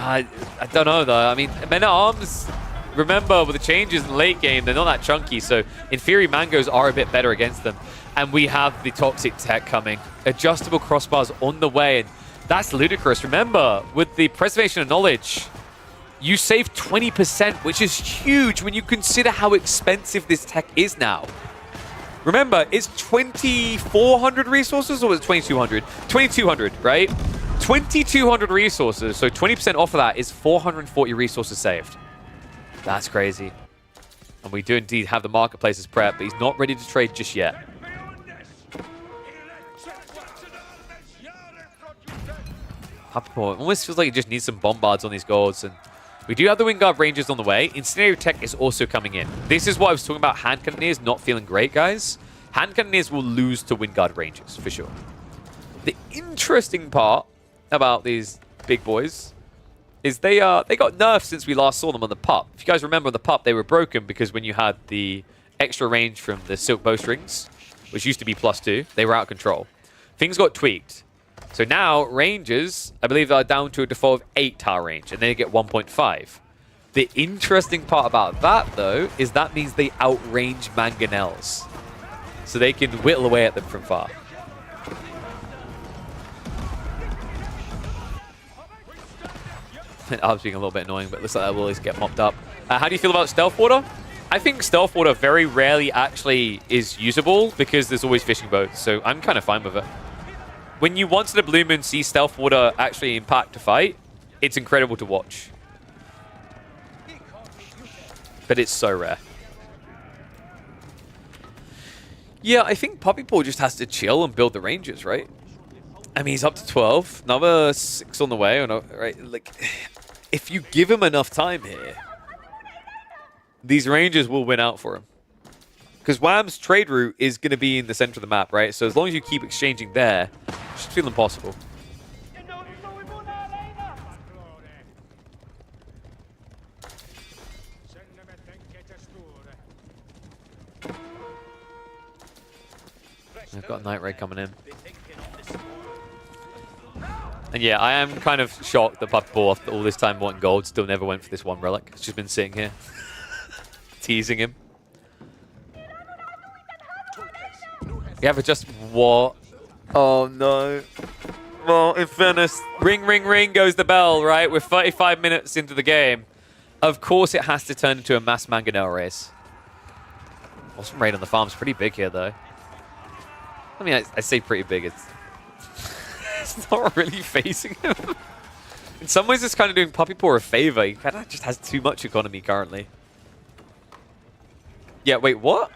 I don't know, though. I mean, Men-at-Arms, remember, with the changes in the late game, they're not that chunky, so in theory, Mangoes are a bit better against them. And we have the toxic tech coming. Adjustable crossbars on the way, and that's ludicrous. Remember, with the Preservation of Knowledge, you save 20%, which is huge when you consider how expensive this tech is now. Remember, it's 2,400 resources, or was it 2,200? 2,200, right? 2,200 resources, so 20% off of that is 440 resources saved. That's crazy. And we do indeed have the marketplaces prep, but he's not ready to trade just yet. Puppy Paw almost feels like he just needs some bombards on these golds, and we do have the Wingguard Rangers on the way. Incendiary Tech is also coming in. This is what I was talking about Hand Cannoneers not feeling great, guys. Hand Cannoneers will lose to Wingguard Rangers, for sure. The interesting part about these big boys is they got nerfed since we last saw them on the pup. If you guys remember on the pup, they were broken because when you had the extra range from the silk bowstrings, which used to be +2, they were out of control. Things got tweaked. So now, Rangers, I believe, are down to a default of 8 tower range, and they get 1.5. The interesting part about that, though, is that means they outrange Mangonels. So they can whittle away at them from far. I was being a little bit annoying, but it looks like that will always get mopped up. How do you feel about Stealth Water? I think Stealth Water very rarely actually is usable because there's always fishing boats, so I'm kind of fine with it. When you once in a blue moon see Stealth Water actually impact a fight, it's incredible to watch. But it's so rare. Yeah, I think Puppy Paw just has to chill and build the Rangers, right? I mean, he's up to 12. Another 6 on the way, or no, right? Like, if you give him enough time here, these Rangers will win out for him. Because Wham's trade route is going to be in the center of the map, right? So as long as you keep exchanging there, it should feel impossible. I've got a Night Raid coming in. And yeah, I am kind of shocked that Puppy Paw, after all this time wanting gold, still never went for this one relic. It's just been sitting here, teasing him. Yeah, but just what? Oh no. Well, in fairness, ring, ring, ring goes the bell, right? We're 35 minutes into the game. Of course it has to turn into a mass mangonel race. Awesome raid on the farm's pretty big here, though. I mean, I say pretty big. It's not really facing him. In some ways, it's kind of doing Puppy Paw a favor. He kind of just has too much economy currently. Yeah, wait, what?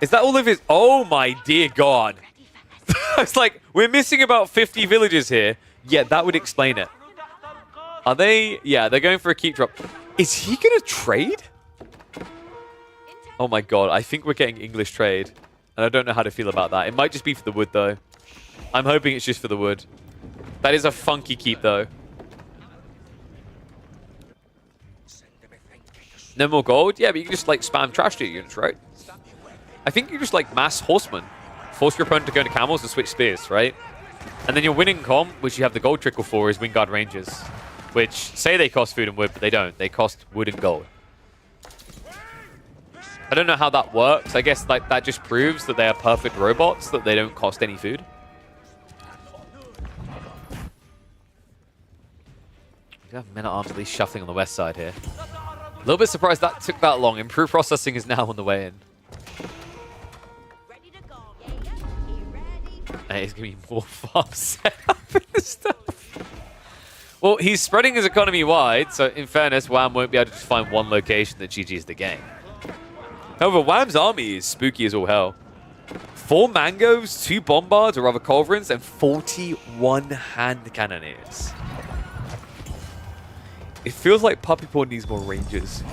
Is that all of his... Oh, my dear God. It's like, we're missing about 50 villages here. Yeah, that would explain it. Are they... Yeah, they're going for a keep drop. Is he going to trade? Oh, my God. I think we're getting English trade. And I don't know how to feel about that. It might just be for the wood, though. I'm hoping it's just for the wood. That is a funky keep, though. No more gold? Yeah, but you can just, like, spam trash to your units, right? I think you just, like, mass horsemen. Force your opponent to go into camels and switch spears, right? And then your winning comp, which you have the gold trickle for, is Wingguard Rangers. Which say they cost food and wood, but they don't. They cost wood and gold. I don't know how that works. I guess, like, that just proves that they are perfect robots, that they don't cost any food. We have men-at-arms at least shuffling on the west side here. A little bit surprised that took that long. Improved processing is now on the way in. Hey, it's going to be more farm setup in this stuff. Well, he's spreading his economy wide, so in fairness, Wham won't be able to just find one location that GG's the game. However, Wham's army is spooky as all hell. 4 mangoes, 2 bombards, or rather culverins, and 41 hand cannoneers. It feels like Puppy Paw needs more rangers.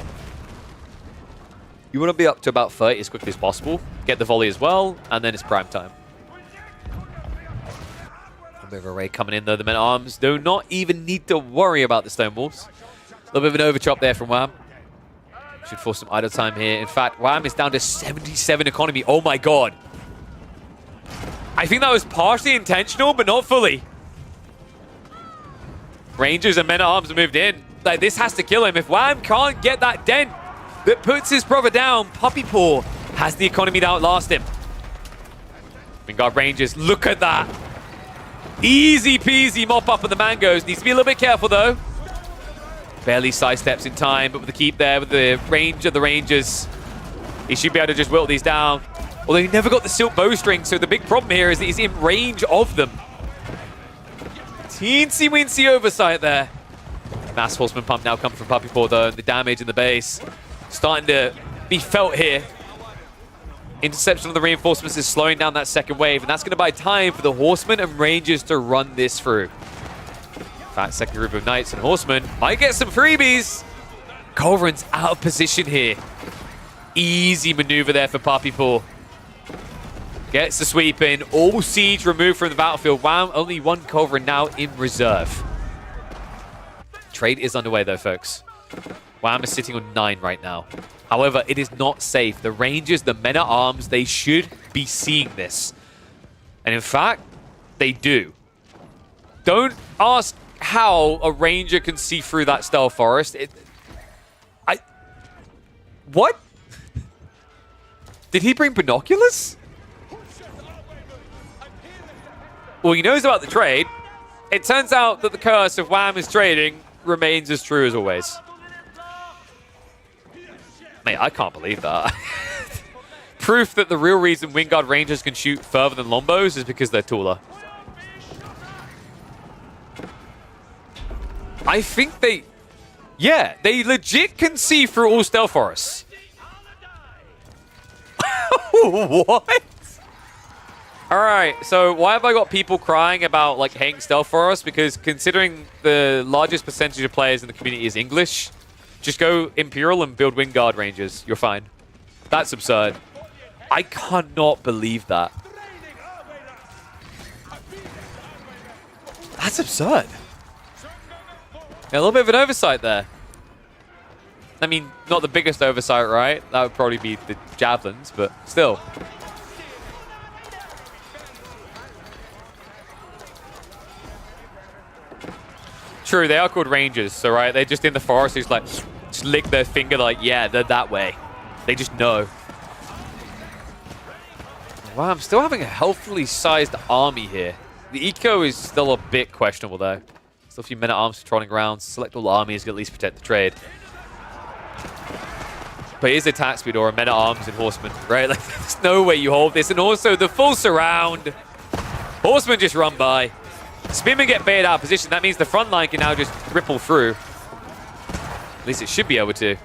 You want to be up to about 30 as quickly as possible. Get the volley as well, and then it's prime time. A bit of a raid coming in, though. The men-at-arms do not even need to worry about the stone walls. A little bit of an overchop there from Wham. Should force some idle time here. In fact, Wham is down to 77 economy. Oh my God. I think that was partially intentional, but not fully. Rangers and men-at-arms have moved in. Like, this has to kill him. If Wham can't get that dent that puts his brother down, Puppy Paw has the economy to outlast him. Wingguard Rangers, look at that. Easy peasy mop up of the mangoes. Needs to be a little bit careful, though. Barely sidesteps in time, but with the keep there, with the range of the Rangers, he should be able to just whittle these down. Although he never got the silk bowstring, so the big problem here is that he's in range of them. Teensy-weensy oversight there. Mass Horseman Pump now coming from Puppy Paw, though. The damage in the base starting to be felt here. Interception of the reinforcements is slowing down that second wave, and that's going to buy time for the Horsemen and Rangers to run this through. In fact, second group of Knights and Horsemen might get some freebies. Culverin's out of position here. Easy maneuver there for Puppy Paw. Gets the sweep in. All siege removed from the battlefield. Wow, only 1 Culverin now in reserve. Trade is underway, though, folks. Wham is sitting on 9 right now. However, it is not safe. The Rangers, the men-at-arms, they should be seeing this. And in fact, they do. Don't ask how a Ranger can see through that Stealth Forest. What? Did he bring binoculars? Well, he knows about the trade. It turns out that the curse of Wham is trading remains as true as always. Mate, I can't believe that. Proof that the real reason Wingguard Rangers can shoot further than Lombos is because they're taller. I think they... Yeah, they legit can see through all Stealth Forests. What? Alright, so why have I got people crying about, like, hating Stealth Forests? Because considering the largest percentage of players in the community is English, just go Imperial and build Wingguard Rangers. You're fine. That's absurd. I cannot believe that. That's absurd. Yeah, a little bit of an oversight there. I mean, not the biggest oversight, right? That would probably be the javelins, but still. True, they are called Rangers, so right, they're just in the forest, just like, just lick their finger like, yeah, they're that way. They just know. Wow, I'm still having a healthily sized army here. The eco is still a bit questionable, though. Still a few men-at-arms trotting around. Select all armies to at least protect the trade. But is attack speed or a men-at-arms and horsemen, right? Like, there's no way you hold this. And also the full surround. Horsemen just run by. Spearmen get baited out of position. That means the front line can now just ripple through. At least it should be able to.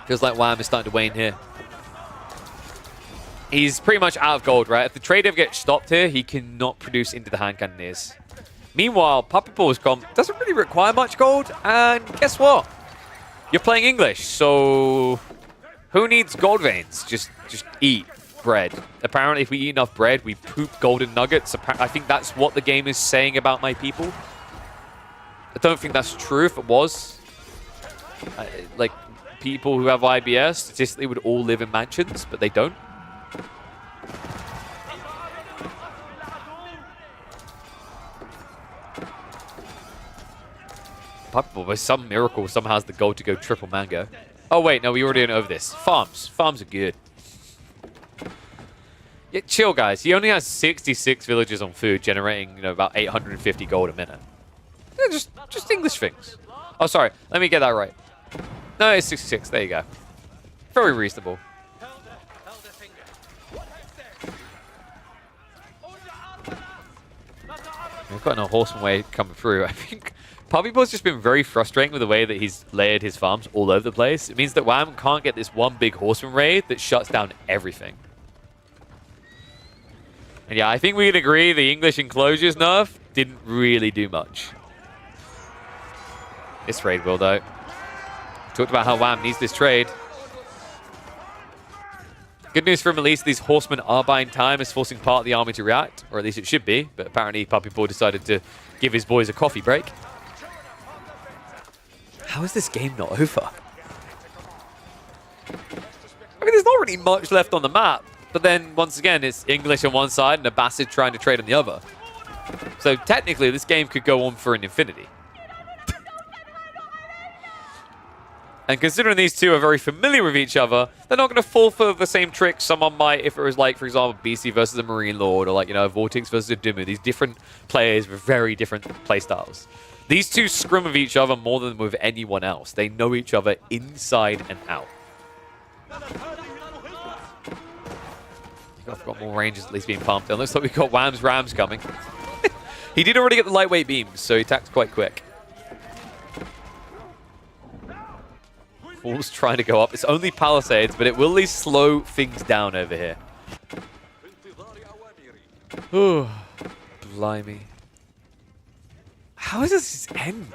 Feels like Wham is starting to wane here. He's pretty much out of gold, right? If the trade ever gets stopped here, he cannot produce into the hand cannoneers. Meanwhile, Puppy Ball's comp doesn't really require much gold. And guess what? You're playing English, so who needs gold veins? Just eat bread. Apparently, if we eat enough bread, we poop golden nuggets. I think that's what the game is saying about my people. I don't think that's true. If it was, like, people who have IBS statistically would all live in mansions, but they don't. Puppy, by some miracle, somehow has the gold to go triple mango. Oh wait, no, we already went over this. Farms are good. Yeah, chill, guys. He only has 66 villages on food, generating, you know, about 850 gold a minute. Yeah, just English things. Oh, sorry. Let me get that right. No, it's 66. There you go. Very reasonable. We've got no horseman way coming through. I think Puppy Ball's just been very frustrating with the way that he's layered his farms all over the place. It means that Wham can't get this one big horseman raid that shuts down everything. And yeah, I think we can agree the English enclosures nerf didn't really do much. This raid will, though. Talked about how Wham needs this trade. Good news for him, at least these horsemen are buying time, is forcing part of the army to react, or at least it should be, but apparently Puppy Ball decided to give his boys a coffee break. How is this game not over? I mean, there's not really much left on the map, but then, once again, it's English on one side and Abbasids trying to trade on the other. So, technically, this game could go on for an infinity. And considering these two are very familiar with each other, they're not going to fall for the same tricks someone might if it was like, for example, BC versus a Marine Lord, or like, you know, Vortex versus a Dumu. These different players with very different playstyles. These two scrim with each other more than with anyone else. They know each other inside and out. I've got more ranges at least being pumped. And looks like we've got Wham's Rams coming. He did already get the lightweight beams, so he attacked quite quick. Fool's trying to go up. It's only Palisades, but it will at least slow things down over here. Ooh, blimey. How does this end?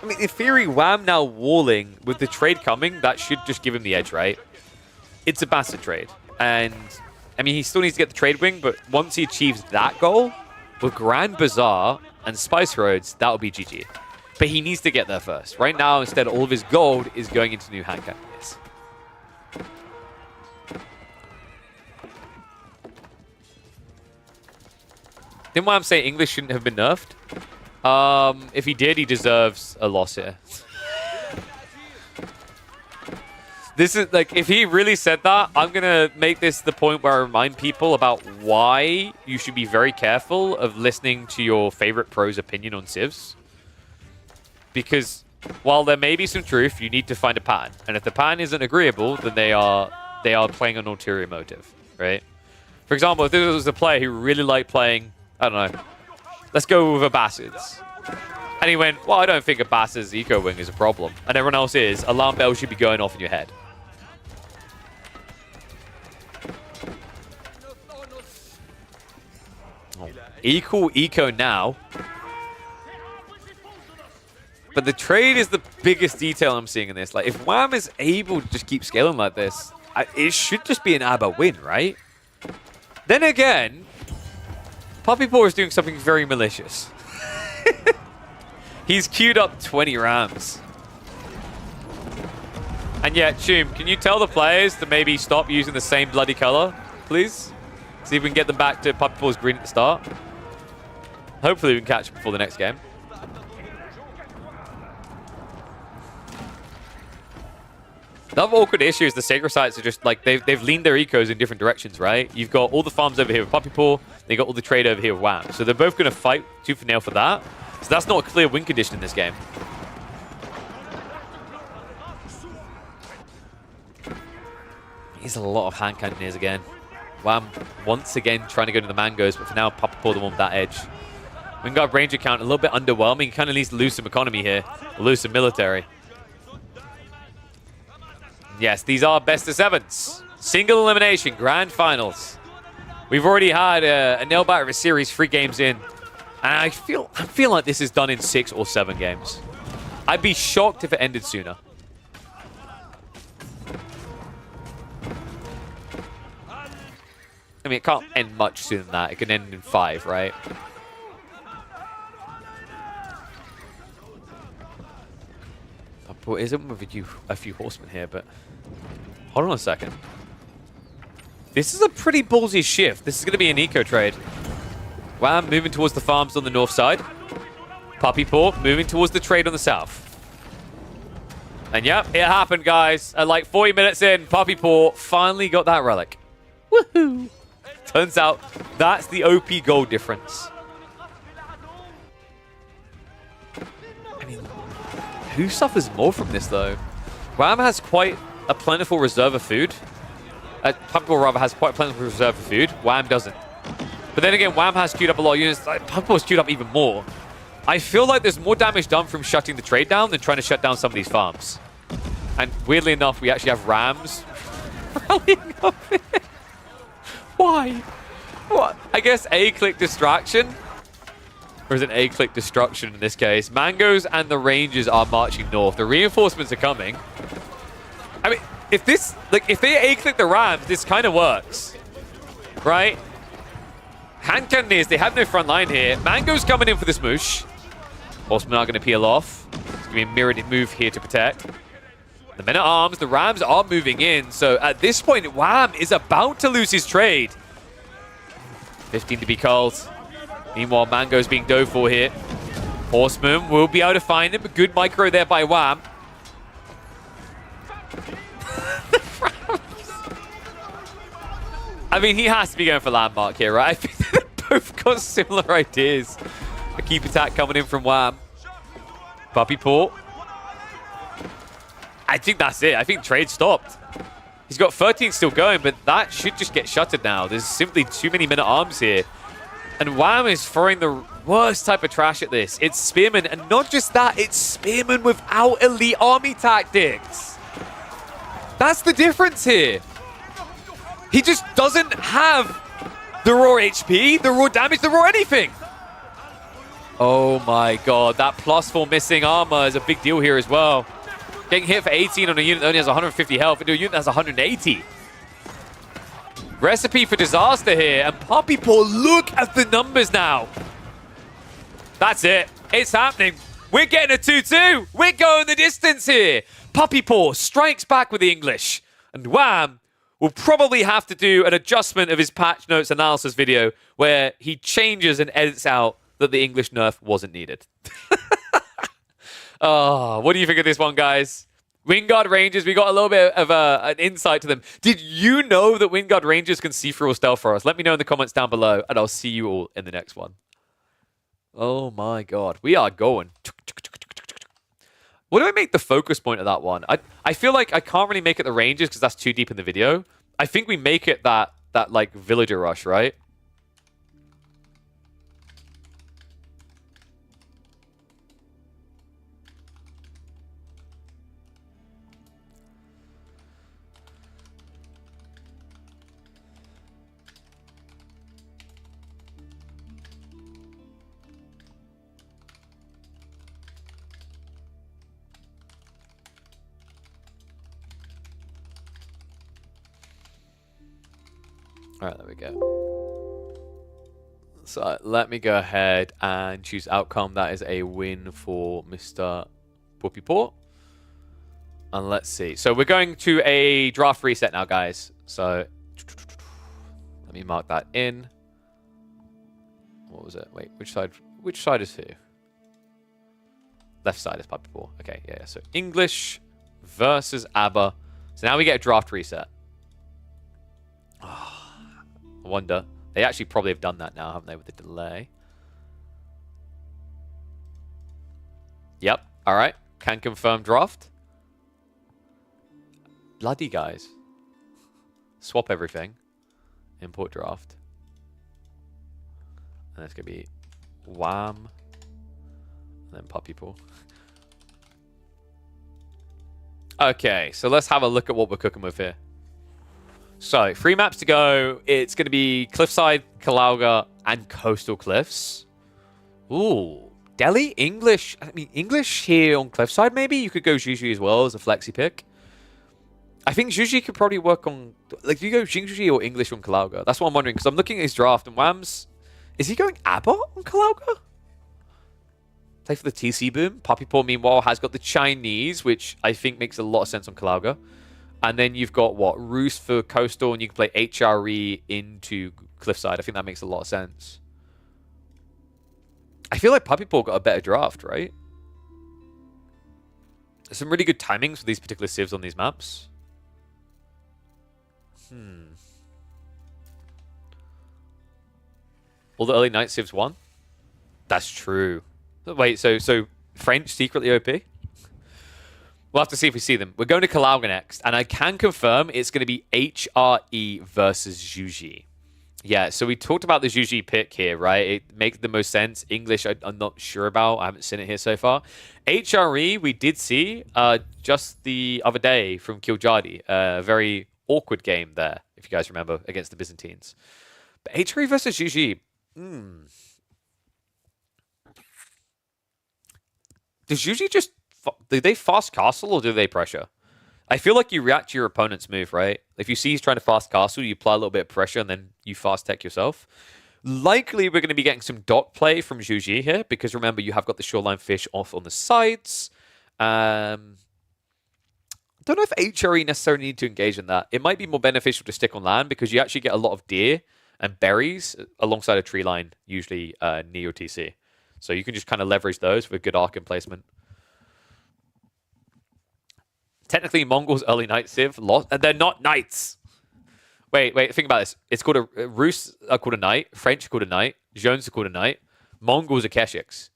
I mean, in theory, Wham now walling with the trade coming, that should just give him the edge, right? It's a Basset trade. And, I mean, he still needs to get the trade wing, but once he achieves that goal, with Grand Bazaar and Spice Roads, that will be GG. But he needs to get there first. Right now, instead, all of his gold is going into new hand cannoneers. Didn't Wham say English shouldn't have been nerfed? If he did, he deserves a loss here. This is, like, if he really said that, I'm going to make this the point where I remind people about why you should be very careful of listening to your favorite pro's opinion on civs. Because while there may be some truth, you need to find a pattern. And if the pattern isn't agreeable, then they are playing an ulterior motive, right? For example, if this was a player who really liked playing, I don't know, let's go with Abbasids. And he went, well, I don't think Abbasids' eco wing is a problem. And everyone else is, alarm bells should be going off in your head. Oh, eco now. But the trade is the biggest detail I'm seeing in this. Like, if Wham is able to just keep scaling like this, it should just be an Abba win, right? Then again, Puppy Ball is doing something very malicious. He's queued up 20 Rams. And yeah, Choom, can you tell the players to maybe stop using the same bloody color, please? See if we can get them back to Puppy Ball's green at the start. Hopefully we can catch them before the next game. Another awkward issue is the Sacred Sites are just like they've leaned their ecos in different directions, right? You've got all the farms over here with Puppy Paw, they got all the trade over here with Wham. So they're both going to fight tooth and nail for that. So that's not a clear win condition in this game. He's a lot of hand cannoneers again. Wham once again trying to go to the Mangoes, but for now Puppy Paw the one with that edge. Wingard Ranger count a little bit underwhelming. He kind of needs to lose some economy here, lose some military. Yes, these are best of sevens. Single elimination, grand finals. We've already had a nail biter of a series, 3 games in. And I feel like this is done in 6 or 7 games. I'd be shocked if it ended sooner. I mean, it can't end much sooner than that. It can end in 5, right? Well, isn't with a few horsemen here, but hold on a second. This is a pretty ballsy shift. This is going to be an eco trade. Wham moving towards the farms on the north side. Puppy Paw moving towards the trade on the south. And yep, it happened, guys. At like 40 minutes in, Puppy Paw finally got that relic. Woohoo! Turns out that's the OP gold difference. I mean, who suffers more from this, though? Wham has quite a plentiful reserve of food. Puppy Paw, rather, has quite a plentiful reserve of food. Wham doesn't. But then again, Wham has queued up a lot of units. Puppy Paw's queued up even more. I feel like there's more damage done from shutting the trade down than trying to shut down some of these farms. And weirdly enough, we actually have Rams rallying up here. Why? What? I guess A-click distraction? Or is it A-click destruction in this case? Mangoes and the Rangers are marching north. The reinforcements are coming. I mean, if they A-click the Rams, this kind of works. Right? Hand cannoneers, they have no front line here. Mango's coming in for this moosh. Horsemen are going to peel off. It's going to be a mirrored move here to protect. The men-at-arms, the Rams are moving in. So at this point, Wham is about to lose his trade. 15 to be called. Meanwhile, Mango's being dove for here. Horseman will be able to find him. A good micro there by Wham. I mean, he has to be going for landmark here, right? I think they've both got similar ideas. A keep attack coming in from Wham. Puppy Paw. I think that's it. I think trade stopped. He's got 13 still going, but that should just get shuttered now. There's simply too many men-at-arms here. And Wham is throwing the worst type of trash at this. It's Spearmen, and not just that, it's Spearmen without elite army tactics. That's the difference here. He just doesn't have the raw HP, the raw damage, the raw anything. Oh my god, that +4 missing armor is a big deal here as well. Getting hit for 18 on a unit that only has 150 health into a unit that has 180. Recipe for disaster here. And Puppy Paw, look at the numbers now. That's it. It's happening. We're getting a 2-2. We're going the distance here. Puppy Paw strikes back with the English. And Wham will probably have to do an adjustment of his patch notes analysis video where he changes and edits out that the English nerf wasn't needed. Oh, what do you think of this one, guys? Wingard Rangers, we got a little bit of an insight to them. Did you know that Wingard Rangers can see through a stealth for us? Let me know in the comments down below, and I'll see you all in the next one. Oh my god, we are going. What do I make the focus point of that one? I feel like I can't really make it the Rangers because that's too deep in the video. I think we make it that like villager rush, right? All right, there we go. So let me go ahead and choose outcome. That is a win for Mr. Puppy Paw. And let's see. So we're going to a draft reset now, guys. So let me mark that in. What was it? Wait, which side is who? Left side is Puppy Paw. Okay, yeah. So English versus Abba. So now we get a draft reset. I wonder. They actually probably have done that now, haven't they, with the delay? Yep. All right. Can confirm draft. Bloody guys. Swap everything. Import draft. And it's going to be wham. And then pop people. Okay, so let's have a look at what we're cooking with here. So, 3 maps to go. It's going to be Cliffside, Kalauga, and Coastal Cliffs. Ooh. Delhi? English? I mean, English here on Cliffside, maybe? You could go Juju as well as a flexi pick. I think Juju could probably work on... Like, do you go Juju or English on Kalauga? That's what I'm wondering, because I'm looking at his draft, and Wham's... Is he going Abba on Kalauga? Play for the TC boom. Puppy Paw, meanwhile, has got the Chinese, which I think makes a lot of sense on Kalauga. And then you've got, what, Roos for Coastal, and you can play HRE into Cliffside. I think that makes a lot of sense. I feel like Puppy Paw got a better draft, right? There's some really good timings for these particular civs on these maps. All the early night civs won? That's true. Wait, so French secretly OP? We'll have to see if we see them. We're going to Kalauga next, and I can confirm it's going to be HRE versus Juji. Yeah, so we talked about the Juji pick here, right? It makes the most sense. English, I'm not sure about. I haven't seen it here so far. HRE, we did see just the other day from Kiljadi. A very awkward game there, if you guys remember, against the Byzantines. But HRE versus Juji. Does Juji just... Do they fast castle or do they pressure? I feel like you react to your opponent's move, right? If you see he's trying to fast castle, you apply a little bit of pressure and then you fast tech yourself. Likely we're going to be getting some dock play from Juji here because remember you have got the shoreline fish off on the sides. I don't know if HRE necessarily need to engage in that. It might be more beneficial to stick on land because you actually get a lot of deer and berries alongside a tree line, usually near your TC. So you can just kind of leverage those with good arc and placement. Technically, Mongols early night civ lost, and they're not knights. Wait, think about this. It's called a Rus are called a knight, French are called a knight, Jones are called a knight, Mongols are Keshiks.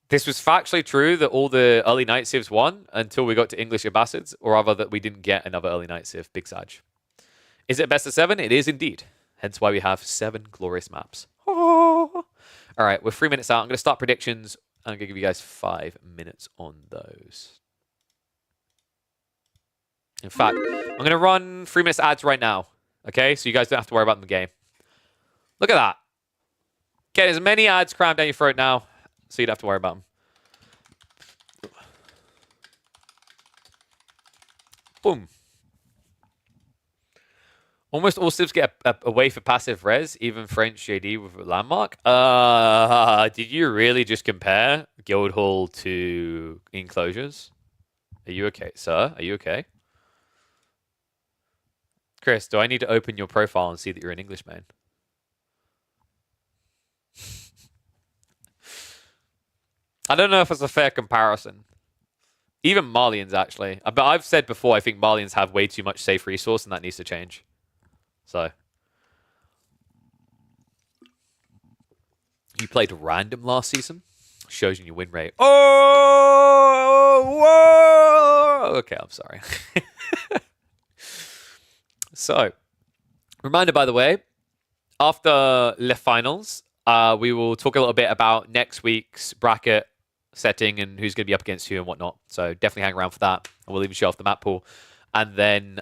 This was factually true that all the early night civs won until we got to English Abbasids, or rather that we didn't get another early night civ, Big Sag. Is it best of 7? It is indeed. Hence why we have 7 glorious maps. Oh. All right, we're 3 minutes out. I'm going to start predictions. I'm going to give you guys 5 minutes on those. In fact, I'm going to run 3 minutes ads right now. Okay, so you guys don't have to worry about the game. Look at that. Get as many ads crammed down your throat now, so you don't have to worry about them. Boom. Almost all civs get a way for passive res, even French JD with a landmark. Did you really just compare Guildhall to enclosures? Are you okay, sir? Are you okay? Chris, do I need to open your profile and see that you're an English man? I don't know if it's a fair comparison. Even Malians, actually. But I've said before, I think Malians have way too much safe resource, and that needs to change. So, you played random last season. Shows you your win rate. Oh, whoa! Okay, I'm sorry. So, reminder, by the way, after Le Finals, we will talk a little bit about next week's bracket setting and who's going to be up against who and whatnot. So, definitely hang around for that. And we'll even show off the map pool. And then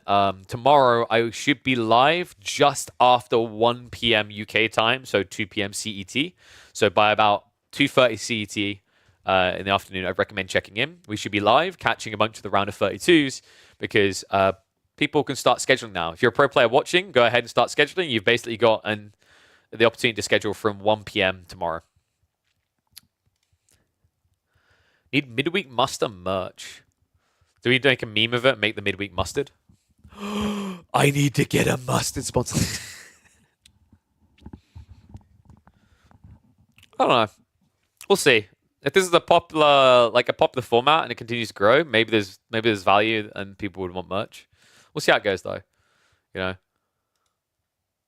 tomorrow, I should be live just after 1 p.m. UK time, so 2 p.m. CET. So by about 2:30 CET in the afternoon, I recommend checking in. We should be live, catching a bunch of the round of 32s, because people can start scheduling now. If you're a pro player watching, go ahead and start scheduling. You've basically got the opportunity to schedule from 1 p.m. tomorrow. Need midweek muster merch. Do we make a meme of it and make the midweek mustard? I need to get a mustard sponsor. I don't know. We'll see. If this is a popular format and it continues to grow, maybe there's value and people would want merch. We'll see how it goes though. You know.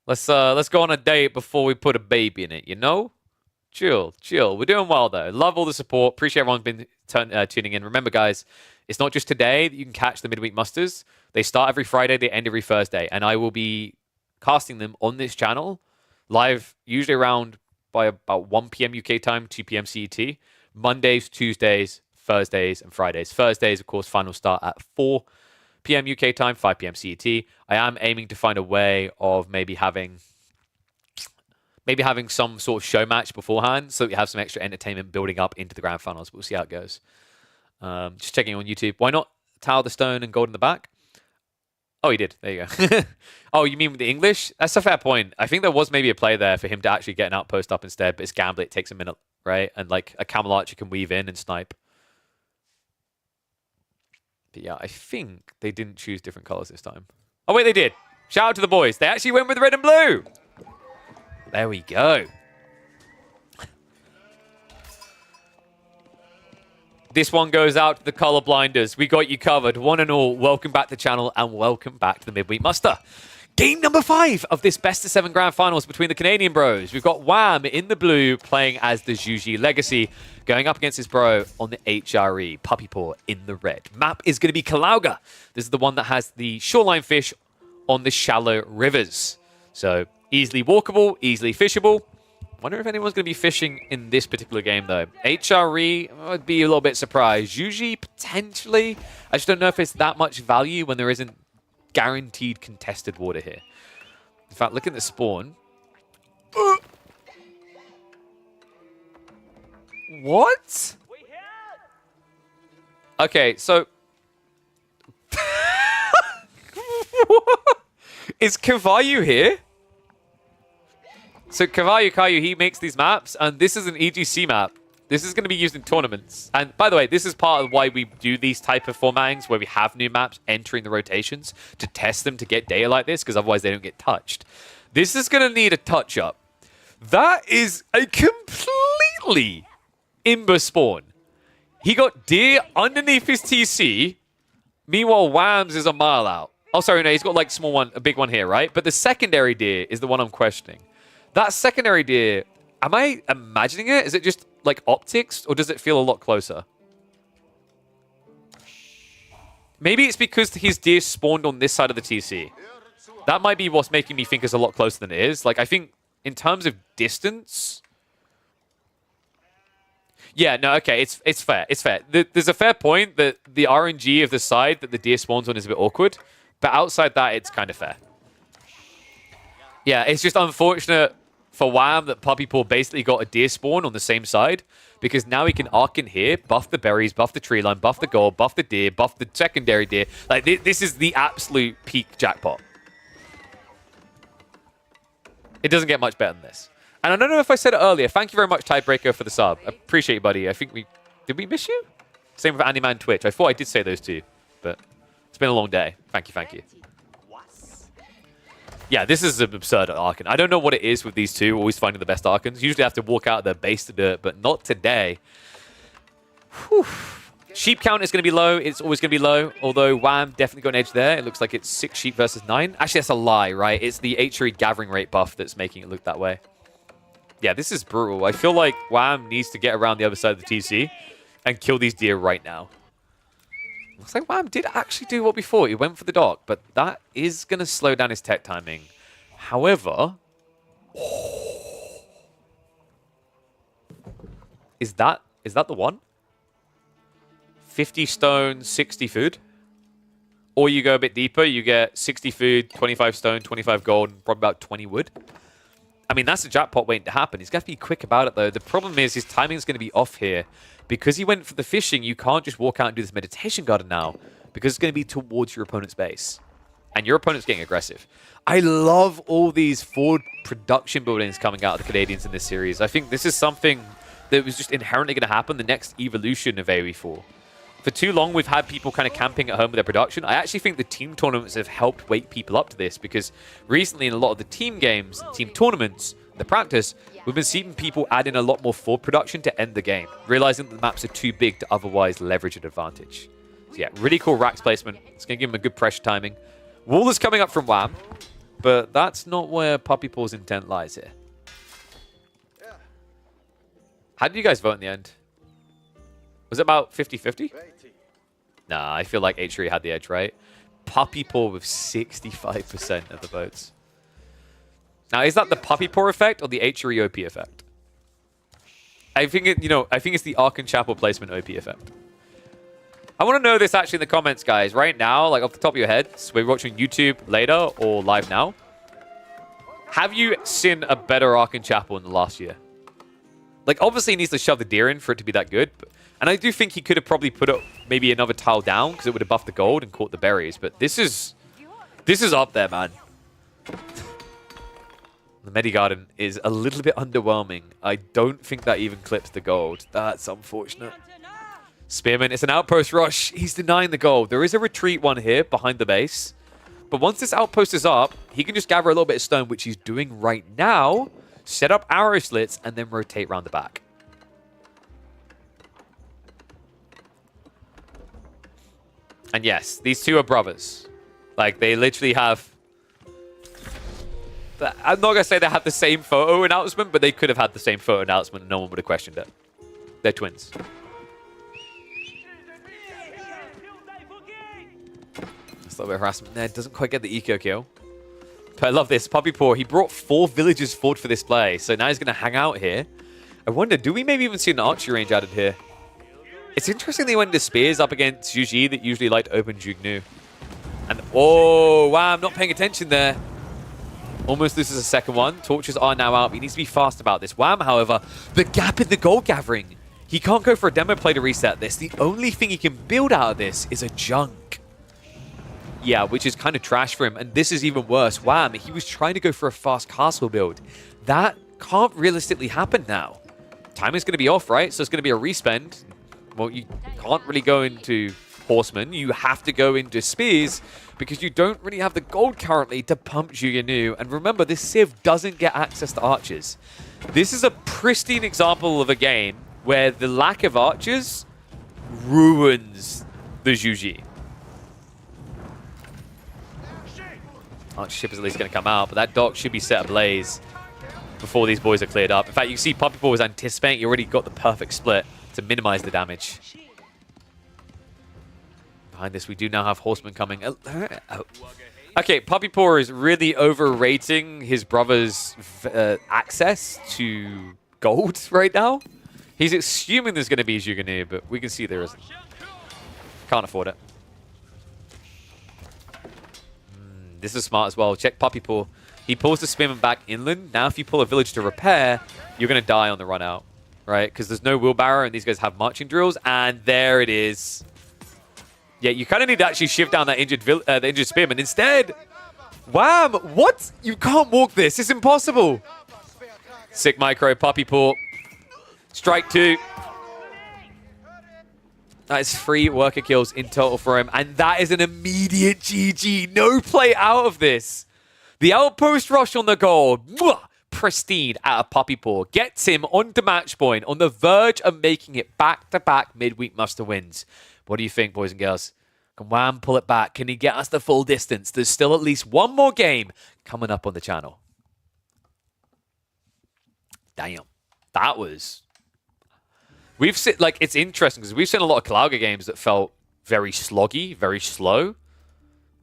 Let's go on a date before we put a baby in it, you know? Chill. We're doing well though. Love all the support. Appreciate everyone's been tuning in. Remember guys, it's not just today that you can catch the midweek musters. They start every Friday, they end every Thursday, and I will be casting them on this channel live usually around by about 1 p.m. UK time, 2 p.m. CET. Mondays, Tuesdays, Thursdays, and Fridays. Thursdays, of course, final start at 4 p.m. UK time, 5 p.m. CET. I am aiming to find a way of maybe having some sort of show match beforehand so that we have some extra entertainment building up into the grand finals. We'll see how it goes. Just checking on YouTube. Why not Tower the Stone and Gold in the back? Oh, he did. There you go. Oh, you mean with the English? That's a fair point. I think there was maybe a play there for him to actually get an outpost up instead, but it's Gambit. It takes a minute, right? And like a Camel Archer can weave in and snipe. But yeah, I think they didn't choose different colors this time. Oh, wait, they did. Shout out to the boys. They actually went with red and blue. There we go. This one goes out to the color blinders. We got you covered. One and all, welcome back to the channel and welcome back to the Midweek Muster. Game number 5 of this best of 7 grand finals between the Canadian bros. We've got Wham in the blue playing as the Juji Legacy, going up against his bro on the HRE, Puppy Paw in the red. Map is going to be Kalauga. This is the one that has the shoreline fish on the shallow rivers. So easily walkable, easily fishable. Wonder if anyone's going to be fishing in this particular game, though. HRE, I'd be a little bit surprised. Juji, potentially. I just don't know if it's that much value when there isn't guaranteed contested water here. In fact, look at the spawn. What? Okay, so... Is Kavayu here? So Kayu, he makes these maps, and this is an EGC map. This is going to be used in tournaments. And by the way, this is part of why we do these type of formattings, where we have new maps entering the rotations to test them to get data like this, because otherwise they don't get touched. This is going to need a touch-up. That is a completely imber spawn. He got deer underneath his TC. Meanwhile, Whams is a mile out. Oh, sorry, no, he's got like small one, a big one here, right? But the secondary deer is the one I'm questioning. That secondary deer, am I imagining it? Is it just like optics, or does it feel a lot closer? Maybe it's because his deer spawned on this side of the TC. That might be what's making me think it's a lot closer than it is. Like, I think in terms of distance... Yeah, no, okay, it's fair. It's fair. There's a fair point that the RNG of the side that the deer spawns on is a bit awkward. But outside that, it's kind of fair. Yeah, it's just unfortunate for Wham that Puppy Paw basically got a deer spawn on the same side, because now he can arc in here, buff the berries, buff the tree line, buff the gold, buff the deer, buff the secondary deer. Like, this is the absolute peak jackpot. It doesn't get much better than this. And I don't know if I said it earlier. Thank you very much, Tiebreaker, for the sub. I appreciate you, buddy. I think we... Did we miss you? Same with Andyman Twitch. I thought I did say those two, but it's been a long day. Thank you, thank you. Yeah, this is an absurd Archon. I don't know what it is with these two, always finding the best Archons. Usually I have to walk out of their base to do it, but not today. Whew. Sheep count is going to be low. It's always going to be low, although Wham definitely got an edge there. It looks like it's 6 sheep versus 9. Actually, that's a lie, right? It's the HRE gathering rate buff that's making it look that way. Yeah, this is brutal. I feel like Wham needs to get around the other side of the TC and kill these deer right now. Looks like Wham did actually do what we thought. He went for the dock, but that is going to slow down his tech timing. However... Is that the one? 50 stone, 60 food? Or you go a bit deeper, you get 60 food, 25 stone, 25 gold, and probably about 20 wood. I mean, that's a jackpot waiting to happen. He's got to be quick about it, though. The problem is his timing is going to be off here. Because he went for the fishing, you can't just walk out and do this meditation garden now, because it's going to be towards your opponent's base. And your opponent's getting aggressive. I love all these forward production buildings coming out of the Canadians in this series. I think this is something that was just inherently going to happen, the next evolution of AoE4. For too long, we've had people kind of camping at home with their production. I actually think the team tournaments have helped wake people up to this, because recently in a lot of the team games, team tournaments, The practice, we've been seeing people add in a lot more forward production to end the game, realizing that the maps are too big to otherwise leverage an advantage. So yeah, really cool racks placement. It's going to give him a good pressure timing. Wall is coming up from Wham, but that's not where Puppy Paw's intent lies here. How did you guys vote in the end? Was it about 50-50? Nah, I feel like H3 had the edge, right? Puppy Paw with 65% of the votes. Now, is that the Puppy Paw effect or the H3 OP effect? I think I think it's the Ark and Chapel placement OP effect. I want to know this actually in the comments, guys. Right now, like off the top of your heads, whether you're watching YouTube later or live now, have you seen a better Ark and Chapel in the last year? Like, obviously, he needs to shove the deer in for it to be that good. And I do think he could have probably put up maybe another tile down because it would have buffed the gold and caught the berries. But this is up there, man. The Medigarden is a little bit underwhelming. I don't think that even clips the gold. That's unfortunate. Spearman, it's an outpost rush. He's denying the gold. There is a retreat one here behind the base. But once this outpost is up, he can just gather a little bit of stone, which he's doing right now. Set up arrow slits, and then rotate around the back. And yes, these two are brothers. Like, they literally have... I'm not going to say they have the same photo announcement, but they could have had the same photo announcement and no one would have questioned it. They're twins. That's a little bit of harassment there. Doesn't quite get the eco kill. But I love this. Puppy Paw, he brought 4 villagers forward for this play. So now he's going to hang out here. I wonder, do we maybe even see an archery range added here? It's interesting they went into spears up against Yuji that usually like to open Jugnu. And, oh, wow, I'm not paying attention there. Almost loses a second one. Torches are now out. He needs to be fast about this. Wham, however, the gap in the gold gathering. He can't go for a demo play to reset this. The only thing he can build out of this is a junk. Yeah, which is kind of trash for him. And this is even worse. Wham, he was trying to go for a fast castle build. That can't realistically happen now. Time is going to be off, right? So it's going to be a respend. Well, you can't really go into horsemen. You have to go into spears because you don't really have the gold currently to pump Jugnu. And remember, this Civ doesn't get access to archers. This is a pristine example of a game where the lack of archers ruins the Juji. Archer ship is at least going to come out, but that dock should be set ablaze before these boys are cleared up. In fact, you can see Puppy Paw was anticipating. He already got the perfect split to minimize the damage. Behind this, we do now have horsemen coming. Okay, Puppy Paw is really overrating his brother's access to gold right now. He's assuming there's going to be Jugnu, but we can see there isn't. Can't afford it. This is smart as well. Check Puppy Paw. He pulls the spearman back inland. Now if you pull a village to repair, you're going to die on the run out, right? Because there's no wheelbarrow and these guys have marching drills. And there it is. Yeah, you kind of need to actually shift down that injured spearman. Instead, wham! What? You can't walk this. It's impossible. Sick micro, Puppy Paw. Strike 2. That is 3 worker kills in total for him. And that is an immediate GG. No play out of this. The outpost rush on the gold. Mwah! Pristine out of Puppy Paw. Gets him onto match point. On the verge of making it back-to-back midweek muster wins. What do you think, boys and girls? Can Wham pull it back? Can he get us the full distance? There's still at least one more game coming up on the channel. Damn. That was... We've seen, like, it's interesting because we've seen a lot of Kalauga games that felt very sloggy, very slow,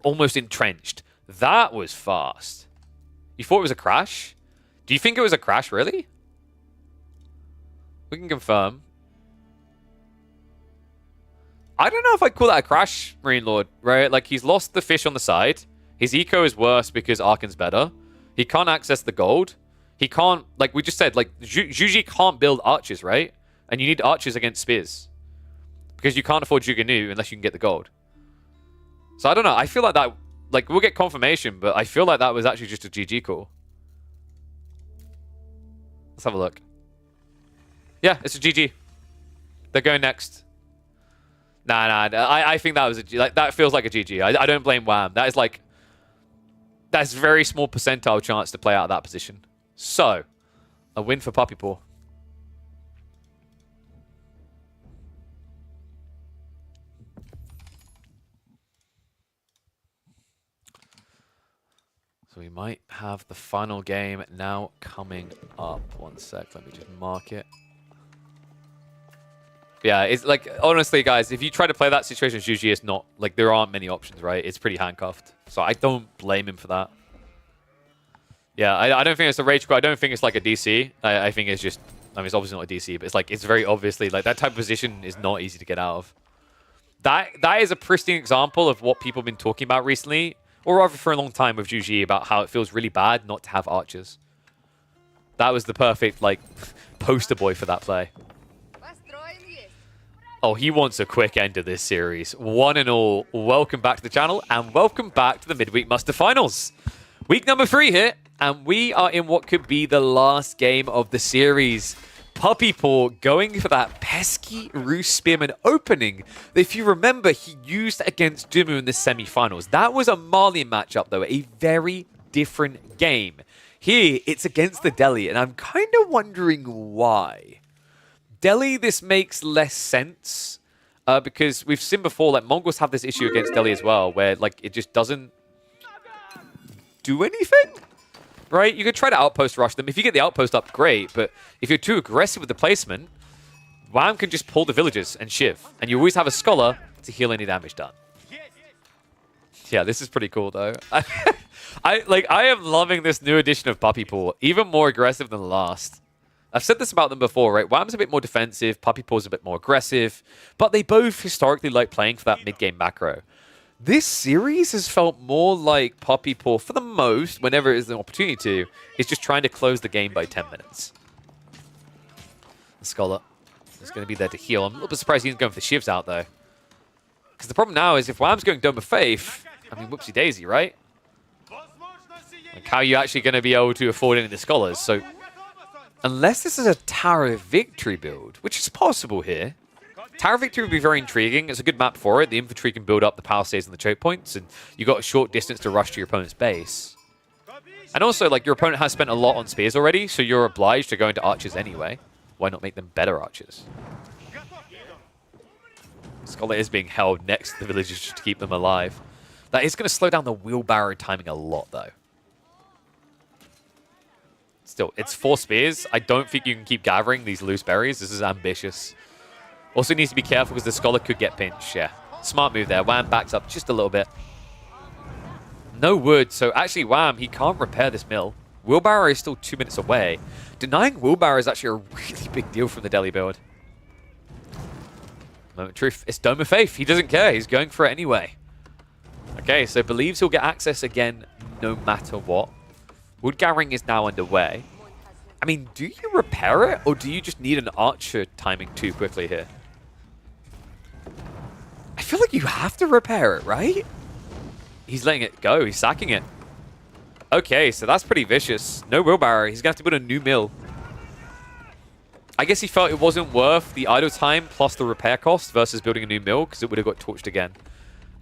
almost entrenched. That was fast. You thought it was a crash? Do you think it was a crash, really? We can confirm. I don't know if I'd call that a crash, Marine Lord, right? Like, he's lost the fish on the side. His eco is worse because Arkan's better. He can't access the gold. He can't, like we just said, like, Juji can't build archers, right? And you need archers against spears. Because you can't afford Jugnu unless you can get the gold. So I don't know. I feel like that... Like, we'll get confirmation, but I feel like that was actually just a GG call. Let's have a look. Yeah, it's a GG. They're going next. Nah. I think that was a... Like, that feels like a GG. I don't blame Wham. That is like... That's very small percentile chance to play out of that position. So... A win for Puppy Paw. So we might have the final game now coming up. One sec, let me just mark it. Yeah, it's like, honestly, guys, if you try to play that situation as Juji, it's not, like, there aren't many options, right? It's pretty handcuffed. So I don't blame him for that. Yeah, I don't think it's a rage quit. I don't think it's like a DC. I think it's just, I mean, it's obviously not a DC, but it's like, it's very obviously, like, that type of position is not easy to get out of. That is a pristine example of what people have been talking about recently, or rather for a long time with Juji, about how it feels really bad not to have archers. That was the perfect, like, poster boy for that play. Oh, he wants a quick end to this series. One and all, welcome back to the channel, and welcome back to the Midweek Muster Finals. Week number 3 here, and we are in what could be the last game of the series. Puppy Paw going for that pesky Roost Spearman opening that, if you remember, he used against Dumu in the semi-finals. That was a Malian matchup, though, a very different game. Here, it's against the Delhi, and I'm kind of wondering why. Delhi, this makes less sense because we've seen before, like, Mongols have this issue against Delhi as well, where, like, it just doesn't do anything, right? You could try to outpost rush them. If you get the outpost up, great, but if you're too aggressive with the placement, Wham can just pull the villagers and shiv, and you always have a scholar to heal any damage done. Yeah, this is pretty cool, though. I am loving this new edition of Puppy Paw, even more aggressive than the last. I've said this about them before, right? Wham's a bit more defensive, Puppy Paw's a bit more aggressive, but they both historically like playing for that mid-game macro. This series has felt more like Puppy Paw, for the most, whenever it is an opportunity to, is just trying to close the game by 10 minutes. The Scholar is going to be there to heal. I'm a little bit surprised he's going for the Shivs out, though. Because the problem now is if Wham's going Dome of Faith, I mean, whoopsie-daisy, right? Like, how are you actually going to be able to afford any of the Scholars? So, unless this is a Tower of Victory build, which is possible here, Tower of Victory would be very intriguing. It's a good map for it. The infantry can build up the palisades and the choke points, and you've got a short distance to rush to your opponent's base. And also, like, your opponent has spent a lot on spears already, so you're obliged to go into archers anyway. Why not make them better archers? Scholar is being held next to the villagers just to keep them alive. That is going to slow down the wheelbarrow timing a lot, though. Still, it's 4 spears. I don't think you can keep gathering these loose berries. This is ambitious. Also needs to be careful because the Scholar could get pinched. Yeah, smart move there. Wham backs up just a little bit. No wood, so actually Wham, he can't repair this mill. Wheelbarrow is still 2 minutes away. Denying Wheelbarrow is actually a really big deal from the Delhi build. Moment of truth, it's Dome of Faith. He doesn't care. He's going for it anyway. Okay, so believes he'll get access again no matter what. Wood gathering is now underway. I mean, do you repair it, or do you just need an archer timing too quickly here? I feel like you have to repair it, right? He's letting it go. He's sacking it. Okay, so that's pretty vicious. No wheelbarrow. He's going to have to build a new mill. I guess he felt it wasn't worth the idle time plus the repair cost versus building a new mill because it would have got torched again.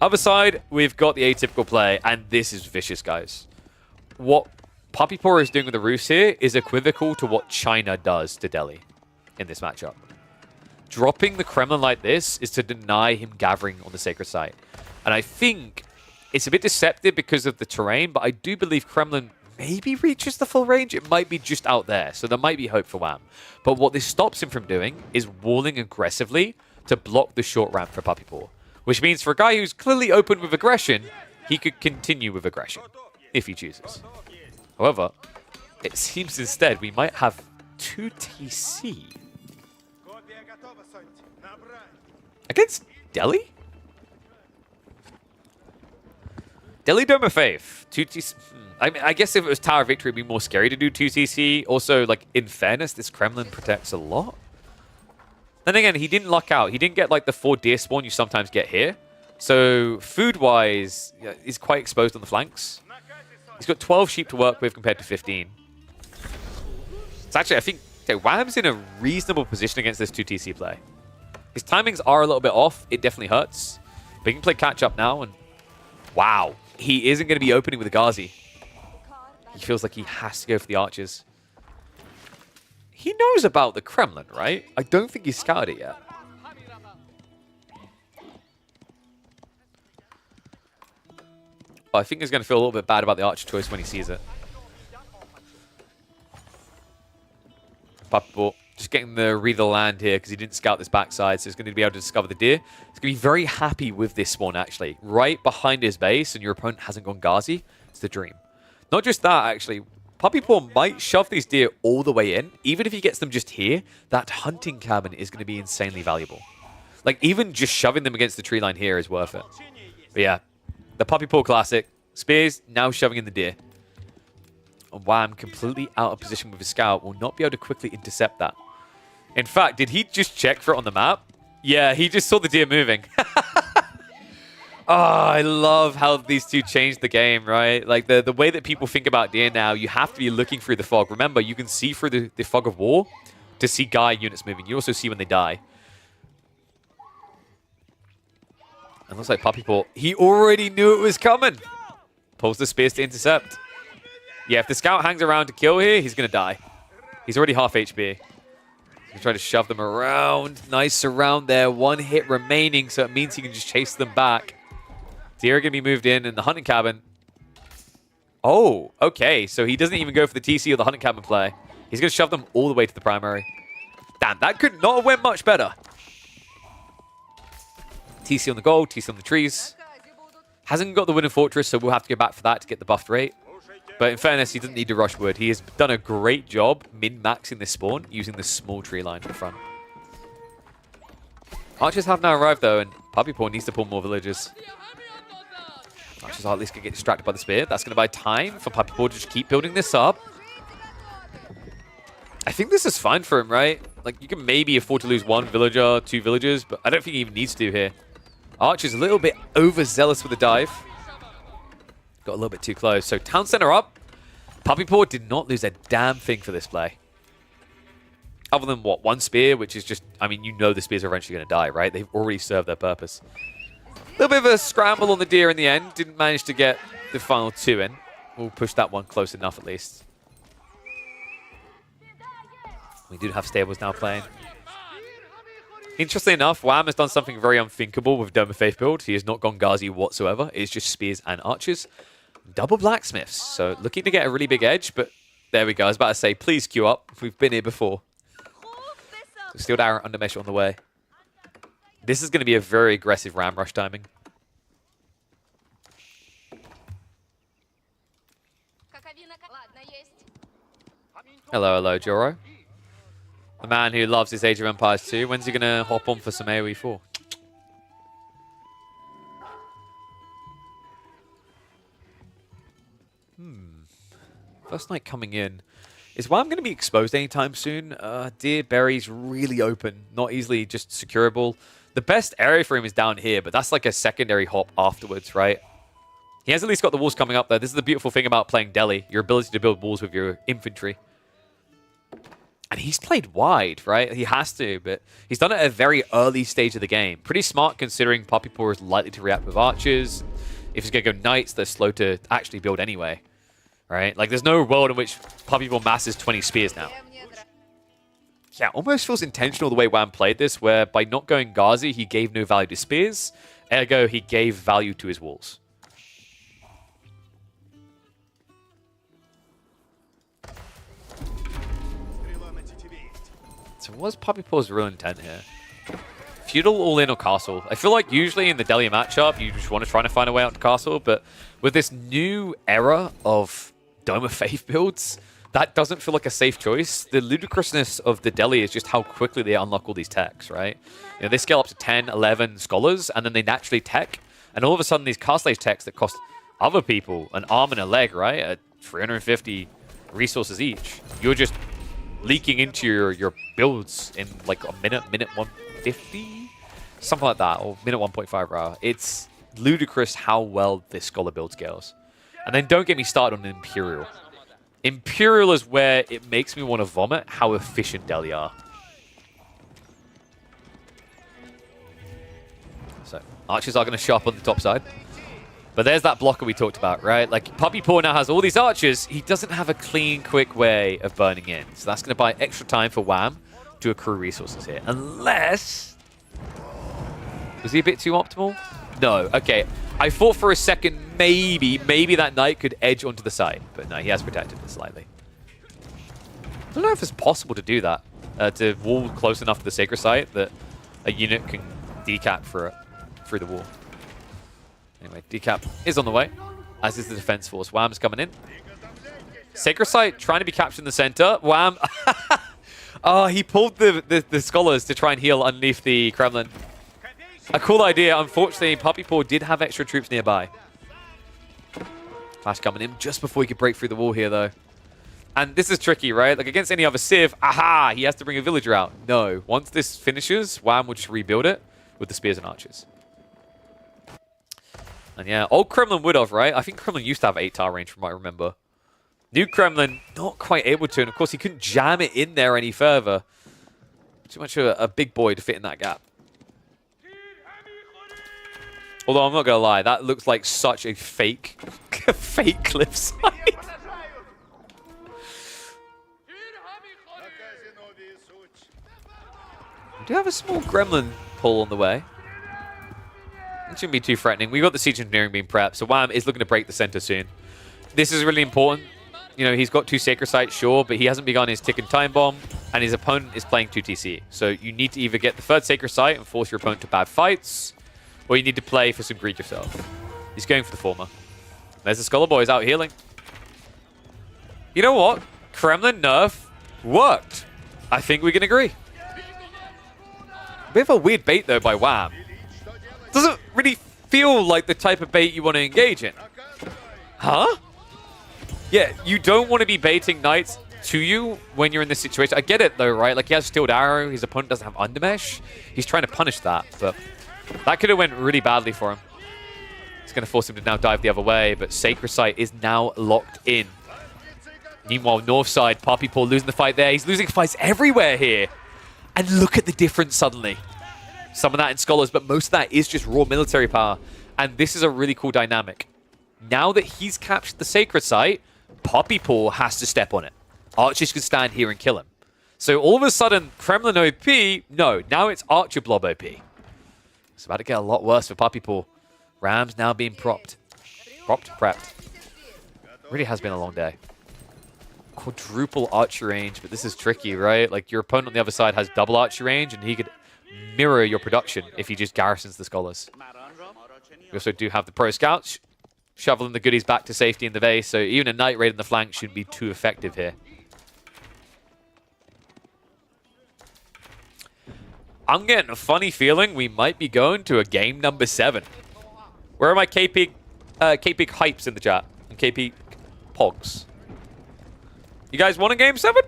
Other side, we've got the atypical play, and this is vicious, guys. What Puppy Paw is doing with the roofs here is equivocal to what China does to Delhi in this matchup. Dropping the Kremlin like this is to deny him gathering on the sacred site. And I think it's a bit deceptive because of the terrain, but I do believe Kremlin maybe reaches the full range. It might be just out there, so there might be hope for Wham. But what this stops him from doing is walling aggressively to block the short ramp for Puppy Paw, which means for a guy who's clearly open with aggression, he could continue with aggression if he chooses. However, it seems instead we might have 2 TC against Delhi? Delhi Dome of Faith. 2 TC. I mean, I guess if it was Tower of Victory, it'd be more scary to do 2 TC. Also, like, in fairness, this Kremlin protects a lot. Then again, he didn't luck out. He didn't get, like, the 4 deer spawn you sometimes get here. So, food-wise, he's quite exposed on the flanks. He's got 12 sheep to work with compared to 15. It's actually, I think, Wham's in a reasonable position against this 2 TC play. His timings are a little bit off. It definitely hurts. But he can play catch-up now, and wow. He isn't going to be opening with a Ghazi. He feels like he has to go for the archers. He knows about the Kremlin, right? I don't think he's scouted it yet. I think he's going to feel a little bit bad about the archer choice when he sees it. Puppy just getting the read of the land here because he didn't scout this backside, so he's going to be able to discover the deer. He's going to be very happy with this spawn, actually. Right behind his base, and your opponent hasn't gone Ghazi. It's the dream. Not just that, actually. Puppy Paw might shove these deer all the way in. Even if he gets them just here, that hunting cabin is going to be insanely valuable. Like, even just shoving them against the tree line here is worth it. But yeah, the Puppy Paw Classic. Spears, now shoving in the deer. And Wham, completely out of position with his scout, will not be able to quickly intercept that. In fact, did he just check for it on the map? Yeah, he just saw the deer moving. Oh, I love how these two changed the game, right? Like, the way that people think about deer now, you have to be looking through the fog. Remember, you can see through the fog of war to see guy units moving. You also see when they die. And looks like Puppy Paw, he already knew it was coming. Pulls the spears to intercept. Yeah, if the scout hangs around to kill here, he's going to die. He's already half HP. He's going to try to shove them around. Nice surround there. One hit remaining, so it means he can just chase them back. Deer are going to be moved in the hunting cabin. Oh, okay. So he doesn't even go for the TC or the hunting cabin play. He's going to shove them all the way to the primary. Damn, that could not have went much better. TC on the gold, TC on the trees. Hasn't got the wooden fortress, so we'll have to go back for that to get the buffed rate. But in fairness, he doesn't need to rush wood. He has done a great job min-maxing this spawn using the small tree line to the front. Archers have now arrived, though, and Puppy Paw needs to pull more villagers. Archers are at least going to get distracted by the spear. That's going to buy time for Puppy Paw to just keep building this up. I think this is fine for him, right? Like, you can maybe afford to lose one villager, two villagers, but I don't think he even needs to here. Archer's a little bit overzealous with the dive. Got a little bit too close. So town center up. Puppy Paw did not lose a damn thing for this play. Other than, what, one spear, which is just, I mean, you know the spears are eventually going to die, right? They've already served their purpose. A little bit of a scramble on the deer in the end. Didn't manage to get the final two in. We'll push that one close enough at least. We do have stables now playing. Interestingly enough, Wham has done something very unthinkable with Dome of Faith build. He has not gone Ghazi whatsoever. It's just spears and archers. Double blacksmiths. So looking to get a really big edge, but there we go. I was about to say, please queue up. We've been here before. Steeled Arrow under mesh on the way. This is going to be a very aggressive ram rush timing. Hello, hello, Joro. The man who loves his Age of Empires 2. When's he going to hop on for some AoE 4? First night coming in. Is Wham going to be exposed anytime soon? Deer Berry's really open. Not easily just securable. The best area for him is down here, but that's like a secondary hop afterwards, right? He has at least got the walls coming up there. This is the beautiful thing about playing Delhi. Your ability to build walls with your infantry. And he's played wide, right? He has to, but he's done it at a very early stage of the game. Pretty smart considering Puppy Paw is likely to react with archers. If he's going to go knights, they're slow to actually build anyway, right? Like, there's no world in which Puppy Paw masses 20 spears now. Yeah, almost feels intentional the way Wham played this, where by not going Ghazi, he gave no value to spears. Ergo, he gave value to his walls. So what's Puppy Paw's real intent here? Feudal all-in or castle? I feel like usually in the Delhi matchup, you just want to try to find a way out to castle, but with this new era of Dome of Faith builds, that doesn't feel like a safe choice. The ludicrousness of the Delhi is just how quickly they unlock all these techs, right? You know, they scale up to 10, 11 scholars, and then they naturally tech, and all of a sudden these castle age techs that cost other people an arm and a leg, right, at 350 resources each, you're just leaking into your builds in like a minute 150? Something like that, or minute 1.5 rather. It's ludicrous how well this scholar build scales. And then don't get me started on Imperial. Imperial is where it makes me want to vomit how efficient Delhi are. So, archers are going to show up on the top side. But there's that blocker we talked about, right? Like, Puppy Paw now has all these archers. He doesn't have a clean, quick way of burning in. So that's going to buy extra time for Wham to accrue resources here. Unless... Was he a bit too optimal? No. Okay. I thought for a second maybe that knight could edge onto the side. But no, he has protected it slightly. I don't know if it's possible to do that. To wall close enough to the sacred site that a unit can decap through the wall. Anyway, decap is on the way, as is the defense force. Wham's coming in. Sacred site trying to be captured in the center. Wham. Oh, he pulled the scholars to try and heal underneath the Kremlin. A cool idea. Unfortunately, Puppy Paw did have extra troops nearby. Flash coming in just before he could break through the wall here, though. And this is tricky, right? Like, against any other Civ, aha, he has to bring a villager out. No. Once this finishes, Wham will just rebuild it with the spears and archers. And yeah, old Kremlin would have, right? I think Kremlin used to have 8-tower range from what I remember. New Kremlin, not quite able to. And of course, he couldn't jam it in there any further. Too much of a big boy to fit in that gap. Although, I'm not going to lie, that looks like such a fake cliffside. We do have a small gremlin pull on the way. It shouldn't be too threatening. We've got the siege engineering being prepped, so Wham is looking to break the center soon. This is really important. You know, he's got 2 sacred sites, sure, but he hasn't begun his tick and time bomb, and his opponent is playing 2 TC. So you need to either get the 3rd sacred site and force your opponent to bad fights, or you need to play for some greed yourself. He's going for the former. There's the Scholar Boys out healing. You know what? Kremlin nerf worked. I think we can agree. Bit of a weird bait, though, by Wham. Doesn't really feel like the type of bait you want to engage in. Huh? Yeah, you don't want to be baiting knights to you when you're in this situation. I get it, though, right? Like, he has Steeled Arrow. His opponent doesn't have Undermesh. He's trying to punish that, but that could have went really badly for him. It's going to force him to now dive the other way, but Sacred Site is now locked in. Meanwhile, north side, Puppy Paw losing the fight there. He's losing fights everywhere here. And look at the difference suddenly. Some of that in Scholars, but most of that is just raw military power. And this is a really cool dynamic. Now that he's captured the Sacred Site, Puppy Paw has to step on it. Archers can stand here and kill him. So all of a sudden, Kremlin OP, no, now it's Archer Blob OP. It's about to get a lot worse for Puppy Paw. Rams now being prepped. Really has been a long day. Quadruple archer range, but this is tricky, right? Like, your opponent on the other side has double archer range, and he could mirror your production if he just garrisons the Scholars. We also do have the Pro Scouts shoveling the goodies back to safety in the base, so even a Knight Raid in the flank shouldn't be too effective here. I'm getting a funny feeling we might be going to a game number 7. Where are my KP hypes in the chat? And KP Pogs? You guys want a game 7?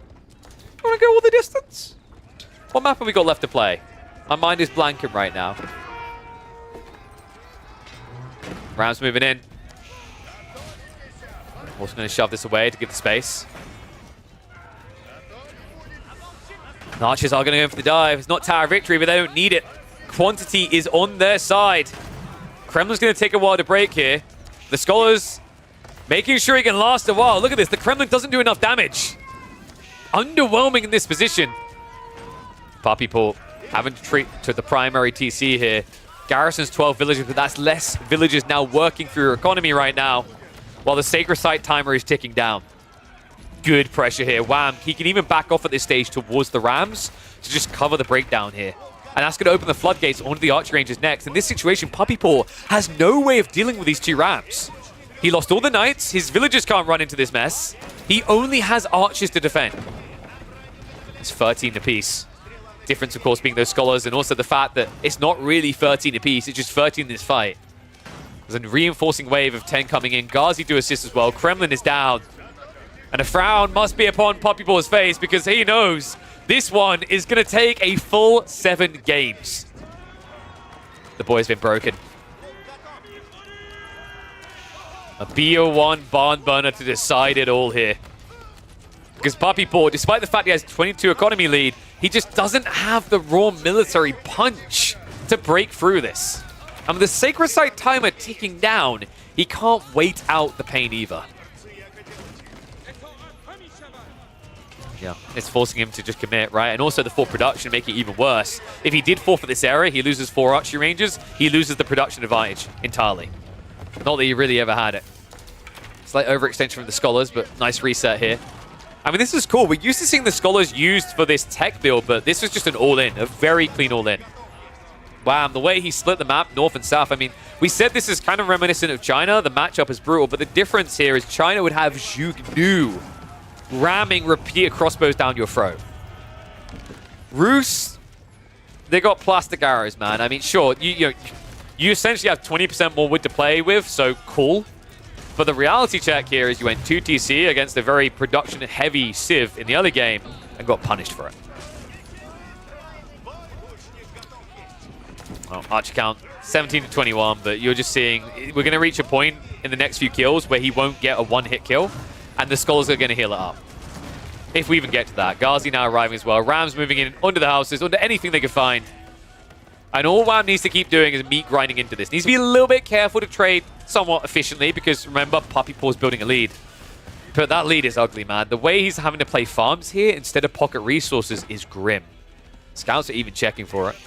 Want to go all the distance? What map have we got left to play? My mind is blanking right now. Rams moving in. Also going to shove this away to give the space. The Archers are going to go for the dive. It's not Tower Victory, but they don't need it. Quantity is on their side. Kremlin's going to take a while to break here. The Scholars making sure he can last a while. Look at this. The Kremlin doesn't do enough damage. Underwhelming in this position. Puppy Paw having to treat to the primary TC here. Garrison's 12 villagers, but that's less villagers now working through your economy right now. While the Sacred Site timer is ticking down. Good pressure here. Wham. He can even back off at this stage towards the Rams to just cover the breakdown here. And that's going to open the floodgates onto the Archer Rangers next. In this situation, Puppy Paw has no way of dealing with these 2 Rams. He lost all the Knights. His villagers can't run into this mess. He only has Archers to defend. It's 13 apiece. Difference, of course, being those Scholars, and also the fact that it's not really 13 apiece. It's just 13 in this fight. There's a reinforcing wave of 10 coming in. Ghazi do assist as well. Kremlin is down. And a frown must be upon Puppy Paw's face because he knows this one is going to take a full 7 games. The boy's been broken. A BO1 barn burner to decide it all here. Because Puppy Paw, despite the fact he has 22 economy lead, he just doesn't have the raw military punch to break through this. And with the Sacred Site timer ticking down, he can't wait out the pain either. Yeah, it's forcing him to just commit, right? And also the 4 production make it even worse. If he did forfeit this area, he loses 4 archery ranges, he loses the production advantage entirely. Not that he really ever had it. Slight overextension from the Scholars, but nice reset here. I mean, this is cool. We're used to seeing the Scholars used for this tech build, but this was just an all-in, a very clean all-in. Wow, the way he split the map north and south. I mean, we said this is kind of reminiscent of China. The matchup is brutal, but the difference here is China would have Zhuge Nu ramming repeated crossbows down your throat. Rus, they got plastic arrows, man. I mean, sure, you essentially have 20% more wood to play with, so cool. But the reality check here is you went 2 TC against a very production-heavy Civ in the other game and got punished for it. Well, archer count 17 to 21, but you're just seeing we're going to reach a point in the next few kills where he won't get a one-hit kill, and the Scholars are going to heal it up. If we even get to that. Ghazi now arriving as well. Rams moving in under the houses, under anything they can find. And all Wham needs to keep doing is meat grinding into this. Needs to be a little bit careful to trade somewhat efficiently because, remember, Puppy Paw's building a lead. But that lead is ugly, man. The way he's having to play farms here instead of pocket resources is grim. Scouts are even checking for it.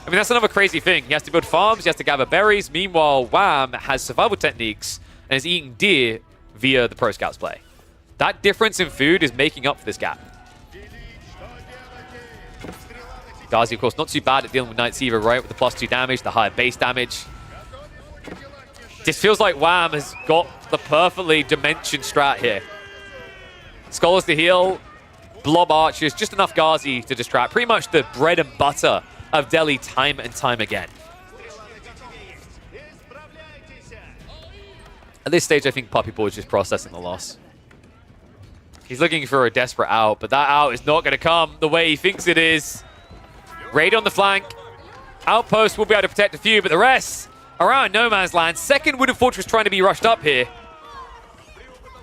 I mean, that's another crazy thing. He has to build farms, he has to gather berries. Meanwhile, Wham has survival techniques and is eating deer via the Pro Scouts play. That difference in food is making up for this gap. Ghazi, of course, not too bad at dealing with Knights either, right? With the +2 damage, the higher base damage. This feels like Wham has got the perfectly dimensioned strat here. Scholars to heal, blob archers, just enough Ghazi to distract. Pretty much the bread and butter of Delhi time and time again. At this stage, I think Puppy Paw is just processing the loss. He's looking for a desperate out, but that out is not going to come the way he thinks it is. Raid on the flank. Outpost will be able to protect a few, but the rest around no man's land. Second Wooden Fortress trying to be rushed up here.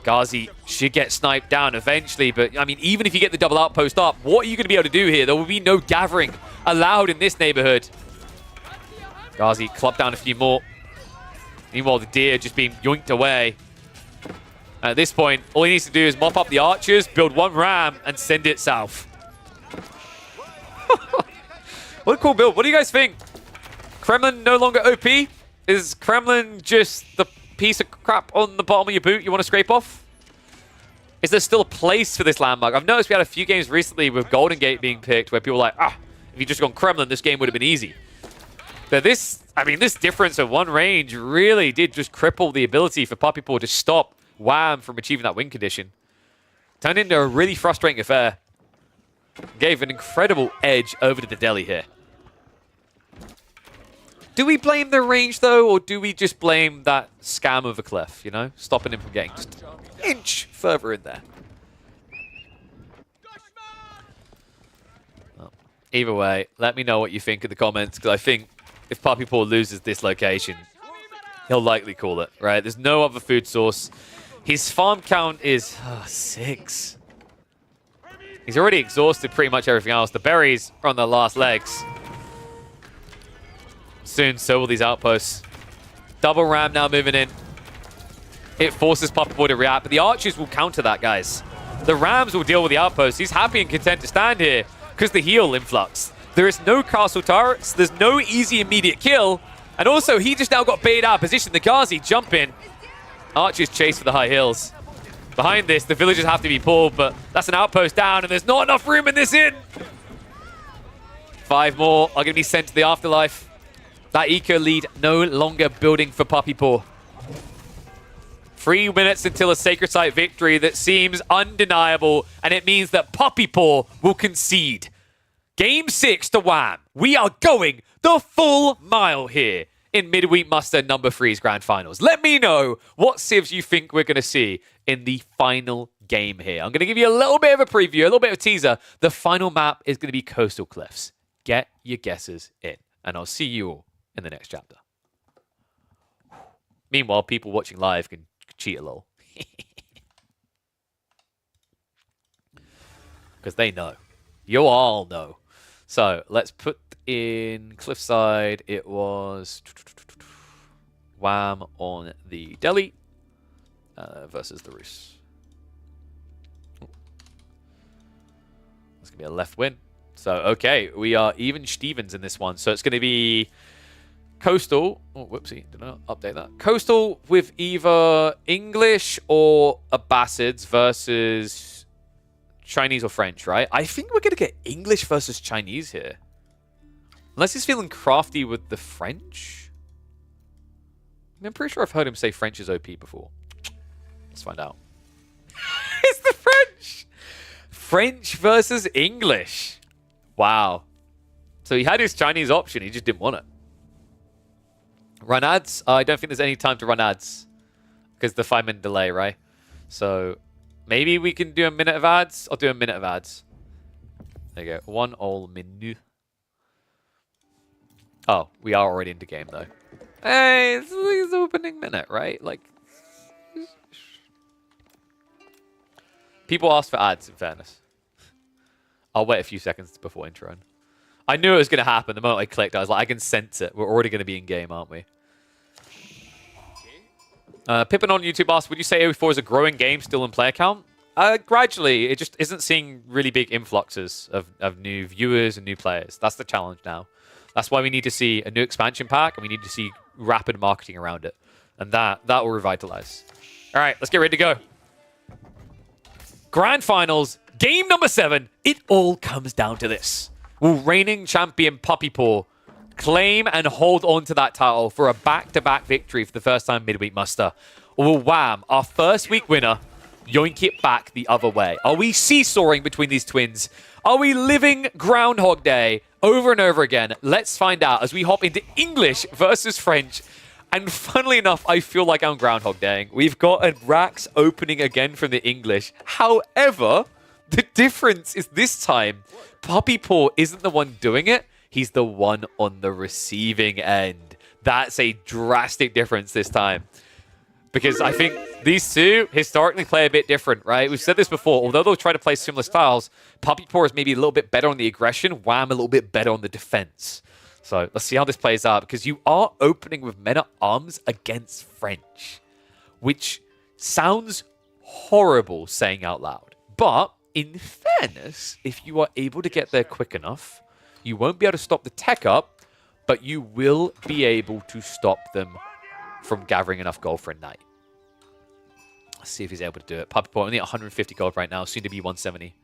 Ghazi should get sniped down eventually, but I mean, even if you get the double outpost up, what are you going to be able to do here? There will be no gathering allowed in this neighborhood. Ghazi clubbed down a few more. Meanwhile, the deer just being yoinked away. At this point, all he needs to do is mop up the archers, build 1 ram, and send it south. What a cool build. What do you guys think? Kremlin no longer OP? Is Kremlin just the piece of crap on the bottom of your boot you want to scrape off? Is there still a place for this landmark? I've noticed we had a few games recently with Golden Gate being picked where people were like, if you just gone Kremlin, this game would have been easy. But this, I mean, this difference of 1 range really did just cripple the ability for Puppy Paw to stop Wham from achieving that win condition. Turned into a really frustrating affair. Gave an incredible edge over to the Delhi here. Do we blame the range, though, or do we just blame that scam of a cliff, you know? Stopping him from getting just an inch further in there. Well, either way, let me know what you think in the comments, because I think if Puppy Paw loses this location, he'll likely call it, right? There's no other food source. His farm count is 6. He's already exhausted pretty much everything else. The berries are on their last legs. Soon, so will these outposts. Double ram now moving in. It forces Puppy Paw to react, but the archers will counter that, guys. The rams will deal with the outposts. He's happy and content to stand here because the heal influx. There is no castle turrets. There's no easy immediate kill. And also, he just now got baited out of position. The Ghazi jump in. Archers chase for the high hills. Behind this, the villagers have to be pulled, but that's an outpost down, and there's not enough room in this inn. 5 more are going to be sent to the afterlife. That eco lead no longer building for Puppy Paw. 3 minutes until a Sacred Site victory that seems undeniable, and it means that Puppy Paw will concede. Game 6 to Wham. We are going the full mile here in Midweek Muster number 3's Grand Finals. Let me know what civs you think we're going to see in the final game here. I'm going to give you a little bit of a preview, a little bit of a teaser. The final map is going to be Coastal Cliffs. Get your guesses in, and I'll see you all in the next chapter. Meanwhile, people watching live can cheat a little. Because they know. You all know. So let's put in Cliffside. It was Wham on the Delhi versus the Rus. That's going to be a left win. So, okay, we are even Stevens in this one. So it's going to be Coastal. Oh, whoopsie. Did I not update that? Coastal with either English or Abbasids versus Chinese or French, right? I think we're going to get English versus Chinese here. Unless he's feeling crafty with the French. I'm pretty sure I've heard him say French is OP before. Let's find out. It's the French! French versus English. Wow. So he had his Chinese option. He just didn't want it. Run ads? I don't think there's any time to run ads. Because the 5-minute delay, right? So maybe we can do a minute of ads. I'll do a minute of ads. There you go. 1 all minute. Oh, we are already into game, though. Hey, it's the opening minute, right? Like, people ask for ads, in fairness. I'll wait a few seconds before introing. I knew it was going to happen. The moment I clicked, I was like, I can sense it. We're already going to be in game, aren't we? Pippin on YouTube asked, would you say AO4 is a growing game still in player count? Gradually. It just isn't seeing really big influxes of new viewers and new players. That's the challenge now. That's why we need to see a new expansion pack, and we need to see rapid marketing around it. And that will revitalize. All right, let's get ready to go. Grand Finals, game number 7. It all comes down to this. Will reigning champion Puppy Paw claim and hold on to that title for a back-to-back victory for the first time midweek muster? Or will Wham, our first week winner, yoink it back the other way? Are we seesawing between these twins? Are we living Groundhog Day over and over again? Let's find out as we hop into English versus French. And funnily enough, I feel like I'm Groundhog Daying. We've got a Rax opening again from the English. However, the difference is this time, Puppy Paw isn't the one doing it. He's the one on the receiving end. That's a drastic difference this time. Because I think these two historically play a bit different, right? We've said this before. Although they'll try to play similar styles, Puppy Paw is maybe a little bit better on the aggression, Wham a little bit better on the defense. So let's see how this plays out, because you are opening with men-at-arms against French, which sounds horrible saying out loud. But in fairness, if you are able to get there quick enough, you won't be able to stop the tech up, but you will be able to stop them from gathering enough gold for a night. Let's see if he's able to do it. Puppy Paw only at 150 gold right now, soon to be 170.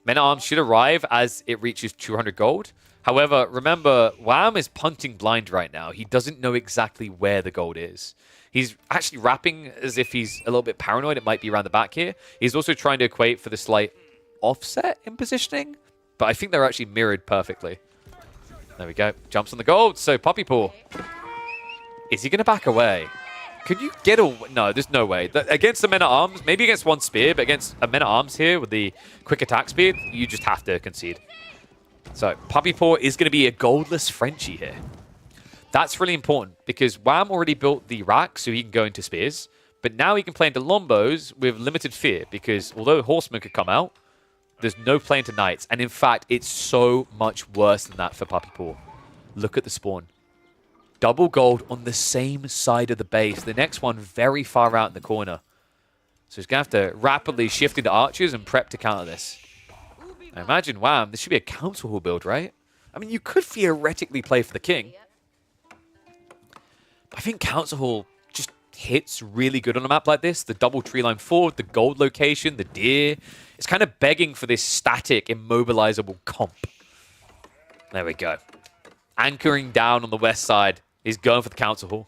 Men-at-arms should arrive as it reaches 200 gold. However, remember, Wham is punting blind right now. He doesn't know exactly where the gold is. He's actually rapping as if he's a little bit paranoid. It might be around the back here. He's also trying to equate for the slight offset in positioning, but I think they're actually mirrored perfectly. There we go. Jumps on the gold. So Puppy Paw. Is he going to back away? Could you get a... No, there's no way. Against the men-at-arms, maybe against one spear, but against a men-at-arms here with the quick attack speed, you just have to concede. So Puppy Paw is going to be a goldless Frenchie here. That's really important because Wham already built the rack so he can go into spears, but now he can play into lombos with limited fear because although Horseman could come out, there's no play into knights. And in fact, it's so much worse than that for Puppy Paw. Look at the spawn. Double gold on the same side of the base. The next one very far out in the corner. So he's going to have to rapidly shift into archers and prep to counter this. I imagine, Wham, this should be a Council Hall build, right? I mean, you could theoretically play for the king. I think Council Hall just hits really good on a map like this. The double tree line forward, the gold location, the deer. It's kind of begging for this static, immobilizable comp. There we go. Anchoring down on the west side. He's going for the Council Hall.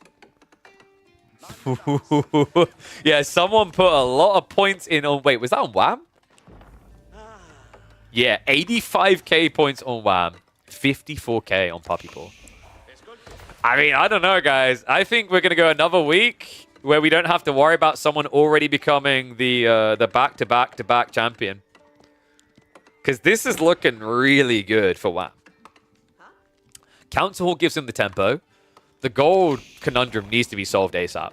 Yeah, someone put a lot of points in on... Wait, was that on Wham? Yeah, 85k points on Wham. 54k on Puppy Paw. I mean, I don't know, guys. I think we're going to go another week where we don't have to worry about someone already becoming the back-to-back-to-back champion. Because this is looking really good for Wham. Council Hall gives him the tempo. The gold conundrum needs to be solved ASAP.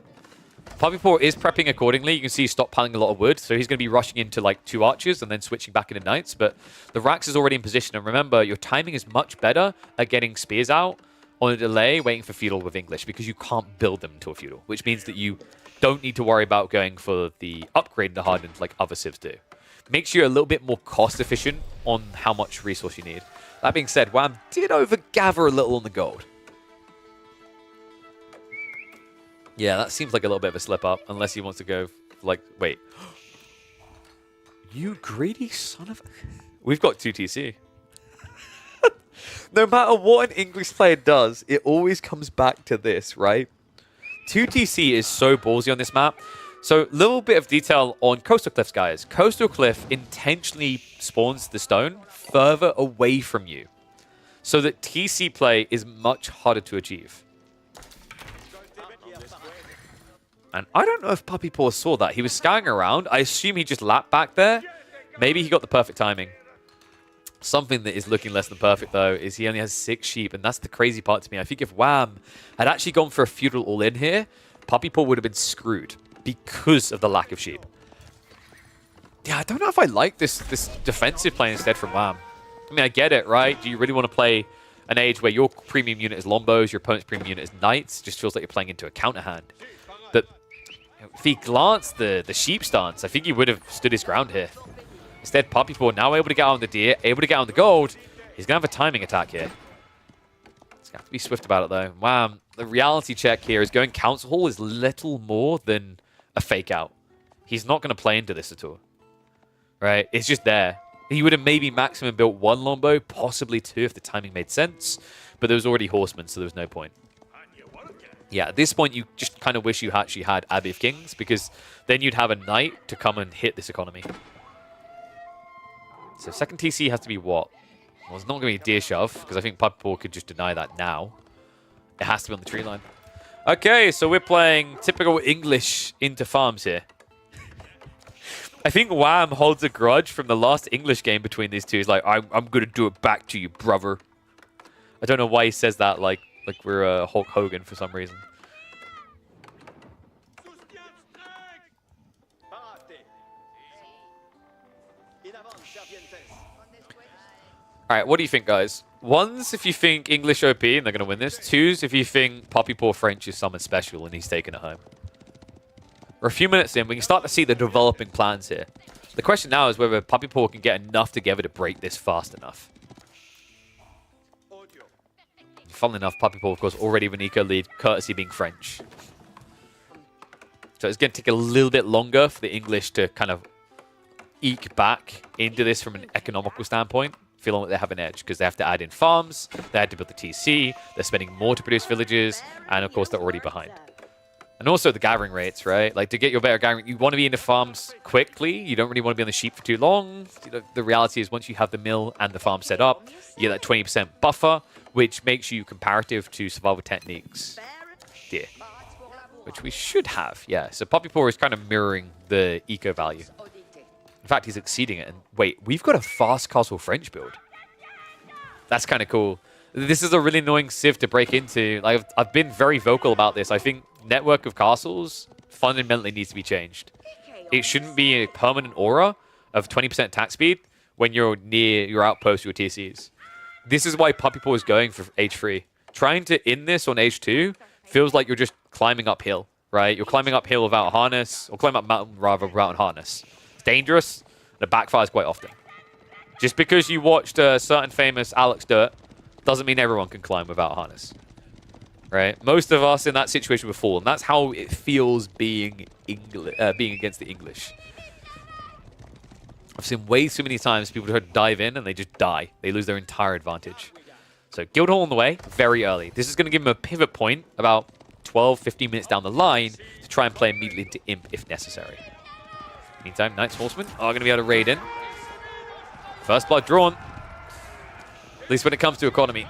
Puppy Paw is prepping accordingly. You can see he's stockpiling a lot of wood, so he's going to be rushing into like 2 archers and then switching back into knights. But the Rax is already in position, and remember, your timing is much better at getting spears out on a delay, waiting for feudal with English, because you can't build them into a feudal, which means that you don't need to worry about going for the upgrade into hardened like other civs do. Makes you a little bit more cost efficient on how much resource you need. That being said, Wham did overgather a little on the gold. Yeah, that seems like a little bit of a slip up, unless he wants to go, like, wait. You greedy son of... We've got 2 TC. No matter what an English player does, it always comes back to this, right? 2 TC is so ballsy on this map. So, little bit of detail on Coastal Cliffs, guys. Coastal Cliff intentionally spawns the stone further away from you, so that TC play is much harder to achieve. And I don't know if Puppy Paw saw that. He was scouting around. I assume he just lapped back there. Maybe he got the perfect timing. Something that is looking less than perfect, though, is he only has 6 sheep. And that's the crazy part to me. I think if Wham had actually gone for a feudal all-in here, Puppy Paw would have been screwed because of the lack of sheep. Yeah, I don't know if I like this defensive play instead from Wham. I mean, I get it, right? Do you really want to play an age where your premium unit is Lombos, your opponent's premium unit is Knights? Just feels like you're playing into a counter hand. But if he glanced the sheep stance, I think he would have stood his ground here. Instead, Puppy Paw now able to get on the deer, able to get on the gold. He's going to have a timing attack here. He's going to have to be swift about it, though. Wow. The reality check here is going Council Hall is little more than a fake out. He's not going to play into this at all. Right? It's just there. He would have maybe maximum built 1 Lombo, possibly 2 if the timing made sense. But there was already Horsemen, so there was no point. Yeah, at this point, you just kind of wish you actually had Abbey of Kings, because then you'd have a knight to come and hit this economy. So second TC has to be what? Well, it's not going to be a deer shove, because I think Puppy Paw could just deny that now. It has to be on the tree line. Okay, so we're playing typical English into farms here. I think Wham holds a grudge from the last English game between these two. He's like, I'm going to do it back to you, brother. I don't know why he says that like we're Hulk Hogan for some reason. Alright, what do you think, guys? 1s if you think English OP and they're going to win this. 2s if you think Puppy Paw French is something special and he's taking it home. We're a few minutes in. We can start to see the developing plans here. The question now is whether Puppy Paw can get enough together to break this fast enough. Funnily enough, Puppy Paw, of course, already with an eco lead, courtesy being French. So it's going to take a little bit longer for the English to kind of eke back into this from an economical standpoint, feeling like they have an edge, because they have to add in farms, they had to build the TC, they're spending more to produce villages, and of course they're already behind. And also the gathering rates, right? Like, to get your better gathering, you want to be into farms quickly. You don't really want to be on the sheep for too long. You know, the reality is once you have the mill and the farm set up, you get that 20% buffer, which makes you comparative to survival techniques. Deer. Which we should have, yeah. So Puppy Paw is kind of mirroring the eco value. In fact, he's exceeding it. And wait, we've got a fast castle French build. That's kind of cool. This is a really annoying civ to break into. Like, I've been very vocal about this. I think network of castles fundamentally needs to be changed. It shouldn't be a permanent aura of 20% attack speed when you're near your outpost, your TCs. This is why Puppy Paw is going for age 3. Trying to end this on age 2 feels like you're just climbing uphill, right? You're climbing uphill without a harness, or climbing up mountain rather without a harness. It's dangerous, and it backfires quite often. Just because you watched a certain famous Alex do it, doesn't mean everyone can climb without a harness. Right? Most of us in that situation would fall, and that's how it feels being against the English. I've seen way too many times people try to dive in and they just die. They lose their entire advantage. So Guildhall on the way, very early. This is going to give them a pivot point about 12, 15 minutes down the line to try and play immediately into Imp if necessary. Meantime, Knights Horsemen are going to be able to raid in. First blood drawn. At least when it comes to economy.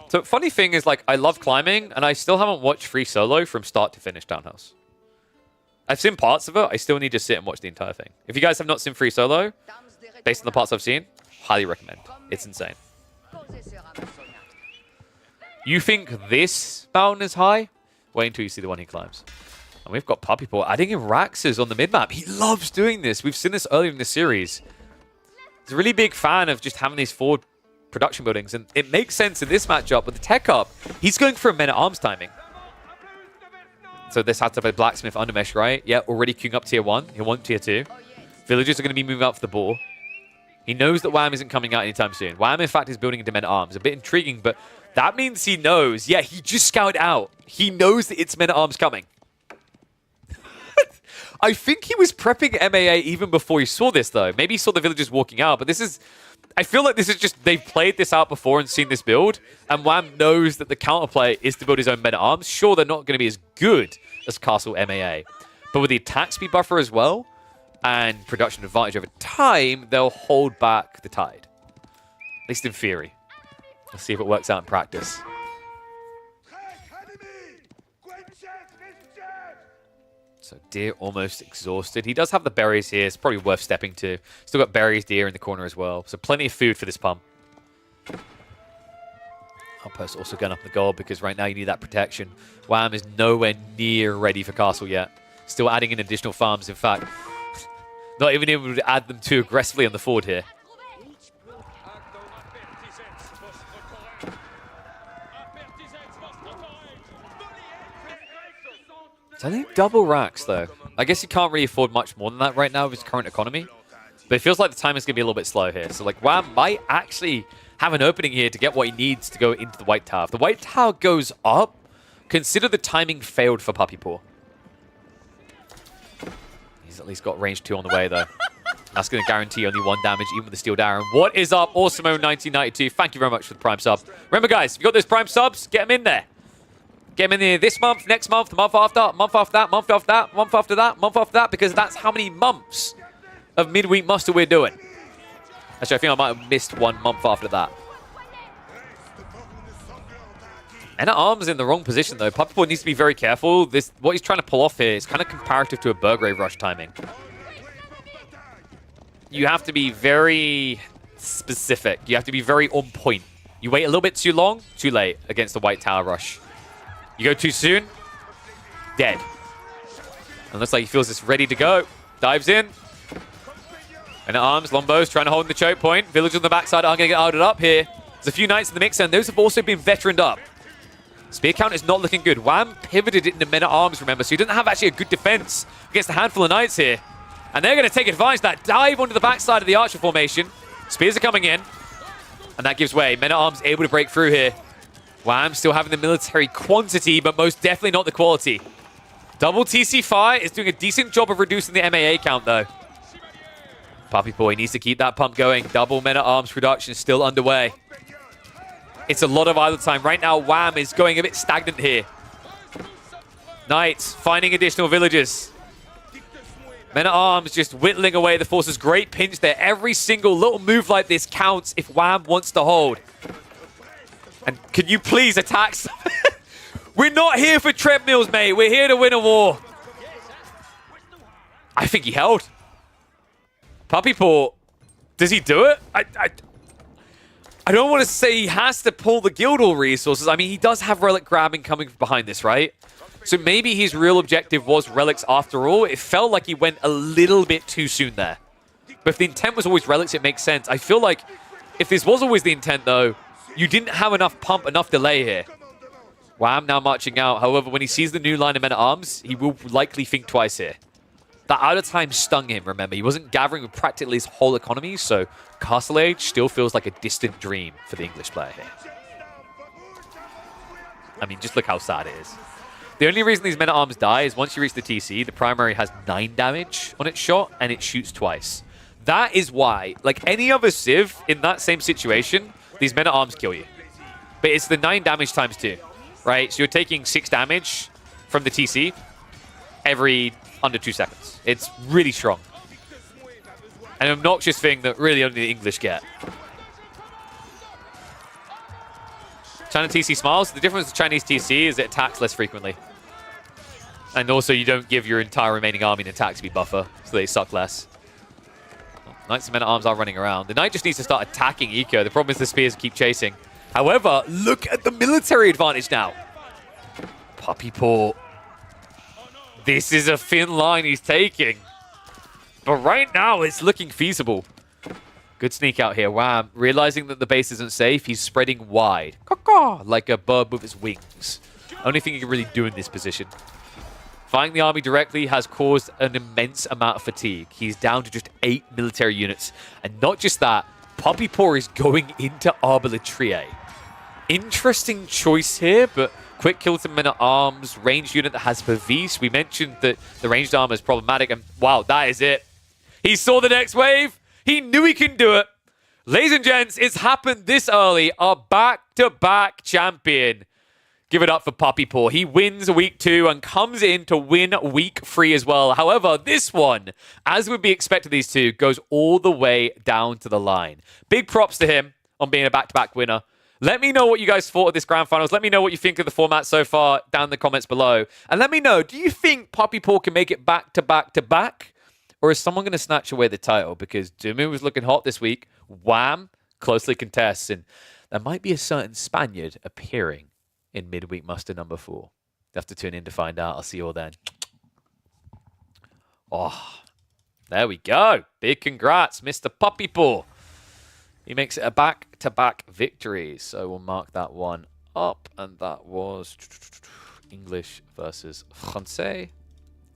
So funny thing is, like, I love climbing, and I still haven't watched Free Solo from start to finish Townhouse. I've seen parts of it. I still need to sit and watch the entire thing. If you guys have not seen Free Solo, based on the parts I've seen, highly recommend. It's insane. You think this mountain is high? Wait until you see the one he climbs. And we've got Puppy Paw adding in Raxes on the mid-map. He loves doing this. We've seen this earlier in the series. He's a really big fan of just having these forward production buildings. And it makes sense in this matchup with the tech up. He's going for a men-at-arms timing. So this has to be Blacksmith Undermesh, right? Yeah, already queuing up tier 1. He'll want tier 2. Villagers are going to be moving up for the ball. He knows that Wham isn't coming out anytime soon. Wham, in fact, is building into men-at-arms. A bit intriguing, but that means he knows. Yeah, he just scouted out. He knows that it's men-at-arms coming. I think he was prepping MAA even before he saw this, though. Maybe he saw the villagers walking out, but this is... I feel like this is just... They've played this out before and seen this build, and Wham knows that the counterplay is to build his own men-at-arms. Sure, they're not going to be as good as Castle MAA, but with the attack speed buffer as well, and production advantage over time, they'll hold back the tide. At least in theory. Let's see if it works out in practice. So Deer almost exhausted. He does have the berries here. It's probably worth stepping to. Still got berries, Deer in the corner as well. So plenty of food for this pump. Outpost also going up in the goal because right now you need that protection. Wham is nowhere near ready for Castle yet. Still adding in additional farms. In fact, not even able to add them too aggressively on the forward here. I think double racks, though. I guess you can't really afford much more than that right now with his current economy. But it feels like the time is going to be a little bit slow here. So, like, Wham might actually have an opening here to get what he needs to go into the White Tower. If the White Tower goes up, consider the timing failed for Puppy Paw. He's at least got range 2 on the way, though. That's going to guarantee only 1 damage, even with the Steel Dagger. And what is up, Awesemo1992? Thank you very much for the Prime sub. Remember, guys, if you got those Prime subs, get them in there. Get them in there this month, next month, the month after that, month after that, month after that, month after that, month after that, because that's how many months of midweek muster we're doing. Actually, I think I might have missed 1 month after that. And at arms in the wrong position, though. Puppy Paw needs to be very careful. What he's trying to pull off here is kind of comparative to a Burgrave Rush timing. You have to be very specific. You have to be very on point. You wait a little bit too long, too late against the White Tower Rush. You go too soon, dead. And looks like he feels this ready to go. Dives in. And at arms, Lombo's trying to hold in the choke point. Villagers on the backside are going to get outed up here. There's a few knights in the mix, and those have also been veteraned up. Spear count is not looking good. Wham pivoted it into men-at-arms, remember, so he doesn't have actually a good defense against a handful of knights here. And they're going to take advantage of that. Dive onto the backside of the archer formation. Spears are coming in. And that gives way. Men-at-arms able to break through here. Wham still having the military quantity, but most definitely not the quality. Double TC Fire is doing a decent job of reducing the MAA count, though. Puppy Boy needs to keep that pump going. Double men-at-arms production is still underway. It's a lot of idle time. Right now, Wham is going a bit stagnant here. Knights finding additional villagers. Men-at-arms just whittling away the forces. Great pinch there. Every single little move like this counts if Wham wants to hold. And can you please attack? We're not here for treadmills, mate. We're here to win a war. I think he held. Puppy Paw, does he do it? I don't want to say he has to pull the Guildhall resources. I mean, he does have relic grabbing coming behind this, right? So maybe his real objective was relics after all. It felt like he went a little bit too soon there. But if the intent was always relics, it makes sense. I feel like if this was always the intent, though, you didn't have enough pump, enough delay here. Wham now marching out. However, when he sees the new line of men-at-arms, he will likely think twice here. That out of time stung him, remember. He wasn't gathering with practically his whole economy, so Castle Age still feels like a distant dream for the English player here. I mean, just look how sad it is. The only reason these men-at-arms die is once you reach the TC, the primary has 9 damage on its shot, and it shoots twice. That is why, like any other Civ in that same situation, these men-at-arms kill you. But it's the 9 damage times 2, right? So you're taking 6 damage from the TC every under 2 seconds. It's really strong. An obnoxious thing that really only the English get. China TC smiles. The difference with Chinese TC is it attacks less frequently. And also you don't give your entire remaining army an attack speed buffer, so they suck less. Knights and men-at-arms are running around. The Knight just needs to start attacking Eco. The problem is the Spears keep chasing. However, look at the military advantage now. Puppy Paw. This is a thin line he's taking. But right now, it's looking feasible. Good sneak out here. Wham. Realizing that the base isn't safe, he's spreading wide. Caw-caw, like a bird with its wings. Only thing he can really do in this position. Fighting the army directly has caused an immense amount of fatigue. He's down to just 8 military units. And not just that, Puppy Paw is going into Arbaletrie. Interesting choice here, but quick kill to men-at-arms, ranged unit that has Pavis. We mentioned that the ranged armor is problematic, and wow, that is it. He saw the next wave. He knew he can do it. Ladies and gents, it's happened this early. Our back-to-back champion. Give it up for Puppy Paw. He wins week 2 and comes in to win week 3 as well. However, this one, as would be expected, these two, goes all the way down to the line. Big props to him on being a back-to-back winner. Let me know what you guys thought of this grand finals. Let me know what you think of the format so far down in the comments below. And let me know, do you think Puppy Paw can make it back-to-back-to-back? Or is someone going to snatch away the title? Because Dumu was looking hot this week. Wham! Closely contests. And there might be a certain Spaniard appearing in Midweek Muster number 4. You have to tune in to find out. I'll see you all then. Oh, there we go. Big congrats, Mr. Puppy Paw. He makes it a back-to-back victory. So we'll mark that one up. And that was English versus Francais.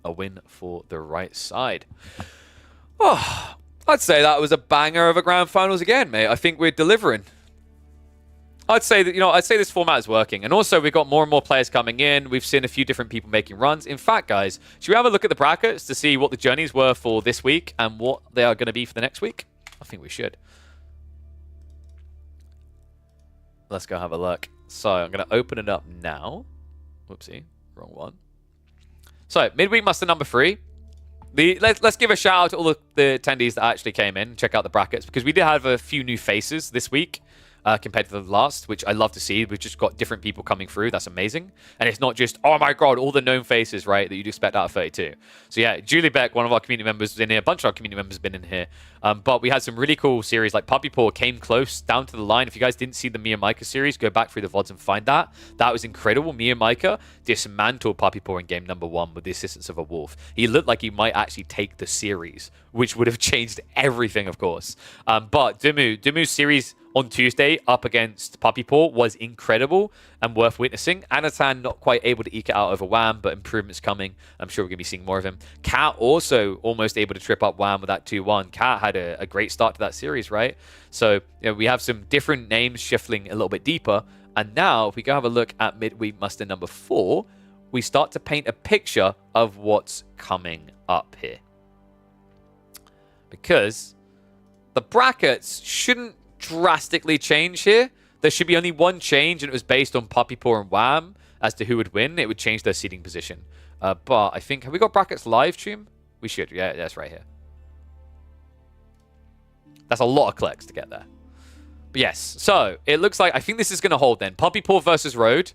A win for the right side. Oh, I'd say that was a banger of a grand finals again, mate. I think we're delivering. I'd say that, I'd say this format is working. And also, we've got more and more players coming in. We've seen a few different people making runs. In fact, guys, should we have a look at the brackets to see what the journeys were for this week and what they are going to be for the next week? I think we should. Let's go have a look. So, I'm going to open it up now. Whoopsie, wrong one. So, Midweek Muster number 3. Let's give a shout out to all the attendees that actually came in. Check out the brackets, because we did have a few new faces this week compared to the last, which I love to see. We've just got different people coming through. That's amazing. And it's not just, oh my god, all the known faces, right, that you'd expect out of 32. So yeah, Julie Beck, one of our community members, was in here. A bunch of our community members have been in here. But we had some really cool series, like Puppy Paw came close down to the line. If you guys didn't see the Mia Micah series, go back through the VODs and find that. That was incredible. Mia Micah dismantled Puppy Paw in game number 1 with the assistance of a wolf. He looked like he might actually take the series, which would have changed everything, of course. But Dumu's series on Tuesday up against Puppy Paw was incredible and worth witnessing. Anatan not quite able to eke it out over Wham, but improvements coming. I'm sure we're going to be seeing more of him. Cat also almost able to trip up Wham with that 2-1. Cat had a great start to that series, right? So we have some different names shuffling a little bit deeper. And now, if we go have a look at Midweek Muster number 4, we start to paint a picture of what's coming up here. Because the brackets shouldn't drastically change here. There should be only one change, and it was based on Puppy Paw and Wham as to who would win. It would change their seating position. But I think, have we got brackets live stream? We should. Yeah, that's right here. That's a lot of clicks to get there. But yes, so it looks like, I think this is going to hold then. Puppy Paw versus Road.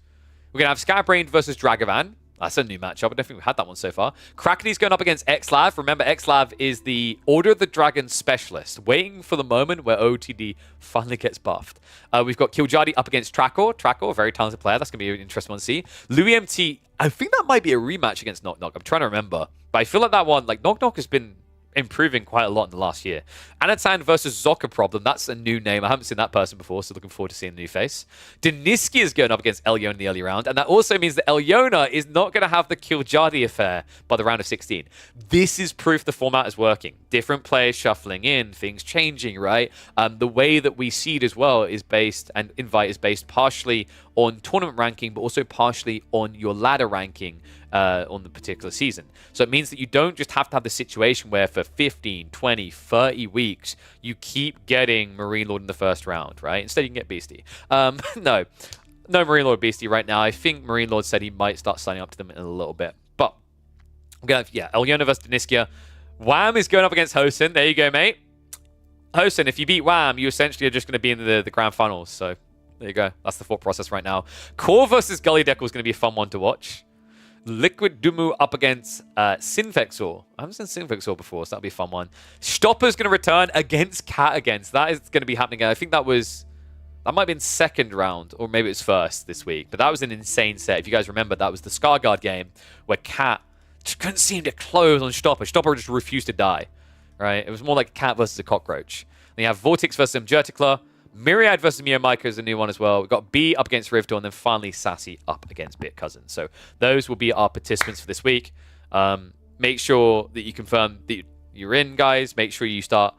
We're going to have Scatbrained versus Dragavan. That's a new matchup. I don't think we've had that one so far. Krakeni's going up against Xlav. Remember, Xlav is the Order of the Dragon specialist, waiting for the moment where OTD finally gets buffed. We've got Kiljadi up against Trakor. Trakor, a very talented player. That's going to be an interesting one to see. Louis MT, I think that might be a rematch against Knock Knock. I'm trying to remember. But I feel like that one, like Knock Knock has been improving quite a lot in the last year. Anatan versus Zoka Problem. That's a new name. I haven't seen that person before, so looking forward to seeing the new face. Deniski is going up against Elyona in the early round, and that also means that Elyona is not going to have the Kiljadi affair by the round of 16. This is proof the format is working. Different players shuffling in, things changing, right? The way that we seed as well is based, and invite is based partially on tournament ranking, but also partially on your ladder ranking on the particular season. So it means that you don't just have to have the situation where for 15, 20, 30 weeks, you keep getting Marine Lord in the first round, right? Instead, you can get Beastie. No Marine Lord Beastie right now. I think Marine Lord said he might start signing up to them in a little bit. But, we're going to have, Elyona versus Deniskia. Wham is going up against Hosen. There you go, mate. Hosen, if you beat Wham, you essentially are just going to be in the grand finals. So, there you go. That's the thought process right now. Core versus Gully Deckle is going to be a fun one to watch. Liquid Dumu up against Sinvexor. I haven't seen Sinvexor before, so that'll be a fun one. Stopper's going to return against Cat again. So that is going to be happening. I think that was That might have been second round, or maybe it's first this week. But that was an insane set. If you guys remember, that was the Scarguard game where Cat just couldn't seem to close on Stopper. Stopper just refused to die, right? It was more like a cat versus a cockroach. Then you have Vortex versus Mjertikla. Myriad versus Miyamika is a new one as well. We've got B up against Rivtor, and then finally Sassy up against Bit Cousin. So those will be our participants for this week. Make sure that you confirm that you're in, guys. Make sure you start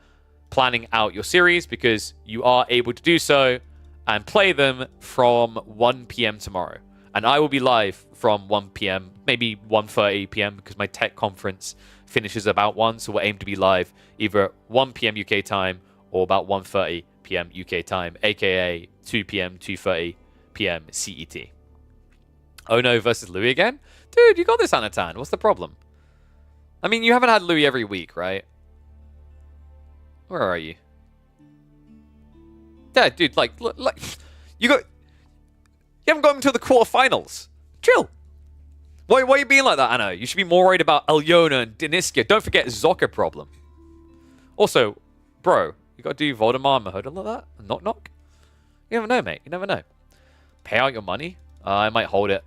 planning out your series, because you are able to do so and play them from 1 p.m. tomorrow. And I will be live from 1 p.m., maybe 1:30 p.m., because my tech conference finishes about 1, so we'll aim to be live either at 1 p.m. UK time or about 1:30 p.m. UK time, aka 2 p.m., 2:30 p.m. CET. Oh no, versus Louis again? Dude, you got this, Anatan. What's the problem? I mean, you haven't had Louis every week, right? Where are you? Yeah, dude, like you haven't got him until the quarterfinals. Chill. Why are you being like that, Anna? You should be more worried about Alyona and Deniska. Don't forget Zocca problem. Also, bro, you got to do Voldemar and Mahoda like that? Knock knock? You never know, mate. You never know. Pay out your money. I might hold it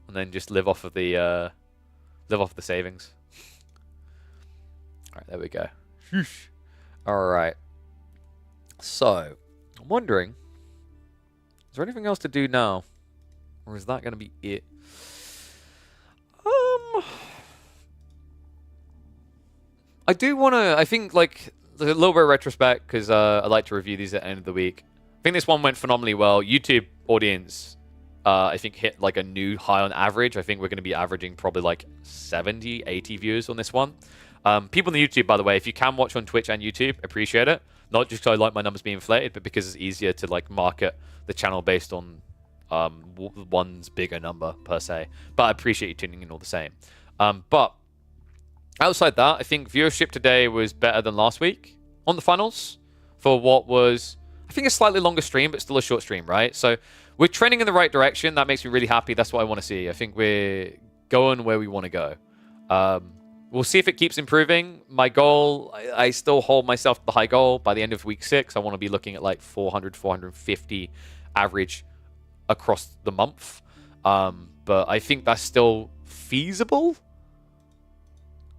and then just live off of the savings. All right, there we go. All right. So, I'm wondering, is there anything else to do now? Or is that going to be it? I do want to, I think, like, a little bit of retrospect, because I like to review these at the end of the week. I think this one went phenomenally well. YouTube audience, I think, hit, like, a new high on average. I think we're going to be averaging probably, like, 70, 80 views on this one. People on the YouTube, by the way, if you can watch on Twitch and YouTube, appreciate it. Not just because I like my numbers being inflated, but because it's easier to, like, market the channel based on one's bigger number per se. But I appreciate you tuning in all the same. But outside that, I think viewership today was better than last week on the finals for what was, I think, a slightly longer stream, but still a short stream, right? So we're trending in the right direction. That makes me really happy. That's what I want to see. I think we're going where we want to go. We'll see if it keeps improving. My goal, I still hold myself to the high goal. By the end of week 6, I want to be looking at like 400, 450 average across the month. But I think that's still feasible.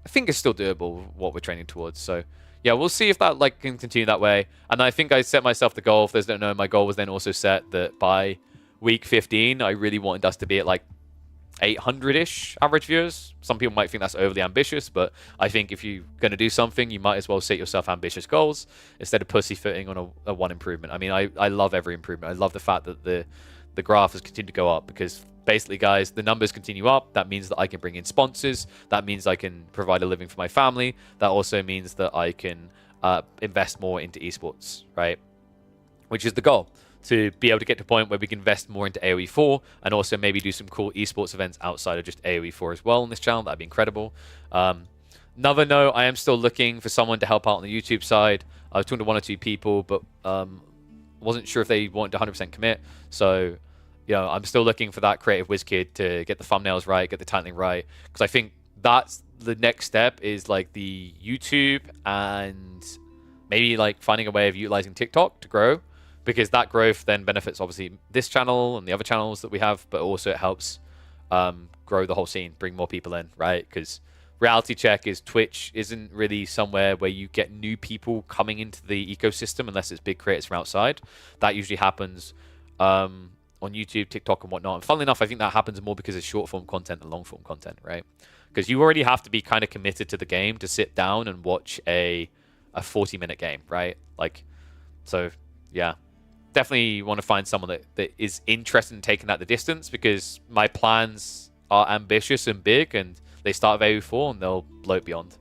I think it's still doable, what we're training towards. So yeah, we'll see if that like can continue that way. And I think I set myself the goal. If there's don't know, my goal was then also set that by week 15, I really wanted us to be at like 800-ish average viewers. Some people might think that's overly ambitious, but I think if you're going to do something, you might as well set yourself ambitious goals instead of pussyfooting on a one improvement. I mean, I love every improvement. I love the fact that the graph has continued to go up, because basically, guys, the numbers continue up. That means that I can bring in sponsors. That means I can provide a living for my family. That also means that I can invest more into esports, right? Which is the goal, to be able to get to a point where we can invest more into AoE 4 and also maybe do some cool esports events outside of just AoE 4 as well on this channel. That'd be incredible. Another note, I am still looking for someone to help out on the YouTube side. I was talking to 1 or 2 people, but wasn't sure if they wanted to 100% commit. So, you know, I'm still looking for that creative whiz kid to get the thumbnails right, get the titling right, because I think that's the next step, is like the YouTube and maybe like finding a way of utilizing TikTok to grow, because that growth then benefits obviously this channel and the other channels that we have, but also it helps grow the whole scene, bring more people in, right? Because reality check is Twitch isn't really somewhere where you get new people coming into the ecosystem unless it's big creators from outside. That usually happens on YouTube, TikTok, and whatnot. And funnily enough, I think that happens more because it's short-form content than long-form content, right? Because you already have to be kind of committed to the game to sit down and watch a 40-minute game, right? Like, so, yeah. Definitely want to find someone that is interested in taking that the distance, because my plans are ambitious and big, and they start at AoE4 and they'll blow it beyond.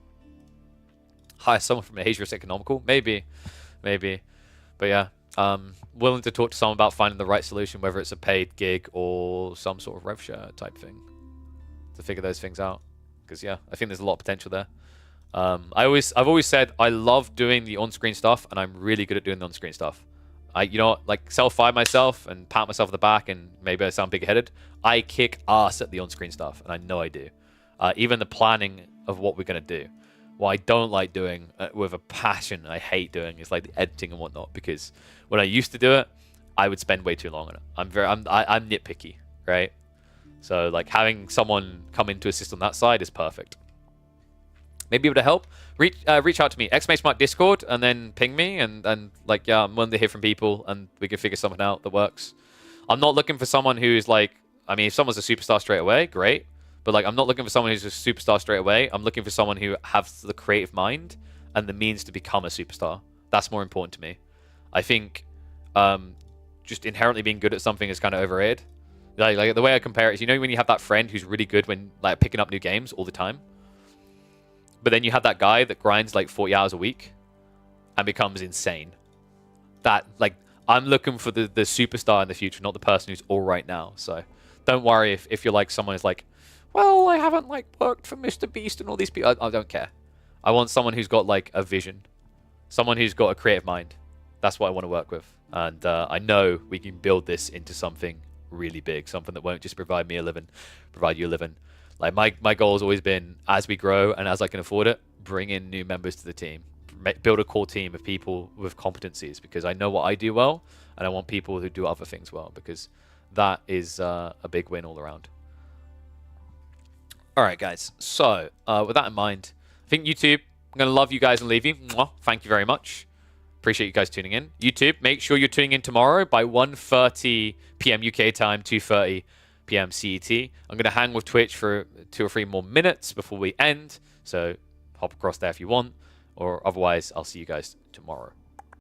Hire someone from Asia's Economical? Maybe. But yeah. Willing to talk to someone about finding the right solution, whether it's a paid gig or some sort of rev share type thing, to figure those things out. Because yeah, I think there's a lot of potential there. I've always said I love doing the on-screen stuff, and I'm really good at doing the on-screen stuff. You know, like self-fire myself and pat myself on the back, and maybe I sound big-headed. I kick ass at the on-screen stuff, and I know I do. Even the planning of what we're gonna do. What I don't like doing with a passion, I hate doing, is like the editing and whatnot, because when I used to do it, I would spend way too long on it. I'm nitpicky, right? So like having someone come in to assist on that side is perfect. Maybe able to help. Reach out to me, !Mark Discord, and then ping me, and like, yeah, I'm willing to hear from people, and we can figure something out that works. I'm not looking for someone who's like, I mean, if someone's a superstar straight away, great. But like, I'm not looking for someone who's a superstar straight away. I'm looking for someone who has the creative mind and the means to become a superstar. That's more important to me. I think just inherently being good at something is kind of overrated. Like the way I compare it is, you know, when you have that friend who's really good when like picking up new games all the time, but then you have that guy that grinds like 40 hours a week and becomes insane. That, like, I'm looking for the superstar in the future, not the person who's all right now. So don't worry if you're like someone who's like, well, I haven't like worked for Mr. Beast and all these people. I don't care. I want someone who's got like a vision, someone who's got a creative mind. That's what I want to work with. And I know we can build this into something really big, something that won't just provide me a living, provide you a living. Like my goal has always been, as we grow and as I can afford it, bring in new members to the team, build a core team of people with competencies, because I know what I do well, and I want people who do other things well, because that is a big win all around. All right, guys. So with that in mind, I think YouTube, I'm going to love you guys and leave you. Mwah. Thank you very much. Appreciate you guys tuning in. YouTube, make sure you're tuning in tomorrow by 1:30 p.m. UK time, 2:30 p.m. CET. I'm going to hang with Twitch for 2 or 3 more minutes before we end. So hop across there if you want, or otherwise I'll see you guys tomorrow.